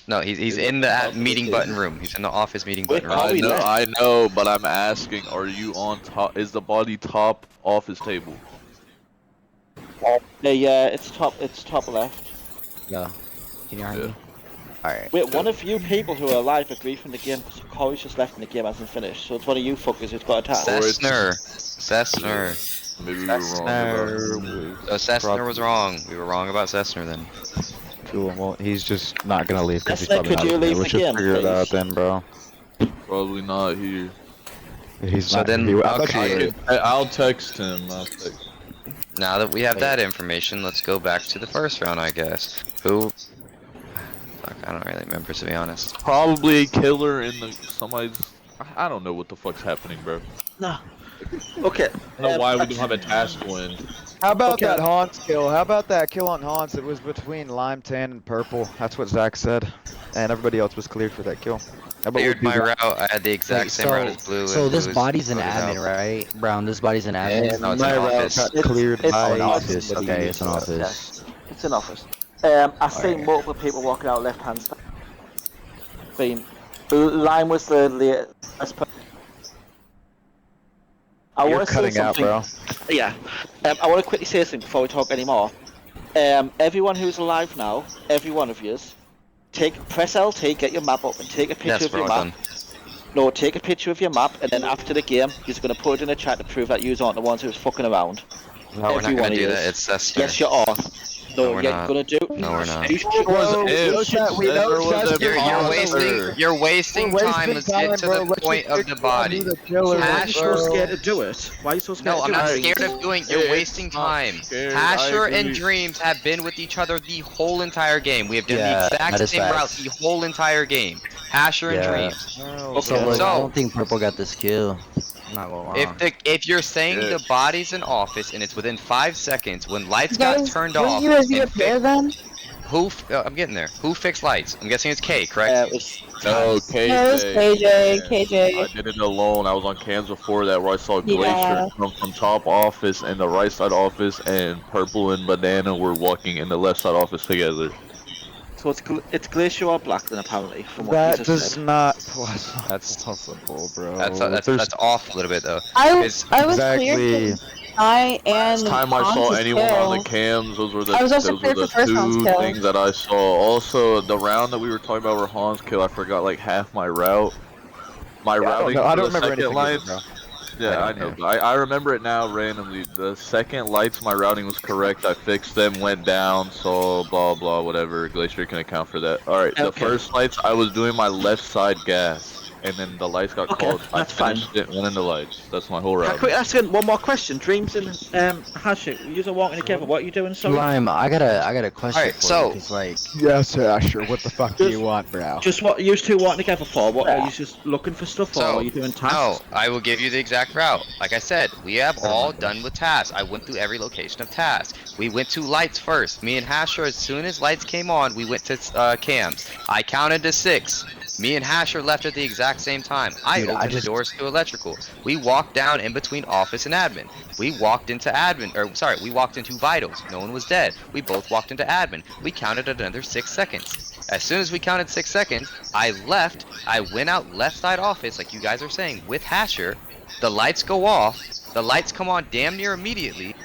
No, he's in the meeting button room. He's in the office meeting button room. I know, but I'm asking, are you on top? Is the body top office table? Yeah, it's top left. Yeah. Can you hear me? Alright. Wait, one of you people who are alive agreed from the game because Corey's just left in the game hasn't finished. So it's one of you fuckers who's got a task. Cessner. Maybe we were wrong about So Cessner was wrong. We were wrong about Cessner then. Cool, well, he's just not gonna leave because he's Cessna, probably could not you here. leave Let's the just game, figure it out please? then, bro. Probably not here. He's So not then, here. I thought okay. you were. I'll text him. Now that we have that information, let's go back to the first round, I guess. Who? Fuck, I don't really remember, to be honest. Probably a killer in the somebody's. I don't know what the fuck's happening, bro. No. Okay. I don't know why we don't have a task win. How about that Hans kill? How about that kill on Hans? It was between lime, tan, and purple. That's what Zach said. And everybody else was cleared for that kill. Cleared my route. I had the exact same route as Blue. So and this Blue was body's an voted admin, out. right? Brown, this body's an admin. No, it's an office. Cleared it's by an office. somebody. Okay, it's an office. Yes, it's an office. I seen multiple people walking out left hand side. Lime was the last person. You're cutting out, bro. Yeah. I want to quickly say something before we talk anymore. Everyone who's alive now, every one of yous, press LT, get your map up, and take a picture of your map. No, take a picture of your map, and then after the game, you're going to put it in the chat to prove that you aren't the ones who's fucking around. No, we're not going to do that. It's Cessna. Yes, you are. No, we're you're not. gonna do. No, we're not. You're wasting time. Let's get to the point of the body. Why are you so scared to do it? Why are you so scared? No, I'm not scared of doing. You're wasting time. Hasher and Dreams have been with each other the whole entire game. We have done the exact same route the whole entire game. Hasher and Dreams. So I don't think Purple got this kill. I'm not gonna lie. If you're saying the body's in office and it's within 5 seconds when lights got turned off. Then? I'm getting there. Who fixed lights? I'm guessing it's K, correct? No, KJ. No, it was KJ. I did it alone. I was on cams before that where I saw Glacier come from top office and the right side office, and Purple and Banana were walking in the left side office together. So it's Glacier or Black then apparently. From what That you does just said. not. That's not simple, bro. That's off a little bit though. I was clear. I and Last time I saw anyone on the cams, those were the, I was also those were cleared the for first round's two kill. things that I saw. Also, the round that we were talking about where Hans kill, I forgot like half my route. My routing I don't for the remember second anything lights. either, Yeah, I know. But I remember it now randomly. The second lights, my routing was correct. I fixed them, went down, so blah blah whatever. Glacier can account for that. All right, the first lights, I was doing my left side gas. And then the lights got called. I finished it, went in the lights. That's my whole route. Quick, asking one more question. Dreams and Hasher, you are walking together. What are you doing? Sorry. Lime, I got a question Alright, for so- you. 'Cause, like, Yes, Asher. What the fuck do you want, bro? Just what you two walking together for? What are you just looking for stuff, or are you doing tasks? No, I will give you the exact route. Like I said, we have all done with tasks. I went through every location of tasks. We went to lights first. Me and Hasher, as soon as lights came on, we went to cams. I counted to 6. Me and Hasher left at the exact same time. I opened the doors to electrical. We walked down in between office and admin. We walked into we walked into vitals. No one was dead. We both walked into admin. We counted another 6 seconds. As soon as we counted 6 seconds, I left. I went out left side office, like you guys are saying, with Hasher. The lights go off. The lights come on damn near immediately.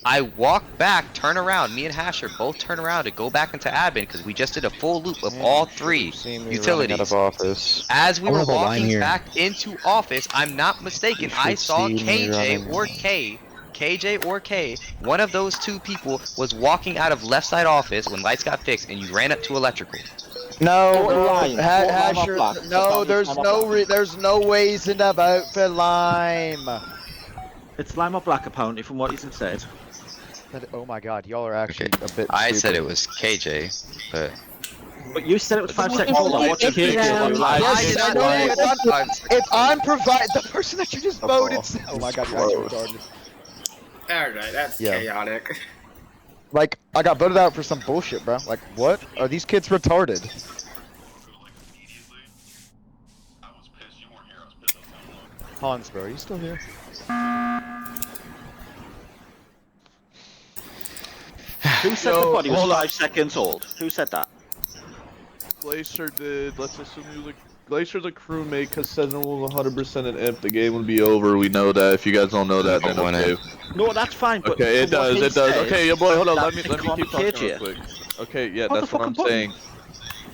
I walk back, turn around. Me and Hasher both turn around to go back into admin because we just did a full loop of all 3 utilities. Out of office. As we were walking back into office, I'm not mistaken, I saw KJ or K, one of those 2 people was walking out of left side office when lights got fixed and you ran up to electrical. No, Hasher. No, there's no ways in the boat for Lime. It's Lime or Black apparently, from what you said. Oh my god, y'all are actually a bit. I stupid. said it was KJ, but you said it was 5 seconds. Hold on, what's KJ? If I'm providing the person that you just voted. Oh my god, you're actually retarded. Alright, that's chaotic. Like, I got voted out for some bullshit, bro. Like, what? Are these kids retarded? Hans, bro, are you still here? Who said the body was 5 seconds old? Who said that? Glacier did. Let's assume he was Glacier's a crewmate because Cessna was 100% an imp. The game would be over. We know that. If you guys don't know that, then okay. No, that's fine. But okay, it does. It does. Okay, yeah, boy, hold on. Let me keep talking real quick. Okay, yeah, that's what I'm saying.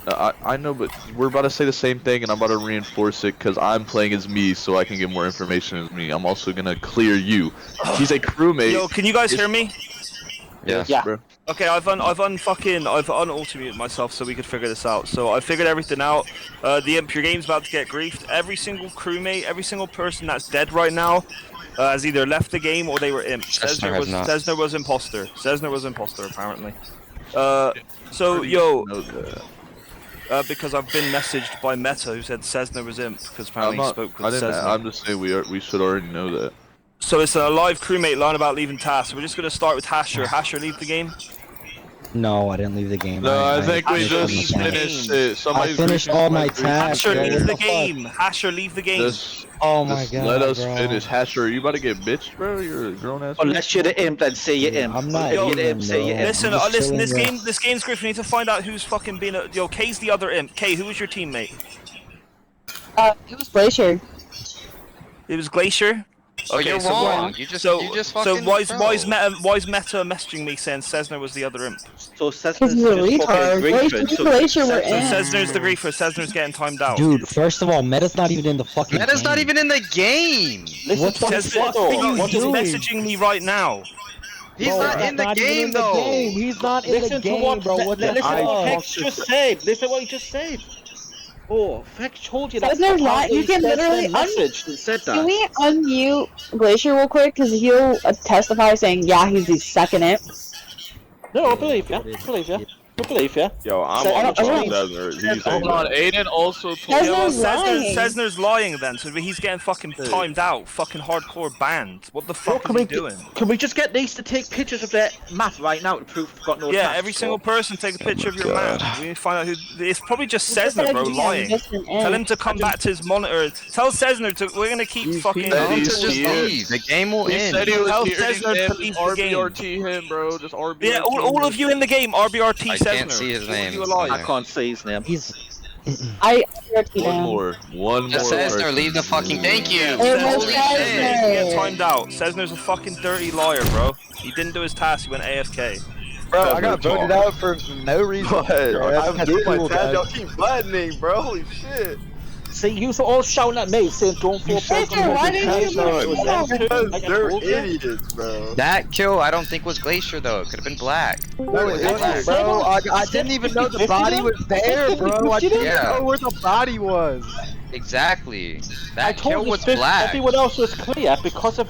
I know, but we're about to say the same thing, and I'm about to reinforce it because I'm playing as me, so I can get more information as me. I'm also gonna clear you. He's a crewmate. Yo, can you guys hear me? Yeah. Bro. Okay, I've un-ultimated myself so we could figure this out. So I figured everything out. The imp, your game's about to get griefed. Every single crewmate, every single person that's dead right now has either left the game or they were imp. Cessna was imposter. Cessna was imposter apparently. So yo, because I've been messaged by Meta who said Cessna was imp because apparently he spoke with Cessna. I'm just saying we should already know that. So it's a live crewmate line about leaving tasks. We're just gonna start with Hasher. Hasher, leave the game. No, I didn't leave the game. No, I think we finished all just my tasks. finished it. Somebody's I finished griefing all my somebody's griefing. tasks. Hasher, bro. leave What the the fuck? game. Hasher, leave the game. Just, Oh my just god, let us bro. finish. Hasher, are you about to get bitched, bro? You're a grown ass. Unless you're the imp, then say you're imp. I'm not If you're the even, imp, say you're bro. imp. Listen, I'm just listen. chilling, This game's grief. We need to find out who's fucking being a. Yo, Kay's the other imp. Kay, who was your teammate? It was Glacier. It was Glacier. Oh, you're so wrong. why- You just so fucking why's bro. Meta messaging me saying Cessna was the other imp? So Because he's a retard. Glacier were So in. Cessna's the griefer. Cessna's getting timed out. Dude, first of all, Meta's not even in the fucking Meta's game. not even in the game. What the Cessna, fuck are you he's doing? messaging me right now. He's Bro, not in the even game in the though. game. He's not in the Listen to game, what, bro. What the listen to what fuck? Hex just said. Listen to what he just said. Oh, Hex told you that. There's no lie. You can literally messaged and said that. Can we unmute Glacier real quick? Because he'll testify saying, yeah, he's the second imp. No, I believe you. I believe you. I believe you. Yo, I'm So, on the I phone, don't- Cessna. He's saying Hold on, that. Aiden also told Cessna's lying. Cessna's lying then, so he's getting fucking timed out, fucking hardcore banned. What the fuck is he doing? Can we just get these to take pictures of their map right now to prove we've got no Yeah, tasks, every bro? single person take a picture of your map. We need to find out who. It's probably just Cessna, bro, lying. Tell him to come back to his monitor. Tell Cessna to. We're gonna keep fucking. Just leave. The game will He end. said he was Tell here. Cessna to Just leave the game. RBRT him, bro. Just RBRT. Yeah, all of you in the game, RBRT I Cessna. can't see his All of name. you are lying. I can't see his name. He's. I One more. One Just more. Cessna, person. leave the fucking. Thank you. It was Holy shit. Cessna. Get timed out. Cessna's a fucking dirty liar, bro. He didn't do his task. He went AFK. Bro, I got voted out for no reason. What? I'm That's doing my cool, tab. guys. Y'all keep buttoning, bro. Holy shit. See, you were all shouting at me saying don't fall back on why the didn't you cash. vote for him? Because they're idiots, bro. That kill, I don't think was Glacier though. It could have been Black. No, it wasn't, bro. I didn't even know the body was there, bro. I didn't Yeah. know where the body was. Exactly. I That told kill you was this, Black. everyone else was clear because of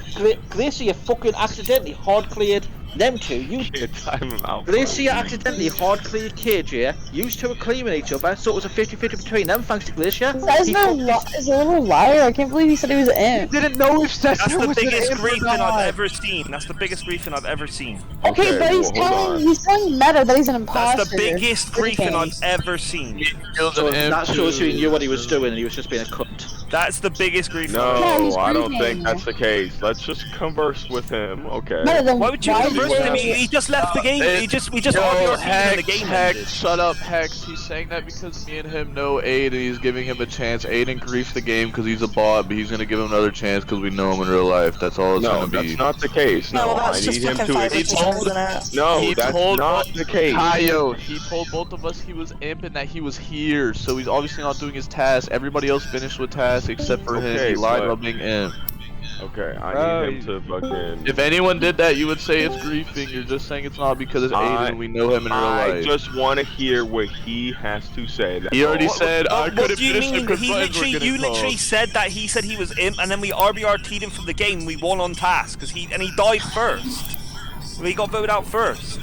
Glacier fucking accidentally hard cleared them two. You Time him out. Glacier accidentally hard cleared KJ. Used two were clearing each other, so it was a 50-50 between them thanks to Glacier. Cessna is a little liar. I can't believe he said he was an imp. Didn't know if That's Cessna the was an biggest imp or griefing I've not. ever seen. That's the biggest griefing I've ever seen. Okay, but he's well, hold on. telling Meta that he's an imposter. That's the biggest griefing I've ever seen. So that shows you he knew what he was doing and he was just being a cunt. That's the biggest griefing. Yeah, he's No, I don't griefing. think that's the case. Let's just converse with him, okay? Meta, then Why would you why converse would with him? you- He just left the game. We just Yo, RBRT'd him in the game. Hex, ended. shut up, Hex. He's saying that because me and him know Aiden. He's giving him a chance. Aiden griefed the game because he's a bot, but he's gonna give him another chance because we know him in real life. That's all it's No, gonna be. that's not the case. No, No, well, I that's need just him fucking to fighting explain. isn't it? No, He that's told not the case. Kaio, he told both of us he was imp and that he was here, so he's obviously not doing his task. Everybody else finished with tasks except for him. Okay, He lied but- about being imp. Okay, I Bro, need him to fucking. If anyone did that, you would say it's griefing. You're just saying it's not because it's Aiden and we know him in real I life. just want to hear what he has to say. That's He already all. said I What couldn't do you finish mean? it because He buttons were literally, getting you literally called. said that he said he was imp, and then we RBRT'd him from the game. We won on task because he died first. He got voted out first.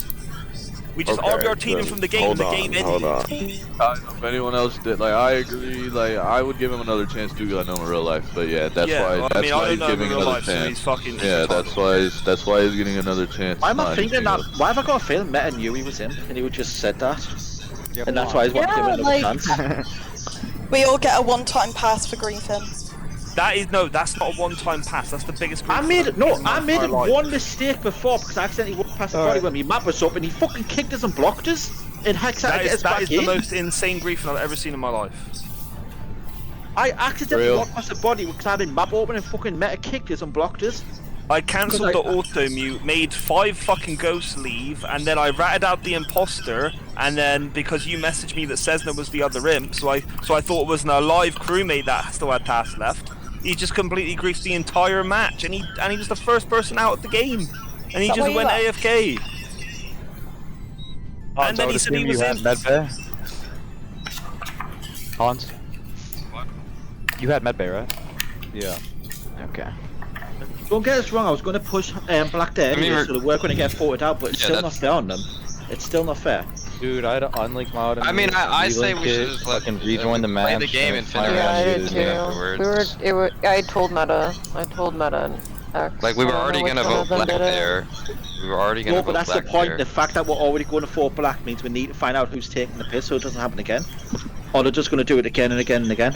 We just Okay, RBRT'd him then from the game. hold The on, game ended. hold on. If anyone else did, like I agree, like I would give him another chance too because I know him in real life. But yeah, that's Yeah, why well, I that's mean, I why don't he's know him in giving real another life, so chance. he's fucking- he's yeah, retarded. that's why he's getting another chance. Why am I Not thinking anything that? else. Why have I got a feeling Meta knew he was imp and he would just said that? And that's why he's wanting to give Yeah, him another like- chance. We all get a one-time pass for griefing. That is no, that's not a one-time pass. That's the biggest. I made grief no, in my I made entire life. one mistake before because I accidentally walked past the body when my map was up and he fucking kicked us and blocked us. And Hex had to That get is, us that back is the in. most insane griefing I've ever seen in my life. I accidentally Real. walked past the body because I had been map open and fucking Meta kicked us and blocked us. I cancelled the auto mute, made 5 fucking ghosts leave, and then I ratted out the imposter. And then because you messaged me that Cessna was the other imp, so I thought it was an alive crewmate that still had tasks left. He just completely griefed the entire match, and he was the first person out of the game, and he Is that just where you went are? AFK. Hans, And then I would he said he assume was you had in. medbay. Hans, you had medbay, right? Yeah. Okay. Don't get us wrong, I was going to push Black Dead I mean, so that we're going to get voted out, but it's Yeah, still not that's- fair on them. It's still not fair. Dude, I had to unlink my auto. I mean, I say we should just just let fucking rejoin the play match. the game and finish Yeah, I it did too. afterwards. I told Meta. Like we were already gonna vote black there. We were already gonna No, vote but that's the black point. there. The fact that we're already going to vote black means we need to find out who's taking the piss so it doesn't happen again. Or they're just going to do it again and again and again.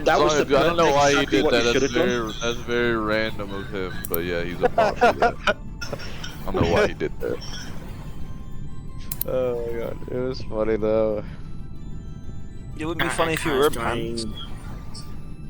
That was I don't know why he exactly did what that. you should have done. That's very random of him. But yeah, he's a bot for that. I don't know why he did that. Oh my god, it was funny though. It wouldn't be funny if you were pants.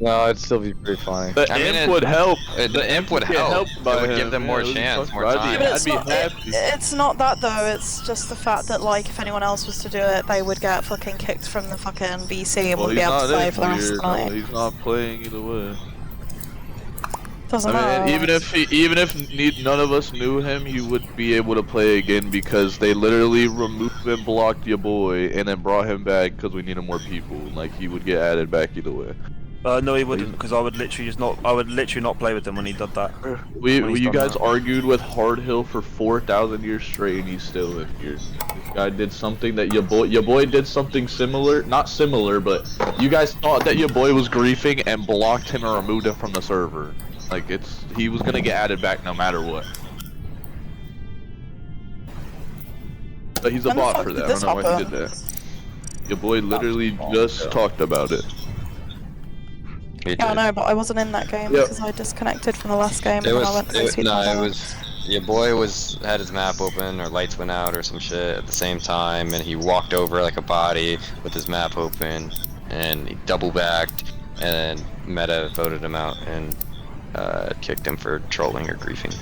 No, it'd still be pretty funny. The imp would help. The imp would help. It would give them more chance, more time. But it's not that though, it's just the fact that like if anyone else was to do it, they would get fucking kicked from the fucking BC and Well, wouldn't be able to play for the rest of the No, night. he's not playing either way. Doesn't I matter. mean, even if none of us knew him, he would be able to play again because they literally removed and blocked your boy and then brought him back because we needed more people. Like he would get added back either way. No, he wouldn't, because I would literally not play with him when he did that. You guys argued with Hardhill for 4,000 years straight, and he's still in here. This guy did something that your boy did something similar, not similar, but you guys thought that your boy was griefing and blocked him or removed him from the server. Like he was gonna get added back no matter what. But he's a bot for that. I don't know why he did that. Your boy literally just talked about it. Yeah, I know, but I wasn't in that game because I disconnected from the last game and I went to Your boy had his map open or lights went out or some shit at the same time, and he walked over like a body with his map open, and he double backed, and Meta voted him out and kicked him for trolling or griefing.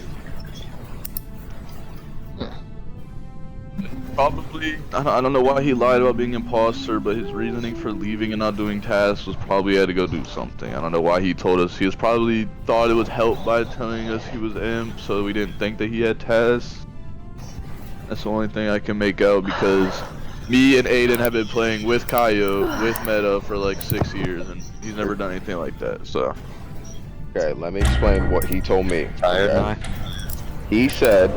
Probably, I don't know why he lied about being imposter, but his reasoning for leaving and not doing tasks was probably he had to go do something. I don't know why he told us. He was probably thought it would help by telling us he was imp, so we didn't think that he had tasks. That's the only thing I can make out because me and Aiden have been playing with CAU, with Meta for like 6 years, and he's never done anything like that, so. Okay, let me explain what he told me. Tired, okay? He said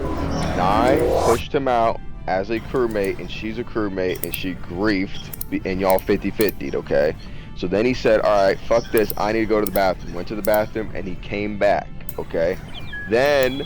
Nye pushed him out as a crewmate, and she's a crewmate, and she griefed, and y'all 50-50'd, okay? So then he said, alright, fuck this, I need to go to the bathroom. Went to the bathroom, and he came back, okay? Then,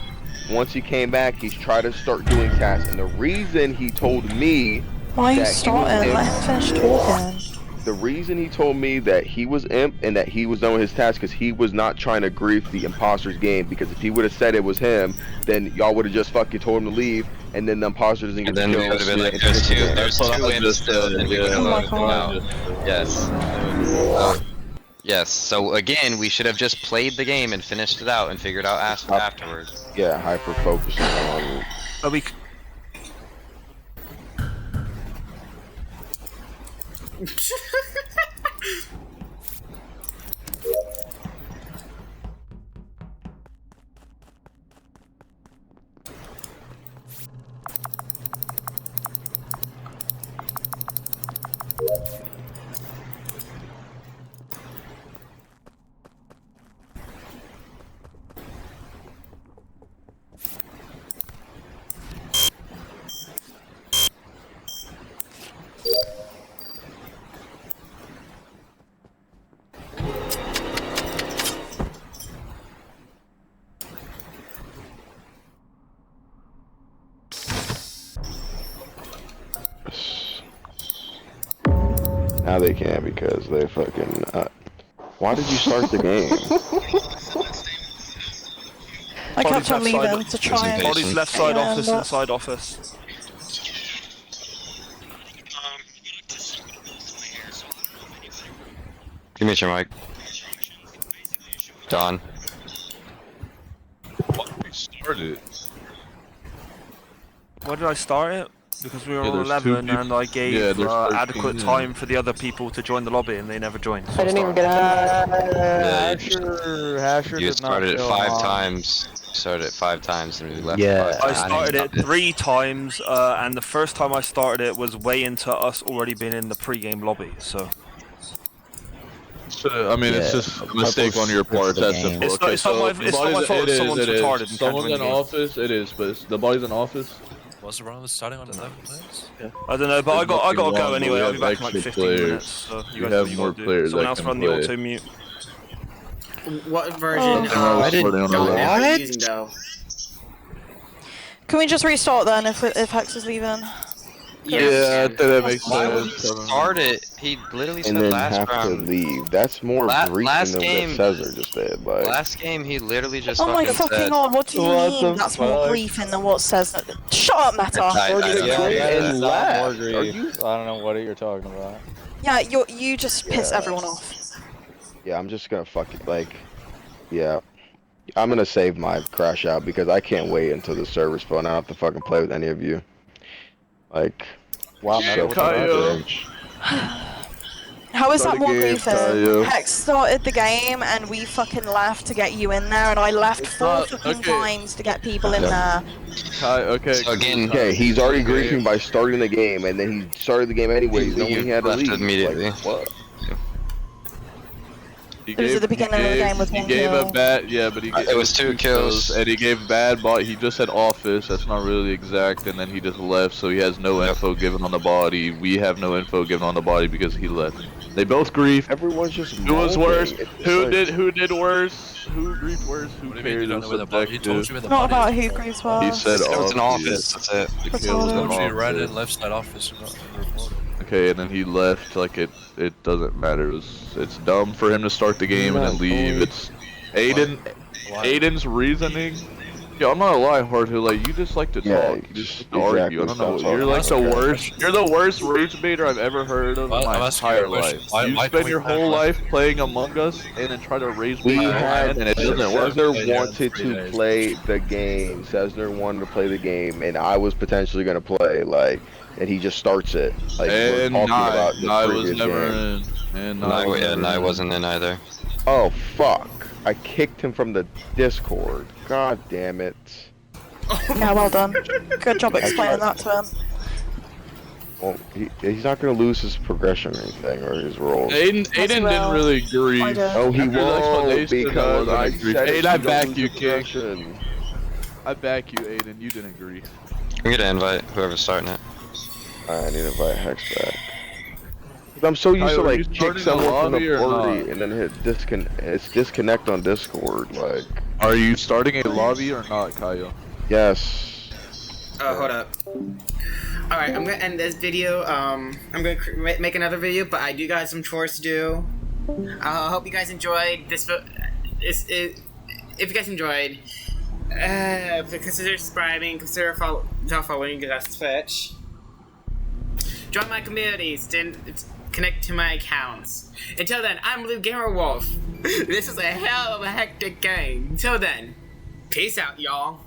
once he came back, he's tried to start doing tasks, and the reason he told me why are you that starting? Let him finish talking. The reason he told me that he was imp and that he was done with his task because he was not trying to grief the imposter's game, because if he would have said it was him, then y'all would have just fucking told him to leave, and then the imposter doesn't get And then to we kill. would have been like, there's two imps still, and we would have voted him out. Yes. Yes, so again, we should have just played the game and finished it out and figured out afterwards. Yeah, hyper focusing on. But we. Now they can't because they fucking. Why did you start the game? I kept on leaving to try and. Body's left side office, inside office. Give me your mic. Don. We started. Why did I start it? Because we were Yeah, on there's two 11 and I people- gave yeah, there's 13, adequate yeah. time for the other people to join the lobby and they never joined. So I didn't even get Hasher did not started it kill 5 Han. times. Started it 5 times and we left. Yeah. 5 I times. started it 3 times, and the first time I started it was way into us already being in the pre-game lobby. So I mean, it's Yeah, just a mistake on your part. That's simple. It's not- Okay, it's not so my- the it's not body's- my fault it is, someone's it is. retarded and can't Someone's win in the game. office. It is, but the body's in office. What's the wrong with starting on 11 players? I don't know, but I gotta go wrong, anyway. but I'll we be back have in like extra 15 players. minutes. So We you guys have do what you more gotta do. players Someone that else can run the play. auto mute. What version Oh. of Dominant are you using though? Can we just restart then if Hex is leaving? Yeah, I think that makes Why would he sense. start it? He literally And said then last have round. to leave. That's more briefing last than game- what Cesar just did. Like, Last game, he literally just Oh my fucking fucking said. god, what do you What mean? the That's more fuck? briefing than what says. Shut up, Meta! I don't know. That's not more Are grief. you- I don't know what you're talking about. Yeah, you just piss Yeah. everyone off. yeah, I'm just gonna fuck it. Like, yeah. I'm gonna save my crash out because I can't wait until the server's full and I don't have to fucking play with any of you. Like, wow, so Kyle. How is Start that more the game, briefing? Kyle. Hex started the game and we fucking left to get you in there, and I left four not- fucking okay. times to get people in there. Okay. So again, okay, he's already griefing by starting the game, and then he started the game anyways, knowing he had to left leave. immediately. Like, what? He It was at the beginning of the game with he one gave kill. a bad, yeah, but he gave, It was 2 kills. and he gave bad bot. He just said office. That's not really exact, and then he just left, so he has no info given on the body. We have no info given on the body because he left. They both grief. Everyone's just. Who was moaning. worse? It's Who like- did? Who did worse? Who griefed worse? Who What do you mean you cares? don't know where the body? He told you where the Not body about is. who grieves well. He said It was an office. office. That's it. The That's kill was all an it Told you ran office. in left side office and got reported. Okay, and then he left. Like it doesn't matter. It's dumb for him to start the game and then leave. It's Aiden. Why? Aiden's reasoning. Yo, I'm not gonna lie, Hardhood. Like you just like to Yeah, talk. You just like to exactly, argue. I don't know. stop You're like the talking. Okay. worst. You're the worst rage baiter I've ever heard of in I'm my asking you a entire question. life. Why You can spend we your have whole like- life playing Among Us and then try to raise We me had and it doesn't work. Cesar Yeah, wanted 3 to days. play the game. Cesar wanted to play the game, and I was potentially gonna play. Like, and he just starts it. Like we're And talking about the Nye was previous never game. in. And Nye, was yeah, never Nye in. wasn't in either. Oh fuck! I kicked him from the Discord. God damn it! Yeah, well done. Good job explaining that to him. Well, he's not gonna lose his progression or anything or his roles. Aiden well. didn't really agree. I did. Oh, he After the won't explanation, because I wasn't agree. said Aiden, it, I you don't back lose you, your King. progression. I back you, Aiden. You didn't agree. I'm gonna invite whoever's starting it. I need to invite Hex back. 'Cause I'm so used Kyle, to are you like kick starting the someone from lobby the or party not? and then it's disconnect on Discord. Like, Are you starting a lobby or not, Kyle? yes. Oh, hold up. Alright, I'm gonna end this video. I'm gonna make another video, but I do got some chores to do. I hope you guys enjoyed this. If you guys enjoyed, consider subscribing, consider following, because that's Twitch. Join my communities, then connect to my accounts. Until then, I'm Blue Gamer Wolf. This is a hell of a hectic game. Until then, peace out, y'all.